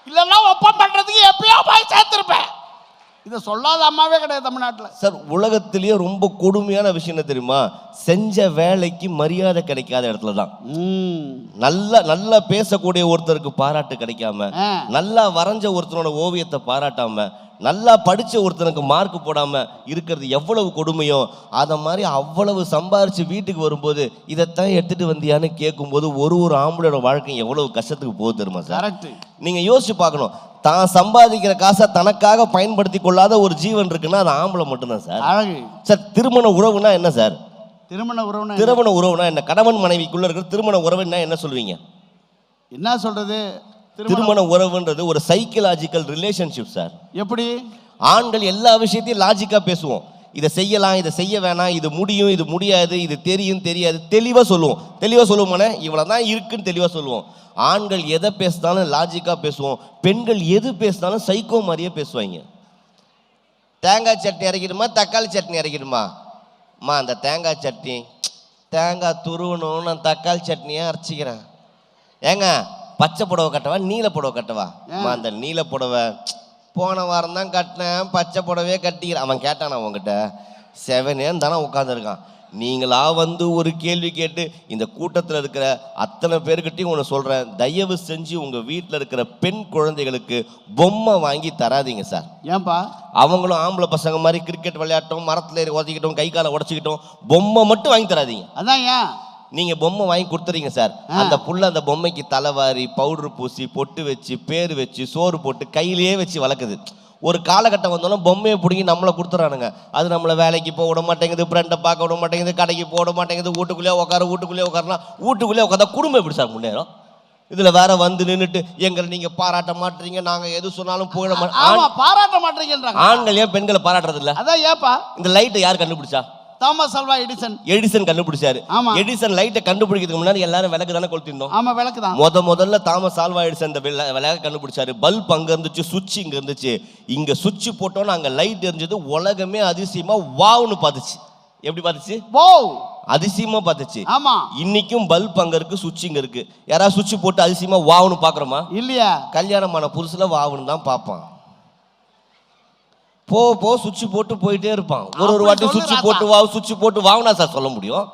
இல்லைன்னா ஒப்பம் பண்றதுக்கு எப்பயோ போய் சேர்த்திருப்பேன். இதை சொல்லாத அம்மாவே கிடையாது தமிழ்நாட்டில். சார் உலகத்திலேயே ரொம்ப கொடுமையான விஷயம் என்ன தெரியுமா? செஞ்ச வேலைக்கு மரியாதை கிடைக்காத இடத்துல தான். நல்லா பேசக்கூடிய ஒருத்தருக்கு பாராட்டு கிடைக்காம, நல்லா வரைஞ்ச ஒருத்தனோட ஓவியத்தை பாராட்டாம, நல்லா படிச்ச ஒருத்தனுக்கு மார்க் போடாம இருக்கிறது எவ்வளவு கொடுமையோ, அதை மாதிரி அவ்வளவு சம்பாரிச்சு வீட்டுக்கு வரும்போது இதைத்தான் எடுத்துட்டு வந்தியான்னு கேட்கும்போது ஒரு ஆம்பளோட வாழ்க்கை எவ்வளவு கஷ்டத்துக்கு போகுது தெரியுமா சார்? நீங்க யோசிச்சு பார்க்கணும். தான் சம்பாதிக்கிற காசை தனக்காக பயன்படுத்தி கொள்ளாத ஒரு ஜீவன் இருக்குன்னா அது ஆம்பளை மட்டும்தான் சார். அழகு சார். திருமண உறவுனா என்ன சார்? திருமண உறவுனா என்ன? கணவன் மனைவிக்குள்ள இருக்கிற திருமண உறவுன்னா என்ன சொல்வீங்க? என்ன சொல்றது? திருமண உறவுன்றது ஒரு சைக்கலாஜிக்கல் ரிலேஷன்ஷிப் சார். எப்படி? ஆண்கள் எல்லா விஷயத்தையும் லாஜிக்கா பேசுவோம். இதை செய்யலாம், இதை செய்ய வேணாம், இது முடியும், இது முடியாது, இது தெரியும், தெரியாது, தெளிவாக சொல்லுவோம். இவ்வளோதான் இருக்குன்னு தெளிவாக சொல்லுவோம். ஆண்கள் எதை பேசினாலும் லாஜிக்காக பேசுவோம். பெண்கள் எது பேசினாலும் சைக்கோ மாதிரியே பேசுவாங்க. தேங்காய் சட்னி அரைக்கணுமா, தக்காளி சட்னி அரைக்கணுமா? அம்மா அந்த தேங்காய் சட்னி, தேங்காய் துருவணும், நான் தக்காளி சட்னியாக அரைச்சிக்கிறேன். ஏங்க பச்சை புடவை கட்டவா, நீல புடவை கட்டவா? அம்மா அந்த நீல புடவை போன வாரம் தான் கட்டினேன், பச்சை புடவையே கட்டிக்கிறேன். அவன் கேட்டான் அவங்ககிட்ட, 7 தானே உட்காந்துருக்கான். நீங்களா வந்து ஒரு கேள்வி கேட்டு இந்த கூட்டத்தில் இருக்கிற அத்தனை பேருக்கிட்டையும் ஒன்று சொல்கிறேன், தயவு செஞ்சு உங்கள் வீட்டில் இருக்கிற பெண் குழந்தைகளுக்கு பொம்மை வாங்கி தராதிங்க சார். ஏன்பா? அவங்களும் ஆம்பளை பசங்க மாதிரி கிரிக்கெட் விளையாட்டும், மரத்தில் ஏறி உதச்சிக்கிட்டோம், கை காலை உடச்சிக்கிட்டோம், பொம்மை மட்டும் வாங்கி தராதிங்க. அதான் ஏன் நீங்கள் பொம்மை வாங்கி கொடுத்துறீங்க சார். அந்த புள்ள அந்த பொம்மைக்கு தலைவாரி, பவுடர் பூசி, பொட்டு வச்சு, பேர் வச்சு, சோறு போட்டு கையிலேயே வச்சு வளர்க்குது. ஒரு காலகட்டம் வந்தோன்னா பொம்மையை பிடிங்கி நம்மளை கொடுத்துறானுங்க. அது நம்மளை வேலைக்கு போக விட மாட்டேங்குது, ஃப்ரெண்டை பார்க்க விட மாட்டேங்குது, கடைக்கு போக விட மாட்டேங்குது, வீட்டுக்குள்ளேயே உட்காரனா வீட்டுக்குள்ளேயே உட்காந்தா குடும்பம் எப்படி சார் முன்னேறும்? இதில் வேற வந்து நின்றுட்டு எங்களை நீங்கள் பாராட்ட மாட்டீங்க, நாங்கள் எது சொன்னாலும் போயிட மாட்டோம். பாராட்ட மாட்டீங்கன்றாங்க. ஆண்கள் ஏன் பெண்களை பாராட்டுறது இல்லை? அதான் ஏப்பா. இந்த லைட்டை யார் கண்டுபிடிச்சா? தாமஸ் ஆல்வா எடிசன் கண்டுபிடிச்சாரு. எடிசன் லைட்டை கண்டுபிடிக்கிறதுக்கு முன்னாடி எல்லாரும் விளக்கு தானே கொளுத்திருந்தோம். ஆமா விளக்கு தான். முதல்ல தாமஸ் ஆல்வா எடிசன் இந்த விளக்கு கண்டுபிடிச்சாரு. பல்ப் அங்க இருந்துச்சு, சுவிட்ச் இங்க இருந்துச்சு. இங்க சுவிட்ச் போட்டோன்னு அங்க லைட் எரிஞ்சது. உலகமே அதிசயமா வாவ்னு பார்த்துச்சு. எப்படி பார்த்துச்சு? ஓ அதிசயமா பார்த்துச்சு. ஆமா. இன்னைக்கும் பல்ப் அங்க இருக்கு, சுவிட்ச் இங்க இருக்கு. யாராவது சுவிட்ச் போட்டு அதிசயமா வாவுன்னு பாக்குறோமா? இல்லையா. கல்யாணமான புதுசுல வாவுன்னு தான் பார்ப்பான். போ சுவிட்ச் போட்டு போயிட்டே இருப்பான். ஒரு வாட்டி சுவிட்ச் போட்டு வாவு, சுவிட்ச் போட்டு வாவுனா சார் சொல்ல முடியும்?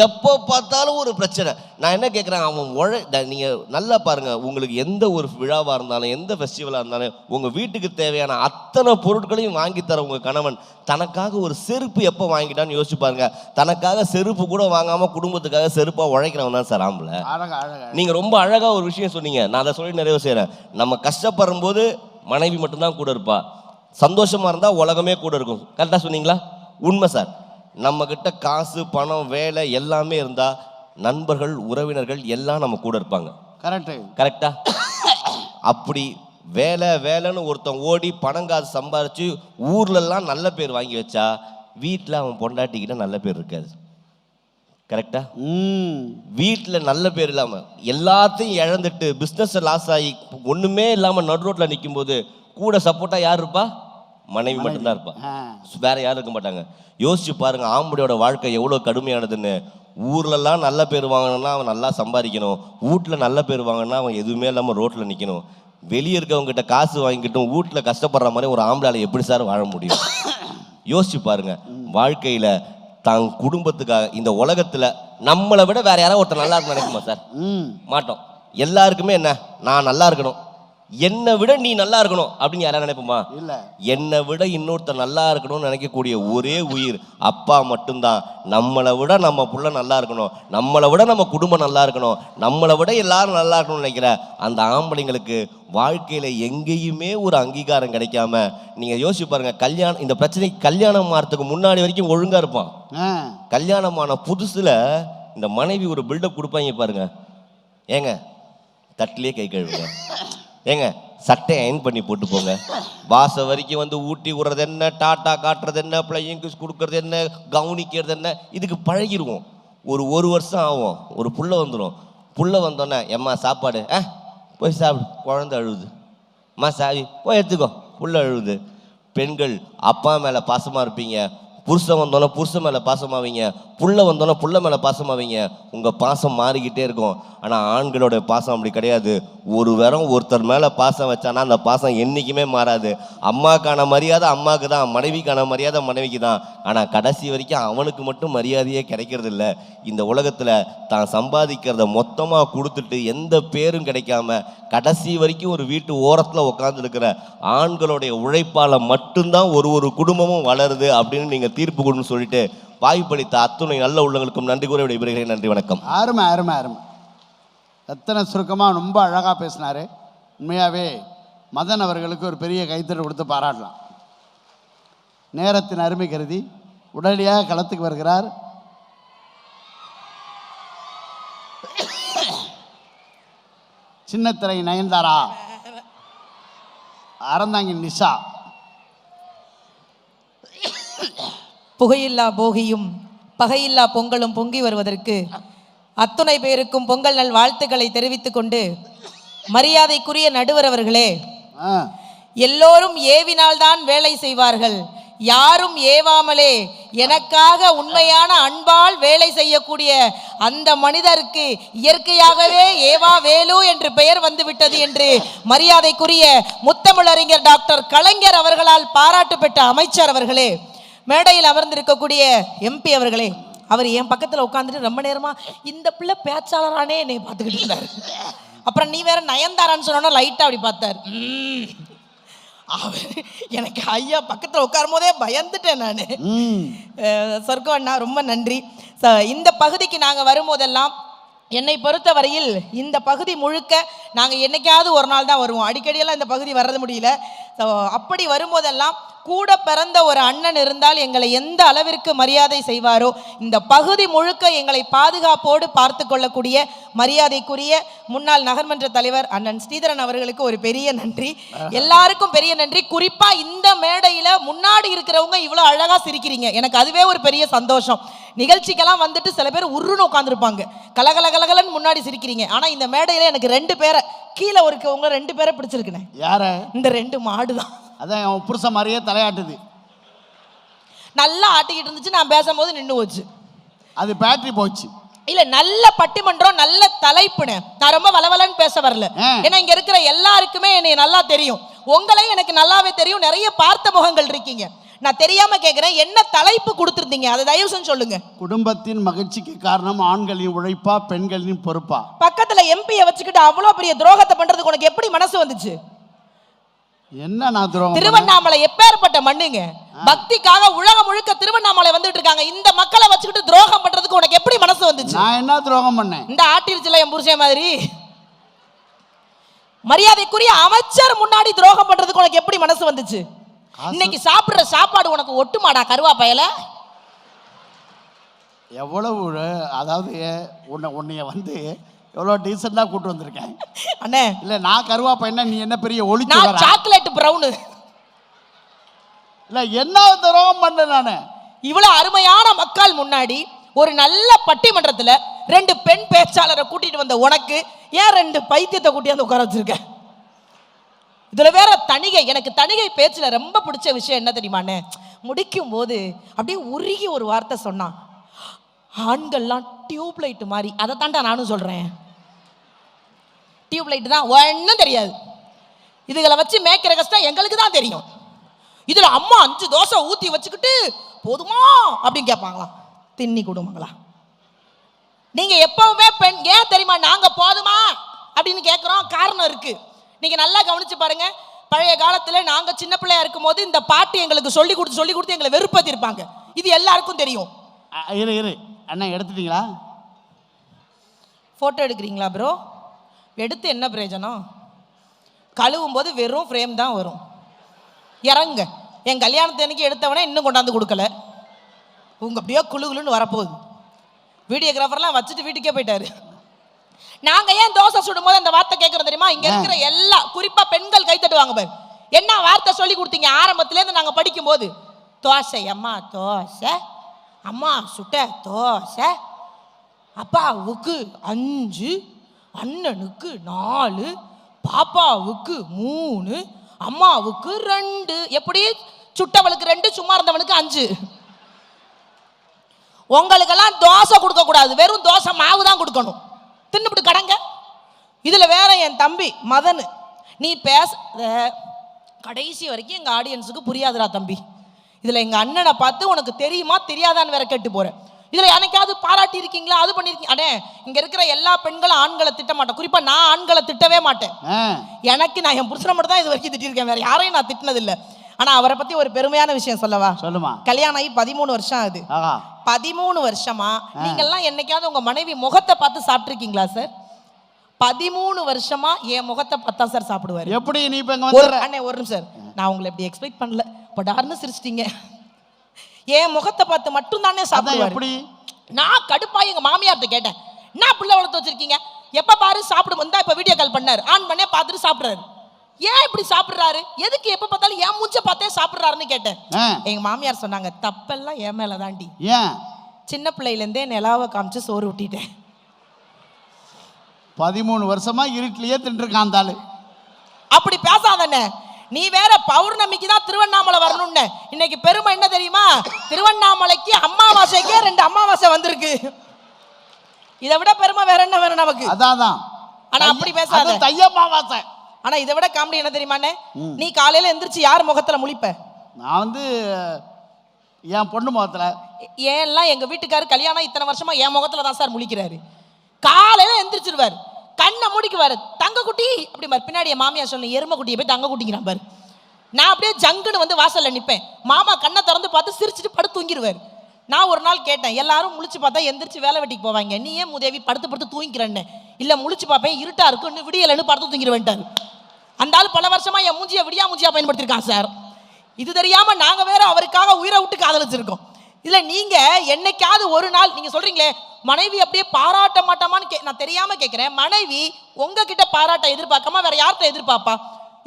எப்போ பார்த்தாலும் ஒரு பிரச்சனை. நான் என்ன கேட்குறேன், அவன் நீங்கள் நல்லா பாருங்கள், உங்களுக்கு எந்த ஒரு விழாவாக இருந்தாலும் எந்த ஃபெஸ்டிவலாக இருந்தாலும் உங்கள் வீட்டுக்கு தேவையான அத்தனை பொருட்களையும் வாங்கி தர உங்கள் கணவன் தனக்காக ஒரு செருப்பு எப்போ வாங்கிட்டான்னு யோசிச்சு பாருங்க. தனக்காக செருப்பு கூட வாங்காமல் குடும்பத்துக்காக செருப்பாக உழைக்கிறவன் தான் சார் ஆம்பளை. நீங்கள் ரொம்ப அழகாக ஒரு விஷயம் சொன்னீங்க, நான் அதை சொல்லி நிறைய செய்கிறேன். நம்ம கஷ்டப்படும் போது மனைவி மட்டும்தான் கூட இருப்பா, சந்தோஷமாக இருந்தால் உலகமே கூட இருக்கும். கரெக்டாக சொன்னீங்களா? உண்மை சார். நம்மக்கிட்ட காசு பணம் வேலை எல்லாமே இருந்தால் நண்பர்கள் உறவினர்கள் எல்லாம் நம்ம கூட இருப்பாங்க. கரெக்டா? அப்படி வேலைன்னு ஒருத்தன் ஓடி பணம் காசு சம்பாரிச்சு ஊர்லெல்லாம் நல்ல பேர் வாங்கி வச்சா வீட்டில் அவன் பொண்டாட்டிக்கிட்ட நல்ல பேர் இருக்காது. கரெக்டா? வீட்டில் நல்ல பேர் இல்லாமல் எல்லாத்தையும் இழந்துட்டு பிஸ்னஸ் லாஸ் ஆகி ஒன்றுமே இல்லாமல் நடு ரோட்டில் நிற்கும் போது கூட சப்போர்ட்டாக யார் இருப்பா? மனைவி மட்டும்தான் இருப்பா, வேற யாரும் இருக்க மாட்டாங்க. யோசிச்சு பாருங்க, ஆம்படியோட வாழ்க்கை எவ்வளோ கடுமையானதுன்னு. ஊர்லலாம் நல்ல பேர் வாங்கணும்னா அவன் நல்லா சம்பாதிக்கணும், வீட்டில் நல்ல பேர் வாங்கணும்னா அவன் எதுவுமே இல்லாமல் ரோட்டில் நிற்கணும். வெளியே இருக்கவங்ககிட்ட காசு வாங்கிக்கிட்டும் வீட்டில் கஷ்டப்படுற மாதிரி ஒரு ஆம்பளால் எப்படி சார் வாழ முடியும்? யோசிச்சு பாருங்க. வாழ்க்கையில் தான் குடும்பத்துக்காக இந்த உலகத்தில் நம்மளை விட வேற யாராவது ஒருத்தர் நல்லா இருக்கணும் நினைக்குமா சார்? மாட்டோம். எல்லாருக்குமே என்ன, நான் நல்லா இருக்கணும், என்னை விட நீ நல்லா இருக்கணும் அப்படின்னு யாராவது நினைப்போமா? இல்லை. என்னை விட இன்னொருத்தர் நல்லா இருக்கணும்னு நினைக்கக்கூடிய ஒரே உயிர் அப்பா மட்டும்தான். நம்மளை விட நம்ம புள்ள நல்லா இருக்கணும், நம்மளை விட நம்ம குடும்பம் நல்லா இருக்கணும், நம்மளை விட எல்லாரும் நல்லா இருக்கணும்னு நினைக்கிற அந்த ஆம்பளைங்களுக்கு வாழ்க்கையில் எங்கேயுமே ஒரு அங்கீகாரம் கிடைக்காம நீங்கள் யோசிச்சு பாருங்க. இந்த பிரச்சனைக்கு கல்யாணம் ஆகிறதுக்கு முன்னாடி வரைக்கும் ஒழுங்காக இருப்பான். கல்யாணமான புதுசில் இந்த மனைவி ஒரு பில்டப் கொடுப்பாங்க பாருங்க. ஏங்க தட்டிலே கை கழுவுங்க, ஏங்க சட்டை அயன் பண்ணி போட்டு போங்க, வாச வரைக்கும் வந்து ஊட்டி விடுறது என்ன, டாட்டா காட்டுறது என்ன, பிள்ளைங்க கொடுக்கறது என்ன, கவனிக்கிறது என்ன, இதுக்கு பழகிடுவோம். ஒரு வருஷம் ஆகும், ஒரு புள்ள வந்துடும். புள்ள வந்தோன்னே எம்மா சாப்பாடு, போய் சாப்பிடு, குழந்தை அழுகுது, அம்மா சாவி போய் எடுத்துக்கோ, புள்ள அழுகுது. பெண்கள் அப்பா மேலே பாசமாக இருப்பீங்க, புருஷன் வந்தோன்னே புருஷன் மேலே பாசமாவீங்க, புள்ள வந்தோன்னே புள்ள மேலே பாசமாவீங்க. உங்கள் பாசம் மாறிக்கிட்டே இருக்கும். ஆனால் ஆண்களோட பாசம் அப்படி கிடையாது. ஒருத்தர் மேலே பாசம் வச்சானா அந்த பாசம் என்றைக்குமே மாறாது. அம்மாக்கான மரியாதை அம்மாவுக்கு தான், மனைவிக்கான மரியாதை மனைவிக்கு தான். ஆனால் கடைசி வரைக்கும் அவனுக்கு மட்டும் மரியாதையே கிடைக்கிறது இல்லை. இந்த உலகத்தில் தான் சம்பாதிக்கிறத மொத்தமாக கொடுத்துட்டு எந்த பேரும் கிடைக்காம கடைசி வரைக்கும் ஒரு வீட்டு ஓரத்தில் உட்காந்துருக்கிற ஆண்களுடைய உழைப்பால் மட்டும்தான் ஒரு குடும்பமும் வளருது அப்படின்னு நீங்கள் தீர்ப்பு கொடுன்னு சொல்லிட்டு வாய்ப்பளித்த அத்துணை நல்ல உள்ளங்களுக்கும் நன்றி கூற விடைபெறுகிறேன். நன்றி, வணக்கம். அருமை அருமை அருமை. எத்தனை சுருக்கமாக ரொம்ப அழகாக பேசினார். உண்மையாகவே மதன் அவர்களுக்கு ஒரு பெரிய கைத்தறி கொடுத்து பாராட்டலாம். நேரத்தின் அருமை கருதி உடனடியாக களத்துக்கு வருகிறார் சின்னத்திரை நயன்தாரா, அறந்தாங்கி நிஷா. புகையில்லா போகியும் பகையில்லா பொங்கலும் பொங்கி வருவதற்கு அத்துணை பேருக்கும் பொங்கல் நல் வாழ்த்துக்களை தெரிவித்துக் கொண்டு, மரியாதைக்குரிய நடுவர் அவர்களே, எல்லோரும் ஏவினால்தான் வேலை செய்வார்கள், யாரும் ஏவாமலே எனக்காக உண்மையான அன்பால் வேலை செய்யக்கூடிய அந்த மனிதருக்கு இயற்கையாகவே ஏவா வேலு என்று பெயர் வந்துவிட்டது என்று மரியாதைக்குரிய முத்தமிழறிஞர் டாக்டர் கலைஞர் அவர்களால் பாராட்டு பெற்ற அமைச்சர் அவர்களே, மேடையில் அமர்ந்திருக்கக்கூடிய எம்பி அவர்களே, அவர் என் பக்கத்தில் உட்காந்துட்டு ரொம்ப நேரமா இந்த பிள்ளை பேச்சாளரானே என்னை பார்த்துக்கிட்டு இருந்தார். அப்புறம் நீ வேற நயன்தாரான்னு சொன்னா லைட்டா அப்படி பார்த்தார். அவர் எனக்கு ஐயா பக்கத்தில் உட்காரும் போதே பயந்துட்டேன் நான். சொர்க்கம் அண்ணா ரொம்ப நன்றி. இந்த பகுதிக்கு நாங்கள் வரும்போதெல்லாம் என்னை பொறுத்த வரையில் இந்த பகுதி முழுக்க நாங்கள் என்னைக்காவது ஒரு நாள் தான் வருவோம், அடிக்கடியெல்லாம் இந்த பகுதி வர்றது முடியல. அப்படி வரும்போதெல்லாம் கூட பிறந்த ஒரு அண்ணன் இருந்தால் எங்களை எந்த அளவிற்கு மரியாதை செய்வாரோ, இந்த பகுதி முழுக்க எங்களை பாதுகாப்போடு பார்த்து கொள்ளக்கூடிய மரியாதைக்குரிய முன்னாள் நகர்மன்ற தலைவர் அண்ணன் ஸ்ரீதரன் அவர்களுக்கு ஒரு பெரிய நன்றி. எல்லாருக்கும் பெரிய நன்றி. குறிப்பா இந்த மேடையில முன்னாடி இருக்கிறவங்க இவ்வளவு அழகா சிரிக்கிறீங்க, எனக்கு அதுவே ஒரு பெரிய சந்தோஷம். நிகழ்ச்சிக்கெல்லாம் வந்துட்டு சில பேர் உருன்னு உட்காந்துருப்பாங்க, கலகலகலகலன்னு முன்னாடி சிரிக்கிறீங்க. ஆனா இந்த மேடையில எனக்கு 2 பேரை கீழே இருக்கவங்க 2 பேரை பிடிச்சிருக்குனே. யார? இந்த 2 மாடு தான். அதான் புருஷ மாதிரியே தலையாட்டுது. நல்லா ஆட்டிக்கிட்டு இருந்துச்சு, நான் பேசும்போது நின்று போச்சு. அது பேட்டரி போச்சு. இல்ல, நல்ல பட்டிமன்றம், நல்ல தலைப்புன்னு. நான் ரொம்ப வளவலன்னு பேச வரல. ஏன்னா இங்க இருக்கிற எல்லாருக்குமே என்னை நல்லா தெரியும், உங்களையும் எனக்கு நல்லாவே தெரியும். நிறைய பார்த்த முகங்கள் இருக்கீங்க. நான் தெரியாம கேட்கிறேன், என்ன தலைப்பு கொடுத்துருந்தீங்க அதை தயவு செஞ்சு சொல்லுங்க. குடும்பத்தின் மகிழ்ச்சிக்கு காரணம் ஆண்களின் உழைப்பா பெண்களின் பொறுப்பா? பக்கத்துல எம்பியை வச்சுக்கிட்டு அவ்வளவு பெரிய துரோகத்தை பண்றதுக்கு உனக்கு எப்படி மனசு வந்துச்சு? என்ன நான் துரோகம்? திருவண்ணாமலை எப்பேற்பட்ட மண்ணுங்க, பக்திக்காக உலகம் முழுக்க திருவண்ணாமலை வந்துட்டு இருக்காங்க. இந்த மக்களை வச்சுக்கிட்டு துரோகம் பண்றதுக்கு உனக்கு எப்படி மனசு வந்துச்சு? நான் என்ன துரோகம் பண்ணேன்? இந்த ஆட்டிருச்சுல என் புருஷன் மாதிரி. மரியாதைக்குரிய அமைச்சர் முன்னாடி துரோகம் பண்றதுக்கு உனக்கு எப்படி மனசு வந்துச்சு? இன்னைக்கு சாப்பிடுற சாப்பாடு உனக்கு ஒட்டுமாடா கருவா பயல? எவ்வளவு, அதாவது உன்னைய வந்து எவ்வளோ டீசெண்டாக கூட்டு வந்திருக்கேன் அண்ணே. இல்லை நான் கருவா பையனா, நீ என்ன பெரிய ஒளிச்சு? நான் சாக்லேட் பிரவுனு. இல்லை என்ன துரோகம் பண்ண நான்? இவ்வளவு அருமையான மக்கள் முன்னாடி ஒரு நல்ல பட்டிமன்றத்துல 2 பெண் பேச்சாளரை கூட்டிட்டு வந்த உனக்கு ஏன் 2 பைத்தியத்தை கூட்டியாந்து உட்கார வச்சிருக்க? இதுல வேற தணிகை. எனக்கு தணிகை பேச்சுல ரொம்ப பிடிச்ச விஷயம் என்ன தெரியுமாண்ணே? முடிக்கும் போது அப்படியே உருகி ஒரு வார்த்தை சொன்னான், ஆண்கள்லாம் டியூப் லைட் மாதிரி. அதை தாண்டா நானும் சொல்றேன். டியூப் லைட் தான், ஒன்றும் தெரியாது. இதுகளை வச்சு மேய்க்கிற கஷ்டம் எங்களுக்கு தான் தெரியும். இதுல அம்மா 5 தோசை ஊத்தி வச்சுக்கிட்டு போதுமா அப்படின்னு கேட்பாங்களாம். தின்னி கொடுமாங்களா? நீங்க எப்பவுமே பெண். ஏன் தெரியுமா நாங்க போதுமா அப்படின்னு கேட்கிறோம்? காரணம் இருக்கு. நீங்க நல்லா கவனிச்சு பாருங்க. பழைய காலத்துல நாங்க சின்ன பிள்ளையா இருக்கும் போது இந்த பாட்டு எங்களுக்கு சொல்லி கொடுத்து எங்களை வெறுப்பத்தி இருப்பாங்க. இது எல்லாருக்கும் தெரியும். இரு அண்ணா, எடுத்துட்டீங்களா? போட்டோ எடுக்கிறீங்களா ப்ரோ? எடுத்து என்ன பிரயோஜனம்? கழுவும் போது வெறும் ஃப்ரேம் தான் வரும். இறங்க. என் கல்யாணத்தன்னைக்கு எடுத்தவனே இன்னும் கொண்டாந்து கொடுக்கல. உங்க அப்படியே குழுன்னு வரப்போகுது. வீடியோகிராஃபர்லாம் வச்சுட்டு வீட்டுக்கே போயிட்டாரு. நாங்க ஏன் தோசை சுடும் போது அந்த வார்த்தை கேட்கறோம் தெரியுமா? இங்க இருக்கிற எல்லா, குறிப்பா பெண்கள் கை தட்டுவாங்க பாரு. என்ன வார்த்தை சொல்லி கொடுத்தீங்க ஆரம்பத்துல இருந்து நாங்க படிக்கும் போது? தோசை அம்மா, தோசை அம்மா சுட்ட தோசை, அப்பாவுக்கு 5, அண்ணனுக்கு 4, பாப்பாவுக்கு 3, அம்மாவுக்கு 2. எப்படி? சுட்டவளுக்கு 2, சும்மா இருந்தவனுக்கு 5. உங்களுக்கெல்லாம் தோசை கொடுக்க கூடாது, வெறும் தோசை மாவு தான் கொடுக்கணும். தின்னுபிட்டு கடங்க. இதுல வேற என் தம்பி மதன், நீ பேச கடைசி வரைக்கும் எங்க ஆடியன்ஸுக்கு புரியாதுடா தம்பி. இதுல எங்க அண்ணனை பார்த்து உனக்கு தெரியுமா தெரியாதான்னு வேற கேட்டு போறேன். இதுல எனக்காவது பாராட்டி இருக்கீங்களா, அது பண்ணிருக்கீங்க? அடே, இங்க இருக்கிற எல்லா பெண்களும் ஆண்களை திட்ட மாட்டேன். குறிப்பா நான் ஆண்களை திட்டவே மாட்டேன். எனக்கு நான் என் புருஷனை மட்டும் தான் இது வரைக்கும் திட்டிருக்கேன், வேற யாரையும் நான் திட்டினது இல்லை. ஆனா அவரை பத்தி ஒரு பெருமையான விஷயம் சொல்லவா? சொல்லுமா. கல்யாணம் ஆகி 13 வருஷம் ஆகுது. 13 வருஷமா நீங்கெல்லாம் என்னைக்காவது உங்க மனைவி முகத்தை பார்த்து சாப்பிட்டுருக்கீங்களா சார்? 13 வருஷமா என் முகத்தை பார்த்தா சார் சாப்பிடுவாரு. எப்படி? நீ இப்ப அண்ணே ஒரு நிமிஷம் சார், நான் உங்களை எப்படி எக்ஸ்பெக்ட் பண்ணல, படார்னு சிரிச்சிட்டீங்க. என் முகத்தை பார்த்து மட்டும் தானே சாப்பிடுவாரு. எப்படி? நான் கடுப்பா எங்க மாமியார்ட்ட கேட்டேன், என்ன பிள்ளை வளர்த்து வச்சிருக்கீங்க, எப்ப பாரு சாப்பிடும். வந்தா இப்ப வீடியோ கால் பண்ணாரு, ஆன் பண்ணே பார்த்துட்டு சாப்பிடுறாரு. ஏன் இப்படி சாப்பிடுறாரு, எதுக்கு எப்ப பார்த்தாலும் என் மூஞ்ச பார்த்தே சாப்பிடுறாருன்னு கேட்டேன். எங்க மாமியார் சொன்னாங்க, தப்பெல்லாம் என் மேல தாண்டி. ஏன்? சின்ன பிள்ளையில இருந்தே நிலாவை காமிச்சு சோறு ஊட்டிட்டேன். 13 வருஷமா இருட்டிலேயே தின்றுருக்கான் தாளு. அப்படி பேசாதண்ணே. நீ வேற பௌர்ணமிக்கு தான் திருவண்ணாமலை வரணும்னு. இன்னைக்கு பெருமை என்ன தெரியுமா? திருவண்ணாமலைக்கு அமாவாசைக்கே 2 அமாவாசை வந்திருக்கு. இதை விட பெருமை வேற என்ன வேற நமக்கு? அதான். ஆனா அப்படி பேசாத. தை அமாவாசை. ஆனா இதை விட காமெடி என்ன தெரியுமாண்ணே? நீ காலையில எந்திரிச்சு யார் முகத்துல முழிப்ப? நான் வந்து என் பொண்ணு முகத்துல. ஏன்லாம் எங்க வீட்டுக்காரு கல்யாணம் இத்தனை வருஷமா என் முகத்துல தான் சார் முழிக்கிறாரு. காலையில எந்திரிச்சிருவாரு, கண்ணை மூடிக்குவாரு, தங்க குட்டி அப்படி மாதிரி. பின்னாடி என் மாமியார் சொன்ன எருமை குட்டியை போய் தங்க குட்டிங்கிறான் பாரு. நான் அப்படியே ஜங்குன்னு வந்து வாசல்ல நிப்பேன். மாமா கண்ணை திறந்து பார்த்து சிரிச்சுட்டு படுத்து தூங்கிடுவாரு. நான் ஒரு நாள் கேட்டேன், எல்லாரும் முழிச்சு பார்த்தா எந்திரிச்சு வேலை வெட்டிக்கு போவாங்க, நீ ஏன் முதேவி படுத்து தூங்கிக்கிறேன்னு? இல்ல முழிச்சு பார்ப்பேன், இருட்டா இருக்குன்னு விடியலன்னு படுத்து தூங்கிடுவேன்ட்டாரு. அந்த ஆள் பல வருஷமா என் மூஞ்சியை விடியா மூஞ்சியா பயன்படுத்திருக்கான் சார். இது தெரியாம நாங்க வேற அவருக்காக உயிரை விட்டு காதலிச்சிருக்கோம். இதுல நீங்க என்னைக்காவது ஒரு நாள் நீங்க சொல்றீங்களே மனைவி அப்படியே பாராட்ட மாட்டாமான்னு நான் தெரியாம கேட்கிறேன். மனைவி உங்ககிட்ட பாராட்ட எதிர்பார்க்காம வேற யார்கிட்ட எதிர்பார்ப்பா?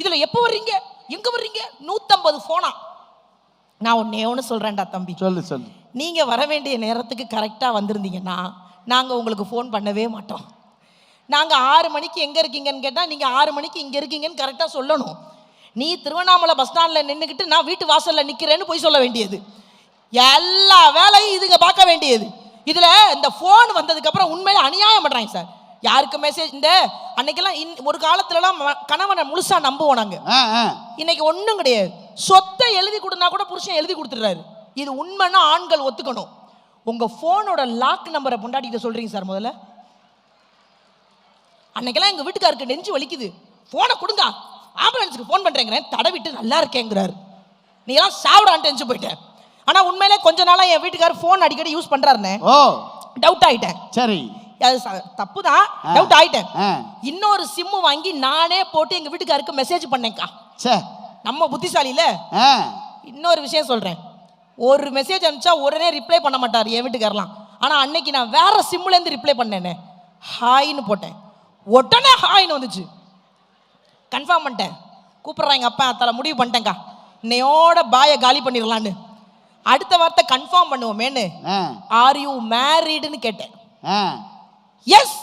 இதுல எப்போ வர்றீங்க, எங்க வர்றீங்க, 150 போனா. நான் ஒன்னு சொல்றேன்டா தம்பி, சொல்லு. நீங்க வர வேண்டிய நேரத்துக்கு கரெக்டா வந்திருந்தீங்கன்னா நாங்க உங்களுக்கு ஃபோன் பண்ணவே மாட்டோம். நாங்க 6 மணிக்கு எங்க இருக்கீங்கன்னு கேட்டா நீங்க 6 மணிக்கு இங்க இருக்கீங்கன்னு கரெக்டா சொல்லணும். நீ திருவண்ணாமலை பஸ் ஸ்டாண்ட்ல நின்றுக்கிட்டு நான் வீட்டு வாசல்ல நிக்கிறேன்னு போய் சொல்ல வேண்டியது. எல்லா வேலையும் இதுங்க பார்க்க வேண்டியது. இதுல இந்த போன் வந்ததுக்கு அப்புறம் உண்மையில அநியாயம் பண்றாங்க சார். யாருக்கு மெசேஜ் இந்த அன்னைக்கெல்லாம் ஒரு காலத்துலலாம் கணவனை முழுசா நம்புவோம் நாங்க. இன்னைக்கு ஒண்ணும் கிடையாது. சொத்தை எழுதி கொடுனா கூட புருஷன் எழுதி கொடுத்துடுறாரு. இது உண்மைன்னா ஆண்கள் ஒத்துக்கணும். உங்க போனோட லாக் நம்பரை பொண்டாட்டிகிட்ட சொல்றீங்க சார் முதல்ல. அன்னைக்கெல்லாம் எங்க வீட்டுக்காருக்கு நெஞ்சு வலிக்குது, போனை கொடுங்க ஆம்புலன்ஸுக்கு போன் பண்றேங்கிறேன், தடவிட்டு நல்லா இருக்கேங்கிறாரு. நீ எல்லாம் சாப்பிடான்ட்டு நெஞ்சு போயிட்டேன். ஆனா உண்மையிலே கொஞ்ச நாளா என் வீட்டுக்காரர் போன் அடிக்கடி யூஸ் பண்றாருன்னு டவுட் ஆயிட்டேன். சரி, தப்பு தான், டவுட் ஆயிட்டேன். இன்னொரு சிம்மு வாங்கி நானே போட்டு எங்க வீட்டுக்காருக்கு மெசேஜ் பண்ணேன்க்கா. நம்ம புத்திசாலியில. இன்னொரு விஷயம் சொல்றேன், ஒரு மெசேஜ் அனுப்பிச்சா உடனே ரிப்ளை பண்ண மாட்டார் என் வீட்டுக்காரலாம். ஆனா அன்னைக்கு நான் வேற சிம்ல இருந்து ரிப்ளை பண்ணேனே, ஹாய்னு போட்டேன், உடனே ஹாய்னு வந்துச்சு. கன்ஃபார்ம் பண்ணிட்டேன், கூப்பிடுறாங்க அப்பா தலை முடிவு பண்ணிட்டேங்க்கா, இன்னையோட பாயை காலி பண்ணிடலான்னு. அடுத்த வார்த்தை கன்ஃபார்ம் பண்ணுவோமேன்னு ஆர் யூ மேரிடுன்னு கேட்டேன். எஸ்.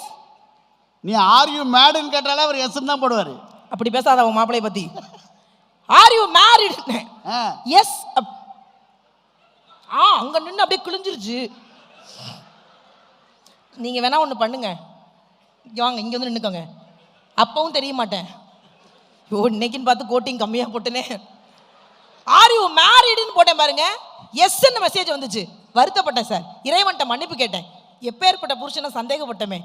நீ ஆர் யூ மேரிடுன்னு கேட்டாலே அவர் எஸ் தான் போடுவார். அப்படி பேசாத உன் மாப்பிளைய பத்தி. Are you married? எஸ். அங்க நின்று அப்படியே கிழிஞ்சிருச்சு. நீங்க வேணா ஒன்று பண்ணுங்க, வாங்க இங்க வந்து நின்னுக்கோங்க. அப்பவும் தெரிய மாட்டேன். இன்னைக்குன்னு பார்த்து கோட்டிங் கம்மியா போட்டேனே. ஆர் யூ மேரிடுன்னு போட்டேன் பாருங்க, எஸ்ன்னு மெசேஜ் வந்துச்சு. வருத்தப்பட்டேன் சார், இறைவன்ட்ட மன்னிப்பு கேட்டேன். எப்பேற்பட்ட புருஷனை சந்தேகப்பட்டமே.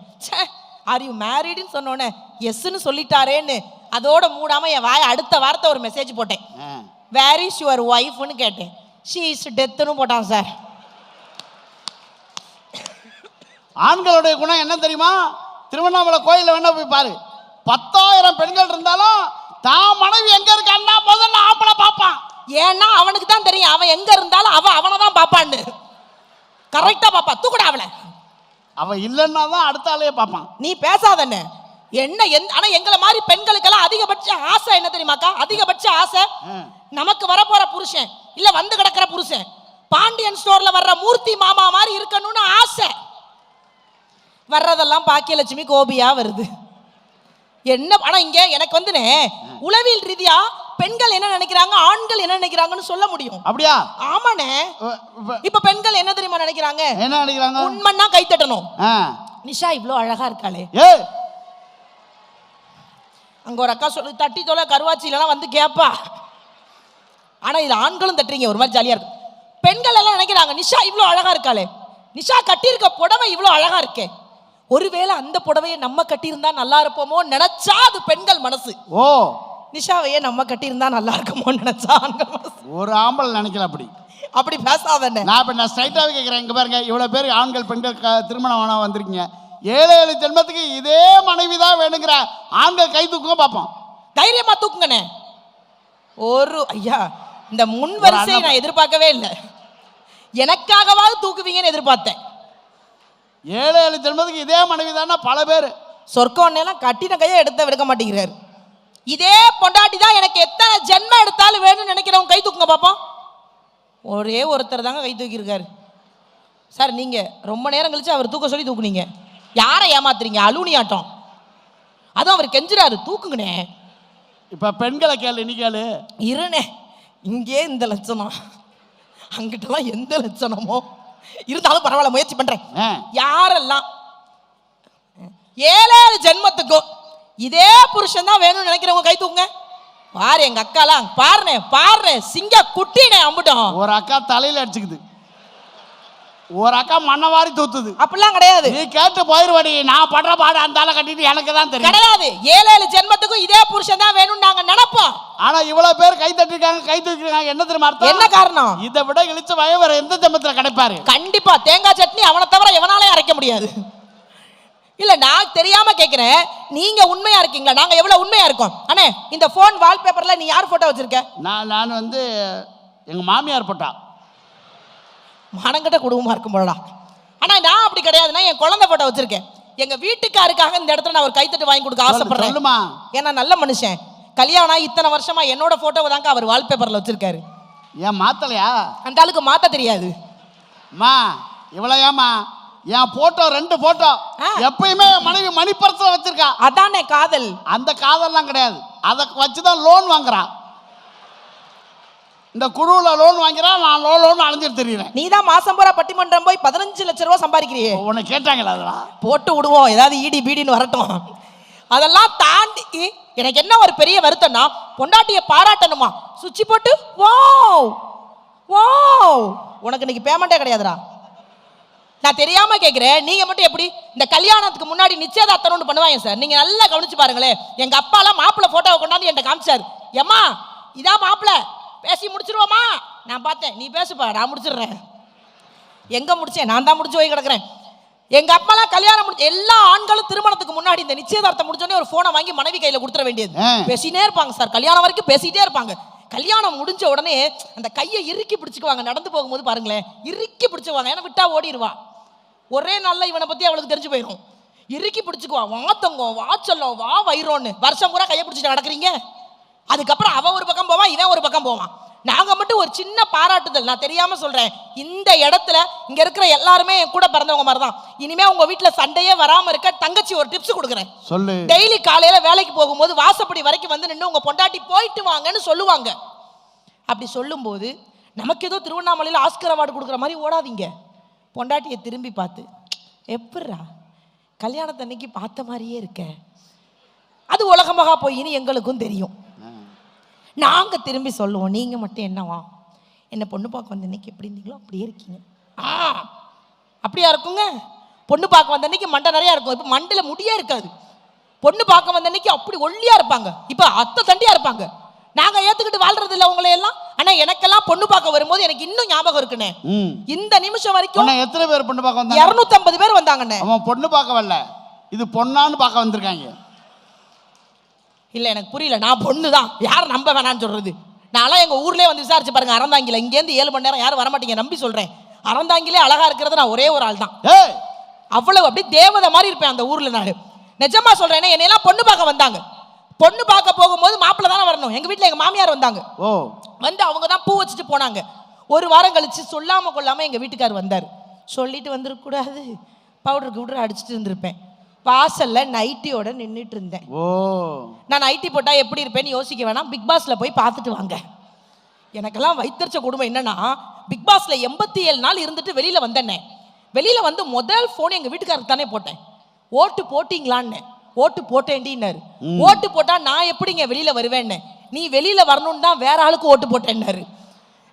ஆர் யூ மேரிடுன்னு சொன்னோன்னே எஸ்ன்னு சொல்லிட்டாரேன்னு அதோட மூடாம என் வாய அடுத்த வார்த்தை ஒரு மெசேஜ் போட்டேன். வேர் இஸ் யுவர் ஒய்ஃப்னு கேட்டேன். ஷீ இஸ் டெத்துன்னு போட்டான் சார். ஆண்களுடைய குணம் என்ன தெரியுமா? திருவண்ணாமலை கோயிலில் வேணா போய் பாரு, 10,000 பெண்கள் இருந்தாலும் தான் மனைவி எங்க இருக்கான்னா முதல்ல ஆம்பளை பார்ப்பான். ஏன்னா அவனுக்கு தான் தெரியும் அவன் எங்க இருந்தாலும் அவனை தான் பார்ப்பான்னு. கரெக்டா பாப்பா, தூக்குடா அவளை. அவன் இல்லைன்னா தான் அடுத்த ஆளையே பார்ப்பான். நீ பேசாதன்னு என்ன. ஆனா எங்களை மாதிரி பெண்களுக்கெல்லாம் அதிகபட்ச ஆசை என்ன தெரியுமாக்கா? அதிகபட்ச ஆசை நமக்கு வரப்போற புருஷன் இல்ல வந்து கிடக்கிற புருஷன் பாண்டியன் ஸ்டோர்ல வர்ற மூர்த்தி மாமா மாதிரி இருக்கணும்னு ஆசை. வர்றதெல்லாம் பாக்கியலட்சுமி கோபியா வருது. என்ன ஆனா இங்க எனக்கு வந்துனே உளவியல் ரீதியா பெண்கள் என்ன நினைக்கிறாங்க, ஆண்கள் என்ன நினைக்கிறாங்கன்னு சொல்ல முடியும். அப்படியா? ஆமாண்ணே. இப்ப பெண்கள் என்ன தெரியுமா நினைக்கிறாங்க? என்ன நினைக்கிறாங்க? உண்மைன்னா கை தட்டணும். நிஷா இவ்வளோ அழகா இருக்காளே. அங்க ஒரு அக்கா சொல்லு, தட்டி தோல கருவாச்சிலாம் வந்து கேப்பா. ஆனா இது ஆண்களும் தட்டுறீங்க, ஒரு மாதிரி ஜாலியா இருக்கு. பெண்கள் எல்லாம் நினைக்கிறாங்க நிஷா இவ்வளோ அழகா இருக்காளே, நிஷா கட்டியிருக்க புடவை இவ்வளோ அழகா இருக்கே, ஒருவேளை அந்த புடவையை நம்ம கட்டியிருந்தா நல்லா இருப்போமோ நினைச்சா அது பெண்கள் மனசு. நிஷாவையே நம்ம கட்டியிருந்தா நல்லா இருக்குமோ நினைச்சா ஆண்கள் மனசு. ஒரு ஆம்பளை நினைக்கல அப்படி. அப்படி பேசாதே. நான் ஸ்ட்ரைட்டாவே கேட்கிறேன். இங்க பாருங்க, இவ்வளவு பேர் ஆண்கள் பெண்கள் திருமணம் வந்திருக்கீங்க. 7 ஜென்மத்துக்கு இதே மனைவி தான் வேணுங்கிற ஆண்கள் கை தூக்குங்க பார்ப்போம். தைரியமா தூக்குங்கண்ணே. ஒரு ஐயா இந்த முன் வரிசை நான் எதிர்பார்க்கவே இல்லை. எனக்காகவாது தூக்குவீங்கன்னு எதிர்பார்த்தேன். 7 ஜென்மத்துக்கு இதே மனைவி தானே பல பேர். சொர்க்கம் கட்டின கையை எடுக்க மாட்டேங்கிறாரு. இதே பொண்டாட்டி தான் எனக்கு எத்தனை ஜென்மம் எடுத்தாலும் வேணும்னு நினைக்கிறவங்க கை தூக்குங்க பார்ப்போம். ஒரே ஒருத்தர் தாங்க கை தூக்கியிருக்காரு. சார் நீங்க ரொம்ப நேரம் கழிச்சு அவர் தூக்க சொல்லி தூக்குனீங்க. யாரை ஏமாத்துறீங்க? அலூனியாட்டம். அதுவும் அவர் கெஞ்சுறாரு, தூக்குங்கண்ணே. இப்ப பெண்களை கேளு, நீ கேளு. இருனே, இங்கே இந்த லட்சணம், அங்கிட்டலாம் எந்த லட்சணமோ இருந்தாலும் பரவாயில்ல, முயற்சி பண்றேன். யாரெல்லாம் 7 ஜென்மத்துக்கும் இதே புருஷன் தான் வேணும்னு நினைக்கிறவங்க கை தூக்குங்க. பாரு எங்க அக்காலாம் பாருனே சிங்க குட்டினே அம்புட்டோம். ஒரு அக்கா தலையில அடிச்சுக்குது, ஒரு அக்கா மண்ணவாரி தூத்துது. அப்படிலாம் கிடையாது. நீ கேட்டு போயிருவாடி, நான் படுற பாடு அந்த ஆளை கட்டிட்டு எனக்கு தான் தெரியும். கிடையாது. 7 ஜென்மத்துக்கும் இதே புருஷன் தான் வேணும்னு நாங்க நினைப்போம். ஆனா இவ்வளவு பேர் கை தட்டிருக்காங்க, கை தூக்கிருக்காங்க. என்ன தெரியுமா அர்த்தம்? என்ன காரணம்? இதை விட இழிச்ச வய வேற எந்த ஜென்மத்துல கிடைப்பாரு? கண்டிப்பா தேங்காய் சட்னி அவனை தவிர எவனாலே அரைக்க முடியாது. இல்ல நான் தெரியாம கேக்குறேன், நீங்க உண்மையா இருக்கீங்களா? நாங்க எவ்வளவு உண்மையா இருக்கோம். அண்ணே இந்த போன் வால்பேப்பர்ல நீ யார் போட்டோ வச்சிருக்க? நான் வந்து எங்க மாமியார் போட்டா. மனங்கட்ட குடும்பமா இருக்கும் போலடா. ஆனா நான் அப்படி கிடையாதுன்னா என் குழந்தை போட்டோ வச்சிருக்கேன். எங்க வீட்டுக்காருக்காக இந்த இடத்துல நான் ஒரு கைத்தட்டு வாங்கி கொடுக்க ஆசைப்படுறேன். ஏன்னா நல்ல மனுஷன். கல்யாணம் இத்தனை வருஷமா என்னோட போட்டோவை தாங்க அவர் வால்பேப்பர்ல வச்சிருக்காரு. ஏன் மாத்தலையா? அந்த ஆளுக்கு மாத்த தெரியாது. மா இவ்வளவு ஏமா என் போட்டோ 2 போட்டோ எப்பயுமே மனைவி மணிப்பர்ஸ்ல வச்சிருக்கா. அதானே காதல். அந்த காதல்லாம் கிடையாது, அதை வச்சுதான் லோன் வாங்குறா. இந்த குழுவில் லோன் வாங்கிறான், நான் லோன் அலைஞ்சிட்டு தெரியுறேன். நீ தான் மாசம் பூரா பட்டிமன்றம் போய் 15 லட்ச ரூபா சம்பாதிக்கிறியே. உன்னை கேட்டாங்களா? அதெல்லாம் போட்டு விடுவோம், ஏதாவது இடி பீடின்னு வரட்டும். அதெல்லாம் தாண்டி எனக்கு என்ன ஒரு பெரிய வருத்தம்னா, பொண்டாட்டியை பாராட்டணுமா, சுவிட்ச் போட்டு வாவ் வாவ், உனக்கு இன்னைக்கு பேமெண்ட்டே கிடையாதுடா. நான் தெரியாம கேட்கிறேன், நீங்க மட்டும் எப்படி? இந்த கல்யாணத்துக்கு முன்னாடி நிச்சயதார்த்தம் ஒன்று பண்ணுவாங்க சார், நீங்க நல்லா கவனிச்சு பாருங்களேன். எங்க அப்பாலாம் மாப்பிள்ளை போட்டோவை கொண்டாந்து என்கிட்ட காமிச்சாரு. ஏம்மா இதான் மாப்பிள்ளை, பேசி முடிச்சிருவோமா? நான் பார்த்தேன், நீ பேசுப்பா, நான் முடிச்சிடுறேன். எங்க முடிச்சேன்? நான் தான் முடிச்சு போய் கிடக்குறேன். எங்க அப்பாலாம் கல்யாணம் முடிச்சு, எல்லா ஆண்களும் திருமணத்துக்கு முன்னாடி இந்த நிச்சயதார்த்தம் முடிச்சோடனே ஒரு போனை வாங்கி மனைவி கையில கொடுத்துட வேண்டியது. பேசினே இருப்பாங்க சார், கல்யாணம் வரைக்கும் பேசிட்டே இருப்பாங்க. கல்யாணம் முடிஞ்ச உடனே அந்த கையை இறுக்கி பிடிச்சுக்குவாங்க. நடந்து போகும்போது பாருங்களேன், இறுக்கி பிடிச்சுக்குவாங்க. ஏன்னா விட்டா ஓடிடுவா. ஒரே நாள்ல இவனை பத்தி அவளுக்கு தெரிஞ்சு போயிடும். இறுக்கி பிடிச்சுக்குவா, வா தங்கம், வா சொல்லும், வா வைரோன்னு. வருஷம் பூரா கையை பிடிச்சிட்டு நடக்கிறீங்க. அதுக்கப்புறம் அவன் ஒரு பக்கம் போவான், இவன் ஒரு பக்கம் போவான். நாங்க மட்டும் ஒரு சின்ன பாராட்டுதல், நான் தெரியாம சொல்றேன், இந்த இடத்துல இங்க இருக்கிற எல்லாருமே என் கூட பிறந்தவங்க மாதிரி தான். இனிமே உங்க வீட்டுல சண்டையே வராம இருக்க தங்கச்சி ஒரு டிப்ஸ் கொடுக்குறேன். சொல்லு. டெய்லி காலையில வேலைக்கு போகும்போது வாசப்படி வரைக்கும் வந்து நின்று உங்க பொண்டாட்டி போயிட்டு வாங்கன்னு சொல்லுவாங்க. அப்படி சொல்லும் போது நமக்கு ஏதோ திருவண்ணாமலையில் ஆஸ்கர் அவார்டு கொடுக்குற மாதிரி ஓடாதீங்க. பொண்டாட்டியை திரும்பி பார்த்து, எப்பட்றா கல்யாணத்தன்னைக்கு பார்த்த மாதிரியே இருக்க, அது உலகமாக போயின்னு எங்களுக்கும் தெரியும். நாங்க திரும்பி சொல்லுவோம், நீங்க மட்டும் என்னவா, என்ன பொண்ணு பார்க்க வந்த அன்னைக்கு எப்படி இருந்தீங்களோ அப்படியே இருக்கீங்க. அப்படியா இருக்குங்க? பொண்ணு பார்க்க வந்த அன்னைக்கு மண்டை நிறையா இருக்கும், இப்போ மண்டையில முடியே இருக்காது. பொண்ணு பார்க்க வந்த அன்னைக்கு அப்படி ஒல்லியா இருப்பாங்க, இப்போ அத்தை தண்டியா இருப்பாங்க. நாங்க ஏத்துக்கிட்டு வாழ்றது இல்லை உங்களை எல்லாம். ஆனா எனக்கெல்லாம் பொண்ணு பார்க்க வரும்போது எனக்கு இன்னும் ஞாபகம் இருக்குண்ணே, இந்த நிமிஷம் வரைக்கும் எத்தனை பேர் பொண்ணு பார்க்க வந்தாங்க? 250 பேர் வந்தாங்கண்ணே. அவன் பொண்ணு பார்க்க வரல, இது பொண்ணான்னு பார்க்க வந்திருக்காங்க. இல்லை எனக்கு புரியல, நான் பொண்ணு தான், யார் நம்ப வேணான்னு சொல்றது? நான்லாம் எங்கள் ஊர்லேயே வந்து விசாரிச்சு பாருங்க, அறந்தாங்கில இங்கேருந்து 7 மணி நேரம் யாரும் வரமாட்டீங்க, நம்பி சொல்கிறேன். அறந்தாங்கிலே அழகா இருக்கிறது நான் ஒரே ஒரு ஆள் தான். அவ்வளவு அப்படி தேவதை மாதிரி இருப்பேன் அந்த ஊரில். நான் நிஜமா சொல்கிறேன், என்னையெல்லாம் பொண்ணு பார்க்க வந்தாங்க. பொண்ணு பார்க்க போகும்போது மாப்பிள்ளை தானே வரணும். எங்கள் வீட்டில் எங்கள் மாமியார் வந்தாங்க. வந்து அவங்க தான் பூ வச்சுட்டு போனாங்க. ஒரு வாரம் கழிச்சு சொல்லாமல் கொள்ளாமல் எங்கள் வீட்டுக்கார் வந்தார். சொல்லிட்டு வந்துருக்கூடாது, பவுடர் கிவுடர் அடிச்சுட்டு இருந்திருப்பேன். வாசல்ல நைட்டியோட நின்றுட்டு இருந்தேன். நான் நைட்டி போட்டா எப்படி இருப்பேன்னு யோசிக்க வேணாம், பிக் பாஸ்ல போய் பார்த்துட்டு வாங்க. எனக்கெல்லாம் வைத்தறிச்ச குடும்பம் என்னன்னா, பிக் பாஸ்ல 87 நாள் இருந்துட்டு வெளியில வந்தேன்னே. வெளியில வந்து முதல் போன் எங்க வீட்டுக்காரருக்கு தானே போட்டேன். ஓட்டு போட்டீங்களான்னு. ஓட்டு போட்டேன்டின்னாரு. ஓட்டு போட்டா நான் எப்படிங்க வெளியில வருவேன்னு. நீ வெளியில வரணும்னு தான் வேற ஆளுக்கு ஓட்டு போட்டேன்னாரு.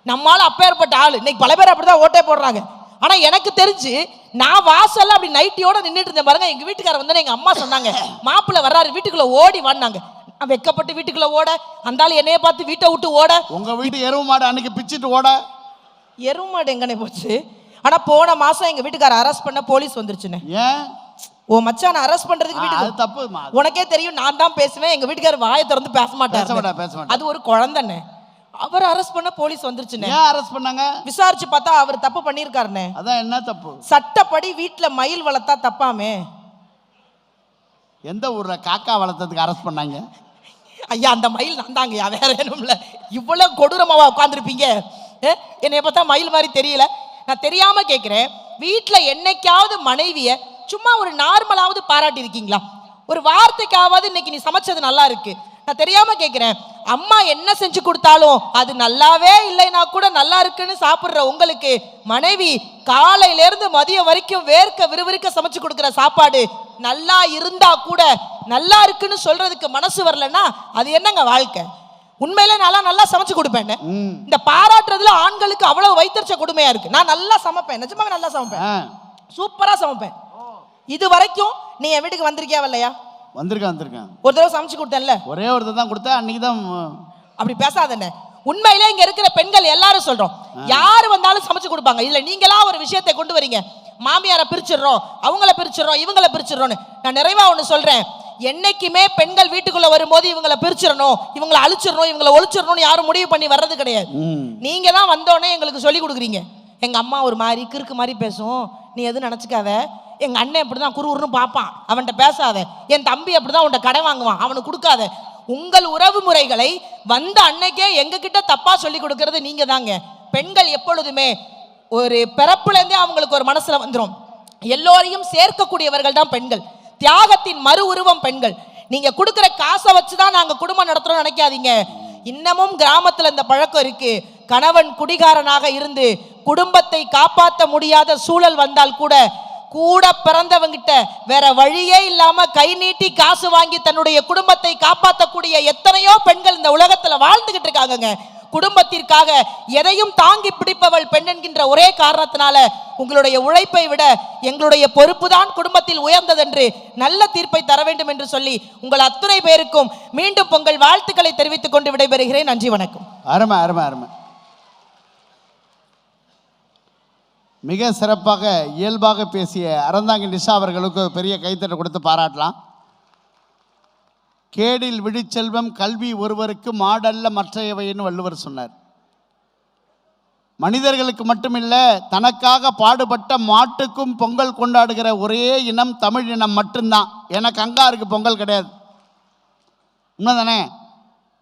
நம்மளால அப்பேற்பட்ட ஆளு இன்னைக்கு பல பேர் அப்படிதான் ஓட்டே போடுறாங்க. ஆனா எனக்கு தெரிஞ்சு நான் வாசல்ல அப்படி நைட்டியோட நின்றுட்டு இருந்தேன் பாருங்க. எங்க வீட்டுக்காரர் வந்து எங்க அம்மா சொன்னாங்க, மாப்பிள்ளை வர்றாரு வீட்டுக்குள்ள ஓடி வான்னாங்க. நான் வெக்கப்பட்டு வீட்டுக்குள்ள ஓட, அந்த ஆள் என்னைய பார்த்து வீட்டை விட்டு ஓட. உங்க வீட்டு எருவு மாடு அன்னைக்கு பிச்சுட்டு ஓட. எருவு மாடு எங்கனே போச்சு? ஆனா போன மாசம் எங்க வீட்டுக்காரர் அரெஸ்ட் பண்ண போலீஸ் வந்துருச்சுன்னு. ஏன்? ஓ மச்சான் அரெஸ்ட் பண்றதுக்கு வீட்டுக்கு தப்பு. உனக்கே தெரியும், நான் தான் பேசுவேன். எங்க வீட்டுக்காரர் வாயை திறந்து பேச மாட்டாரு. அது ஒரு குழந்தைன்னு. அவர் அரெஸ்ட் பண்ண போலீஸ் வந்துருச்சுன்னு. ஏன் அரெஸ்ட் பண்ணாங்க? விசாரிச்சு பார்த்தா அவர் தப்பு பண்ணிருக்காருன்னு. அதான் என்ன தப்பு? சட்டப்படி வீட்டுல மயில் வளர்த்தா தப்பாமே. எந்த ஊர்ல காக்கா வளர்த்ததுக்கு அரெஸ்ட் பண்ணாங்க? ஐயா அந்த மயில் நான் தாங்கய்யா, வேற ஏனும்ல. இவ்வளவு கொடூரமாவா உட்காந்துருப்பீங்க? என்னைய பார்த்தா மயில் மாதிரி தெரியல. நான் தெரியாம கேட்கிறேன், வீட்டுல என்னைக்காவது மனைவிய சும்மா ஒரு நார்மலாவது பாராட்டி இருக்கீங்களா? ஒரு வார்த்தைக்காவது இன்னைக்கு நீ சமைச்சது நல்லா இருக்கு. நான் தெரியாம கேட்கிறேன், அம்மா என்ன செஞ்சு கொடுத்தாலும் அது நல்லாவே இல்லைன்னா கூட நல்லா இருக்குன்னு சாப்பிடுற உங்களுக்கு மனைவி காலையில இருந்து மதியம் வரைக்கும் வேர்க்க விறுவிறுக்க சமைச்சு கொடுக்குற சாப்பாடு நல்லா இருந்தா கூட நல்லா இருக்குன்னு சொல்றதுக்கு மனசு வரலன்னா அது என்னங்க வாழ்க்கை? உண்மையில நல்லா சமைச்சு கொடுப்பேன். இந்த பாராட்டுறதுல ஆண்களுக்கு அவ்வளவு வைத்தறிச்ச கொடுமையா இருக்கு. நான் நல்லா சமைப்பேன், நிஜமாவே நல்லா சமைப்பேன், சூப்பரா சமைப்பேன். இது வரைக்கும் நீ என் வீட்டுக்கு வந்திருக்கியா இல்லையா? வந்திருக்கேன். ஒரு தடவை சமைச்சு கொடுத்தேன்ல? ஒரே ஒரு தடவை தான் கொடுத்தேன், அன்னைக்கு தான். அப்படி பேசாதே. உண்மையிலே இங்க இருக்கிற பெண்கள் எல்லாரும் சொல்றோம், யாரு வந்தாலும் சமைச்சு கொடுப்பாங்க. இதுல நீங்களா ஒரு விஷயத்தை கொண்டு வரீங்க, மாமியாரை பிரிச்சிடுறோம், அவங்கள பிரிச்சிடுறோம், இவங்களை பிரிச்சிடுறோம்னு. நான் நிறைவா ஒண்ணு சொல்றேன், என்னைக்குமே பெண்கள் வீட்டுக்குள்ள வரும்போது இவங்களை பிரிச்சிடணும், இவங்களை அழிச்சிடணும், இவங்களை ஒழிச்சிடணும்னு யாரும் முடிவு பண்ணி வர்றது கிடையாது. நீங்க தான் வந்தோடனே எங்களுக்கு சொல்லி கொடுக்குறீங்க. எங்க அம்மா ஒரு மாதிரி கிறுக்கு மாதிரி பேசும், நீ எதுவும் நினைச்சுக்காத. எங்க அண்ணன் அப்படிதான் குறுன்னு பார்ப்பான், அவன்கிட்ட பேசாத. என் தம்பி அப்படிதான் உன்கிட்ட கடை வாங்குவான், அவனுக்கு கொடுக்காத. உங்கள் உறவு முறைகளை வந்த அன்னைக்கே எங்க கிட்ட தப்பா சொல்லி கொடுக்கறது நீங்க தாங்க. பெண்கள் எப்பொழுதுமே ஒரு பிறப்புலேருந்தே அவங்களுக்கு ஒரு மனசுல வந்துடும், எல்லோரையும் சேர்க்கக்கூடியவர்கள் தான் பெண்கள். தியாகத்தின் மறு உருவம் பெண்கள். நீங்க கொடுக்குற காசை வச்சுதான் நாங்க குடும்பம் நடத்துறோம் நினைக்காதீங்க. இன்னமும் கிராமத்துல இந்த பழக்கம் இருக்கு. கணவன் குடிகாரனாக இருந்து குடும்பத்தை காப்பாற்ற முடியாத சூழல் வந்தால் கூட கூட பிறந்தவங்கிட்ட வேற வழியே இல்லாம கை நீட்டி காசு வாங்கி தன்னுடைய குடும்பத்தை காப்பாற்றக்கூடிய எத்தனையோ பெண்கள் இந்த உலகத்துல வாழ்ந்துகிட்டு இருக்காங்க. குடும்பத்திற்காக எதையும் தாங்கி பிடிப்பவள் பெண் என்கின்ற ஒரே காரணத்தினால உங்களுடைய உழைப்பை விட எங்களுடைய பொறுப்பு தான் குடும்பத்தில் உயர்ந்ததென்று நல்ல தீர்ப்பை தர வேண்டும் என்று சொல்லி உங்கள் அத்துணை பேருக்கும் மீண்டும் பொங்கல் வாழ்த்துக்களை தெரிவித்துக் கொண்டு விடைபெறுகிறேன். நன்றி, வணக்கம். அருமை அருமை அருமை. மிக சிறப்பாக இயல்பாக பேசிய அறந்தாங்கி நிஷா அவர்களுக்கு பெரிய கைத்தட்டை கொடுத்து பாராட்டலாம். கேடில் விழிச்செல்வம் கல்வி ஒருவருக்கு மாடல்ல மற்றையவைன்னு வள்ளுவர் சொன்னார். மனிதர்களுக்கு மட்டுமில்லை, தனக்காக பாடுபட்ட மாட்டுக்கும் பொங்கல் கொண்டாடுகிற ஒரே இனம் தமிழ் இனம் மட்டும்தான். எனக்கு அங்காருக்கு பொங்கல் கிடையாது. உண்மைதானே?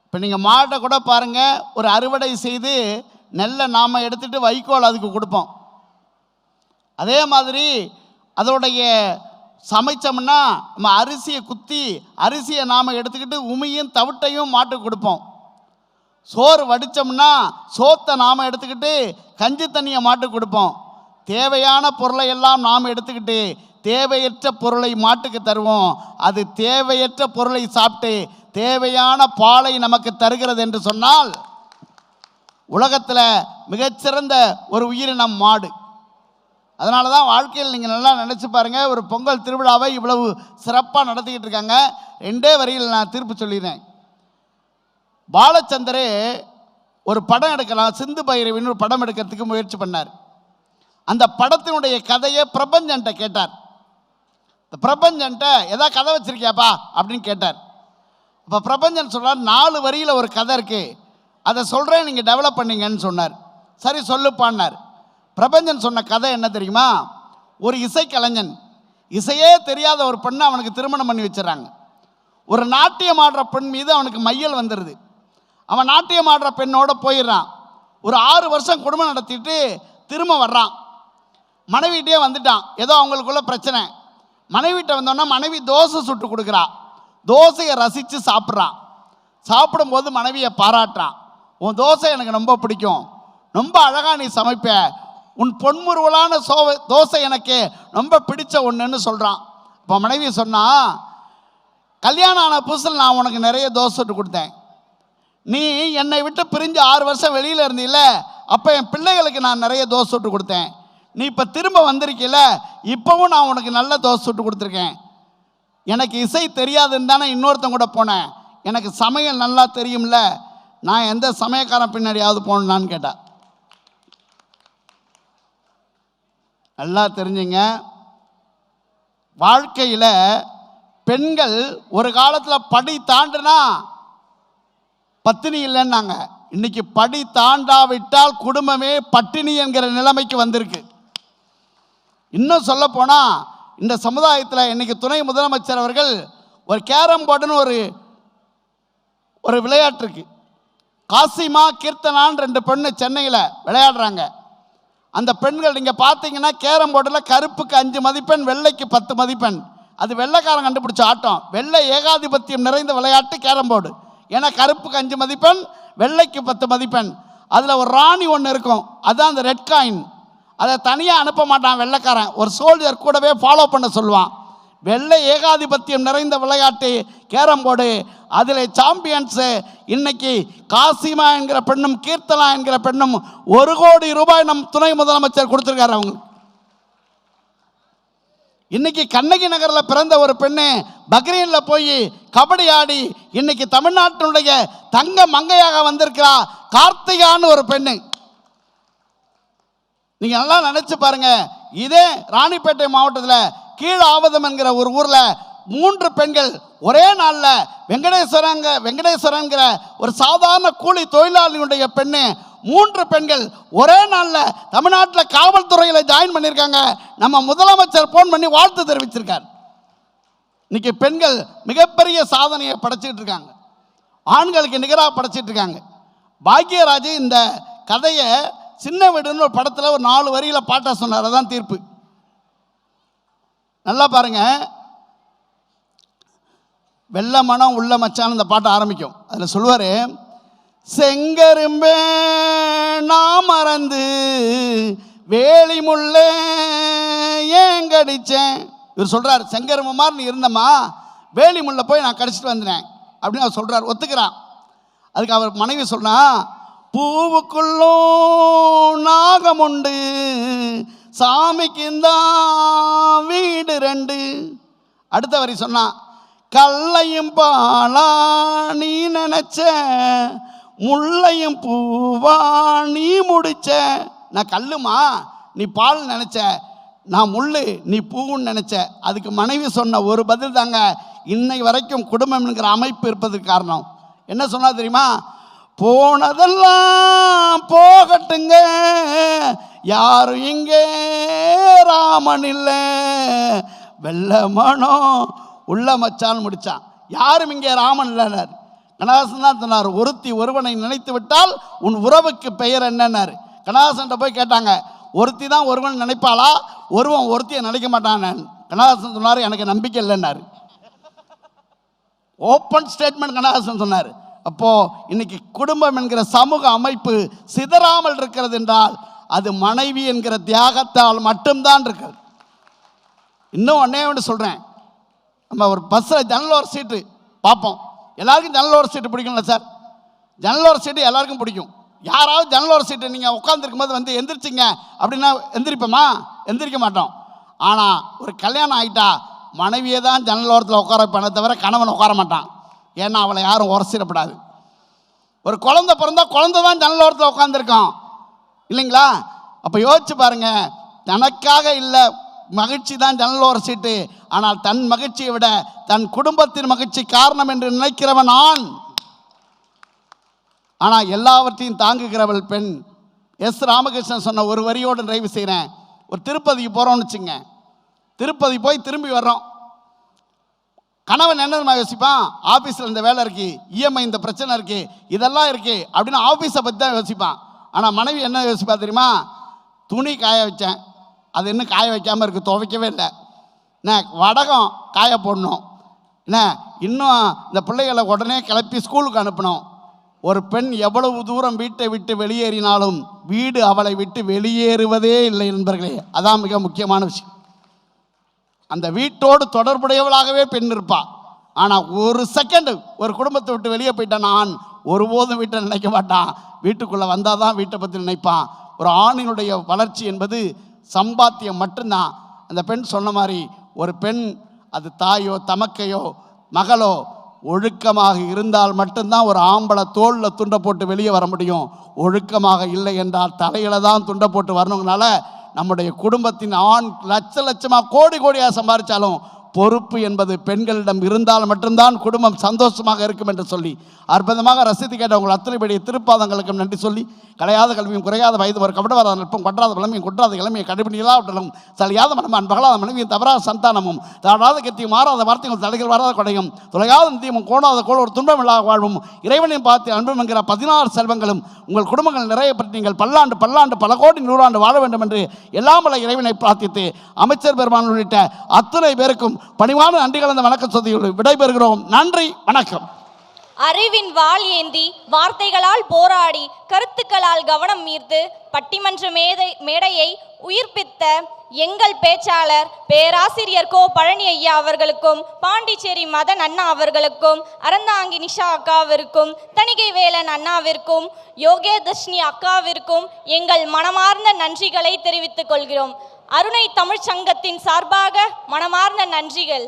இப்போ நீங்கள் மாட்டை கூட பாருங்கள், ஒரு அறுவடை செய்து நெல்லை நாம் எடுத்துகிட்டு வைக்கோல் அதுக்கு கொடுப்போம். அதே மாதிரி அதோடைய சமைச்சோம்னா நம்ம அரிசியை குத்தி அரிசியை நாம் எடுத்துக்கிட்டு உமியும் தவிட்டையும் மாட்டுக்கு கொடுப்போம். சோறு வடித்தோம்னா சோத்தை நாம் எடுத்துக்கிட்டு கஞ்சி தண்ணியை மாட்டுக்கு கொடுப்போம். தேவையான பொருளை எல்லாம் நாம் எடுத்துக்கிட்டு தேவையற்ற பொருளை மாட்டுக்கு தருவோம். அது தேவையற்ற பொருளை சாப்பிட்டு தேவையான பாலை நமக்கு தருகிறது என்று சொன்னால் உலகத்தில் மிகச்சிறந்த ஒரு உயிரினம் மாடு. அதனால தான் வாழ்க்கையில் நீங்கள் நல்லா நினச்சி பாருங்கள், ஒரு பொங்கல் திருவிழாவை இவ்வளவு சிறப்பாக நடத்திக்கிட்டு இருக்காங்க. 2 வரியில் நான் தீர்ப்பு சொல்லிடுறேன். பாலச்சந்தரே ஒரு படம் எடுக்கலாம், சிந்து பைரவின்னு ஒரு படம் எடுக்கிறதுக்கு முயற்சி பண்ணார். அந்த படத்தினுடைய கதையை பிரபஞ்சன்ட்ட கேட்டார். இந்த பிரபஞ்சன்ட்ட ஏதாவது கதை வச்சுருக்கியாப்பா அப்படின்னு கேட்டார். இப்போ பிரபஞ்சன் சொல்கிறார், 4 வரியில் ஒரு கதை இருக்குது, அதை சொல்கிறேன், நீங்கள் டெவலப் பண்ணீங்கன்னு சொன்னார். சரி சொல்லுப்பான்னார். பிரபஞ்சன் சொன்ன கதை என்ன தெரியுமா? ஒரு இசைக்கலைஞன், இசையே தெரியாத ஒரு பெண்ணை அவனுக்கு திருமணம் பண்ணி வச்சிடறாங்க. ஒரு நாட்டியம் ஆடுற பெண் மீது அவனுக்கு மையல் வந்துடுது. அவன் நாட்டியம் ஆடுற பெண்ணோட போயிடுறான். ஒரு 6 வருஷம் குடும்பம் நடத்திட்டு திரும்ப வர்றான். மனைவிட்டே வந்துட்டான். ஏதோ அவங்களுக்குள்ள பிரச்சனை. மனைவிட்ட வந்தோன்னா மனைவி தோசை சுட்டு கொடுக்குறா. தோசையை ரசித்து சாப்பிட்றான். சாப்பிடும்போது மனைவியை பாராட்டுறான். உன் தோசை எனக்கு ரொம்ப பிடிக்கும், ரொம்ப அழகாக நீ சமைப்ப, உன் பொன்முருவலான தோசை எனக்கு ரொம்ப பிடிச்ச ஒன்றுன்னு சொல்கிறான். இப்போ மனைவி சொன்னா, கல்யாணம் ஆன புதுசில் நான் உனக்கு நிறைய தோசை சுட்டு கொடுத்தேன். நீ என்னை விட்டு பிரிஞ்சு 6 வருஷம் வெளியில் இருந்தீல, அப்போ என் பிள்ளைகளுக்கு நான் நிறைய தோசை சுட்டு கொடுத்தேன். நீ இப்போ திரும்ப வந்திருக்கீல, இப்போவும் நான் உனக்கு நல்ல தோசை சுட்டு கொடுத்துருக்கேன். எனக்கு இசை தெரியாதுன்னு தானே இன்னொருத்தன் கூட போனேன், எனக்கு சமையல் நல்லா தெரியும்ல, நான் எந்த சமயக்காரன் பின்னாடியாவது போனான்னு கேட்டா. நல்லா தெரிஞ்சுங்க, வாழ்க்கையில் பெண்கள் ஒரு காலத்தில் படி தாண்டுனா பத்தினி இல்லைன்னாங்க. இன்னைக்கு படி தாண்டாவிட்டால் குடும்பமே பட்டினி என்கிற நிலைமைக்கு வந்திருக்கு. இன்னும் சொல்ல போனால் இந்த சமுதாயத்தில் இன்னைக்கு துணை முதலமைச்சர் அவர்கள் ஒரு கேரம் போர்டுன்னு ஒரு விளையாட்டு இருக்கு. காசிமா கீர்த்தனான்னு 2 பெண்ணு சென்னையில் விளையாடுறாங்க. அந்த பெண்கள் நீங்கள் பார்த்தீங்கன்னா கேரம் போர்டில் கருப்புக்கு 5 மதிப்பெண், வெள்ளைக்கு 10 மதிப்பெண். அது வெள்ளைக்காரன் கண்டுபிடிச்ச ஆட்டம். வெள்ளை ஏகாதிபத்தியம் நிறைந்த விளையாட்டு கேரம் போர்டு. ஏன்னா கருப்புக்கு 5 மதிப்பெண், வெள்ளைக்கு 10 மதிப்பெண். அதில் ஒரு ராணி ஒன்று இருக்கும், அதுதான் அந்த ரெட் காயின். அதை தனியாக அனுப்ப மாட்டான் வெள்ளைக்காரன், ஒரு சோல்ஜர் கூடவே ஃபாலோ பண்ண சொல்லுவான். வெள்ளை ஏகாதிபத்தியம் நிறைந்த விளையாட்டு கேரம் போர்டு. அதில் சாம்பியன்ஸு இன்னைக்கு காசிமா என்கிற பெண்ணும் கீர்த்தனா என்கிற பெண்ணும் 1 கோடி ரூபாய் நம் துணை முதலமைச்சர் கொடுத்துருக்காரு அவங்க. இன்னைக்கு கண்ணகி நகரில் பிறந்த ஒரு பெண்ணு பக்ரீனில் போய் கபடி ஆடி இன்னைக்கு தமிழ்நாட்டினுடைய தங்க மங்கையாக வந்திருக்கிறா கார்த்திகான்னு ஒரு பெண்ணு. நீங்கள் நல்லா நினச்சி பாருங்க. இதே ராணிப்பேட்டை மாவட்டத்தில் கீழாவதம் என்கிற ஒரு ஊரில் 3 பெண்கள் ஒரே நாளில் வெங்கடேஸ்வரங்கிற ஒரு சாதாரண கூலி தொழிலாளியுடைய பெண்ணு 3 பெண்கள் ஒரே நாளில் தமிழ்நாட்டில் காவல்துறையில் ஜாயின் பண்ணியிருக்காங்க. நம்ம முதலமைச்சர் ஃபோன் பண்ணி வாழ்த்து தெரிவிச்சிருக்கார். இன்னைக்கு பெண்கள் மிகப்பெரிய சாதனையை படைச்சிட்டு இருக்காங்க, ஆண்களுக்கு நிகராக படைச்சிட்டு இருக்காங்க. பாக்யராஜ் இந்த கதையை சின்ன வீடுன்னு ஒரு படத்தில் ஒரு 4 வரியில் பாட்டாக சொன்னார். அதான் தீர்ப்பு. நல்லா பாருங்க, வெள்ள மனம் உள்ள மச்சான் இந்த பாட்டை ஆரம்பிக்கும். அதில் சொல்லுவார், செங்கரும்பே நான் மறந்து வேலி முள்ளே ஏன் கடிச்சேன். இவர் சொல்றார், செங்கரும்பு மாதிரி நீ இருந்தம்மா, வேலி முள்ள போய் நான் கடிச்சிட்டு வந்தேன் அப்படின்னு அவர் சொல்றார், ஒத்துக்கிறான். அதுக்கு அவர் மனைவி சொன்னா, பூவுக்குள்ளும் நாகம் உண்டு, சாமிக்குந்தான் வீடு ரெண்டு. அடுத்த வரி சொன்னா, கல்லையும் பாலா நீ நினைச்ச, முள்ளையும் பூவா நீ முடிச்ச. நான் கல்லுமா, நீ பால் நினைச்ச, நான் முள்ளு, நீ பூன்னு நினைச்ச. அதுக்கு மனைவி சொன்ன ஒரு பதில் தாங்க இன்னை வரைக்கும் குடும்பம் என்கிற அமைப்பு இருப்பதற்கு காரணம். என்ன சொன்னா தெரியுமா? போனதெல்லாம் போகட்டுங்க, யாரும் இங்கே ராமன் இல்லை, வெள்ள மனம் உள்ள மச்சான்னு முடிச்சான். யாரும் இங்கே ராமன் இல்லைனார். கண்ணதாசன் தான் சொன்னார், ஒருத்தி ஒருவனை நினைத்து விட்டால் உன் உறவுக்கு பெயர் என்னன்னார். கண்ணதாசன் போய் கேட்டாங்க, ஒருத்தி தான் ஒருவன் நினைப்பாளா, ஒருவன் ஒருத்தியை நினைக்க மாட்டான். கண்ணதாசன் சொன்னார், எனக்கு நம்பிக்கை இல்லைன்னாரு. ஓப்பன் ஸ்டேட்மெண்ட் கண்ணதாசன் சொன்னார். அப்போ இன்னைக்கு குடும்பம் என்கிற சமூக அமைப்பு சிதறாமல் இருக்கிறது என்றால் அது மனைவி என்கிற தியாகத்தால் மட்டும்தான் இருக்கிறது. இன்னும் ஒன்னே ஒன்று சொல்றேன், நம்ம ஒரு பஸ்ஸில் ஜன்னலோர சீட்டு பார்ப்போம். எல்லாருக்கும் ஜன்னலோர சீட்டு பிடிக்கும்ல சார்? ஜன்னலோர சீட்டு எல்லாருக்கும் பிடிக்கும். யாராவது ஜன்னலோர சீட்டு நீங்கள் உட்காந்துருக்கும் போது வந்து எந்திரிச்சிங்க அப்படின்னா எந்திரிப்போமா? எந்திரிக்க மாட்டோம். ஆனால் ஒரு கல்யாணம் ஆகிட்டா மனைவியை தான் ஜன்னலோரத்தில் உட்கார வைப்பானே தவிர கணவன் உட்கார மாட்டான். ஏன்னா அவளை யாரும் உரசிடப்படாது. ஒரு குழந்தை பிறந்தா குழந்தை தான் ஜன்னலோரத்தில் உட்காந்துருக்கான் இல்லைங்களா? அப்போ யோசிச்சு பாருங்க, தனக்காக இல்லை மகிழ்ச்சி தான் ஜன்னலோர சீட்டு, ஆனால் தன் மகிழ்ச்சியை விட தன் குடும்பத்தின் மகிழ்ச்சி காரணம் என்று நினைக்கிறவன் ஆண். ஆனால் எல்லாவற்றையும் தாங்குகிறவள் பெண். எஸ் ராமகிருஷ்ணன் சொன்ன ஒரு வரியோடு நிறைவு செய்கிறேன். ஒரு திருப்பதிக்கு போகிறோம்னு வச்சுங்க, திருப்பதி போய் திரும்பி வர்றோம். கணவன் என்ன யோசிப்பான்? ஆஃபீஸில் இந்த வேலை இருக்குது, இஎம்ஐ இந்த பிரச்சனை இருக்குது, இதெல்லாம் இருக்குது அப்படின்னு ஆஃபீஸை பற்றி தான் யோசிப்பான். ஆனால் மனைவி என்ன யோசிப்பா தெரியுமா? துணி காய வச்சேன், அது இன்னும் காய வைக்காமல் இருக்குது, துவைக்கவே இல்லை, என்ன வடகம் காய போடணும், என்ன இன்னும் இந்த பிள்ளைகளை உடனே கிளப்பி ஸ்கூலுக்கு அனுப்பணும். ஒரு பெண் எவ்வளவு தூரம் வீட்டை விட்டு வெளியேறினாலும் வீடு அவளை விட்டு வெளியேறுவதே இல்லை நண்பர்களே. அதான் மிக முக்கியமான விஷயம். அந்த வீட்டோடு தொடர்புடையவளாகவே பெண் இருப்பாள். ஆனால் ஒரு செகண்டு ஒரு குடும்பத்தை விட்டு வெளியே போயிட்டான் ஆண் ஒருபோதும் வீட்டை நினைக்க மாட்டான். வீட்டுக்குள்ளே வந்தால் தான் வீட்டை பற்றி நினைப்பான். ஒரு ஆணினுடைய வளர்ச்சி என்பது சம்பாத்தியம் மட்டும்தான். அந்த பெண் சொன்ன மாதிரி ஒரு பெண், அது தாயோ தமக்கையோ மகளோ, ஒழுக்கமாக இருந்தால் மட்டும்தான் ஒரு ஆம்பளை தோளில் துண்டை போட்டு வெளியே வர முடியும். ஒழுக்கமாக இல்லை என்றால் தலையில தான் துண்டை போட்டு வரணுங்கனால நம்முடைய குடும்பத்தின் ஆண் லட்சமாக கோடியாக சம்பாதிச்சாலும் பொறுப்பு என்பது பெண்களிடம் இருந்தால் மட்டும்தான் குடும்பம் சந்தோஷமாக இருக்கும் என்று சொல்லி அற்புதமாக ரசித்து கேட்ட உங்கள் அத்தனை பேருடைய திருப்பாதங்களுக்கும் நன்றி சொல்லி, கலையாத கல்வியும் குறையாத வயது ஒரு கபடவராத நட்பும் கொன்றாத விளமையும் குற்றாத கிழமையை கடைபிடிக்கலாவற்றலும் சலியாத மனமான் பகலாத மனைவியும் தவறாத சந்தானமும் தாழாத கத்தியும் மாறாத வார்த்தைகள் தலைகள் வராத கொடையும் துளையாத நித்தியமும் கோணாத கோள் ஒரு துன்பம் இல்லாத வாழ்வும் இறைவனையும் பார்த்து அன்பும் என்கிற 16 செல்வங்களும் உங்கள் குடும்பங்கள் நிறைய பற்றி நீங்கள் பல்லாண்டு பல கோடி நூறாண்டு வாழ வேண்டும் என்று எல்லாம் வல்ல இறைவனை பிரார்த்தித்து அமைச்சர் பெருமான் உள்ளிட்ட அத்தனை பேருக்கும் பணிவான நன்றி கலந்த வணக்கம் சொல்லி விடைபெறுகிறோம். நன்றி, வணக்கம். அறிவின் வாள் ஏந்தி வார்த்தைகளால் போராடி கருத்துக்களால் கவனம் ஈர்த்து பட்டிமன்ற மேடையை உயிர்ப்பித்த எங்கள் பேச்சாளர் பேராசிரியர் கோ பழனி ஐயா அவர்களுக்கும், பாண்டிச்சேரி மதன் அண்ணா அவர்களுக்கும், அறந்தாங்கி நிஷா அக்காவிற்கும், தணிகை வேலன் அண்ணாவிற்கும், யோகேதர்ஷினி அக்காவிற்கும் எங்கள் மனமார்ந்த நன்றிகளை தெரிவித்துக் கொள்கிறோம். அருணை தமிழ்ச் சங்கத்தின் சார்பாக மனமார்ந்த நன்றிகள்.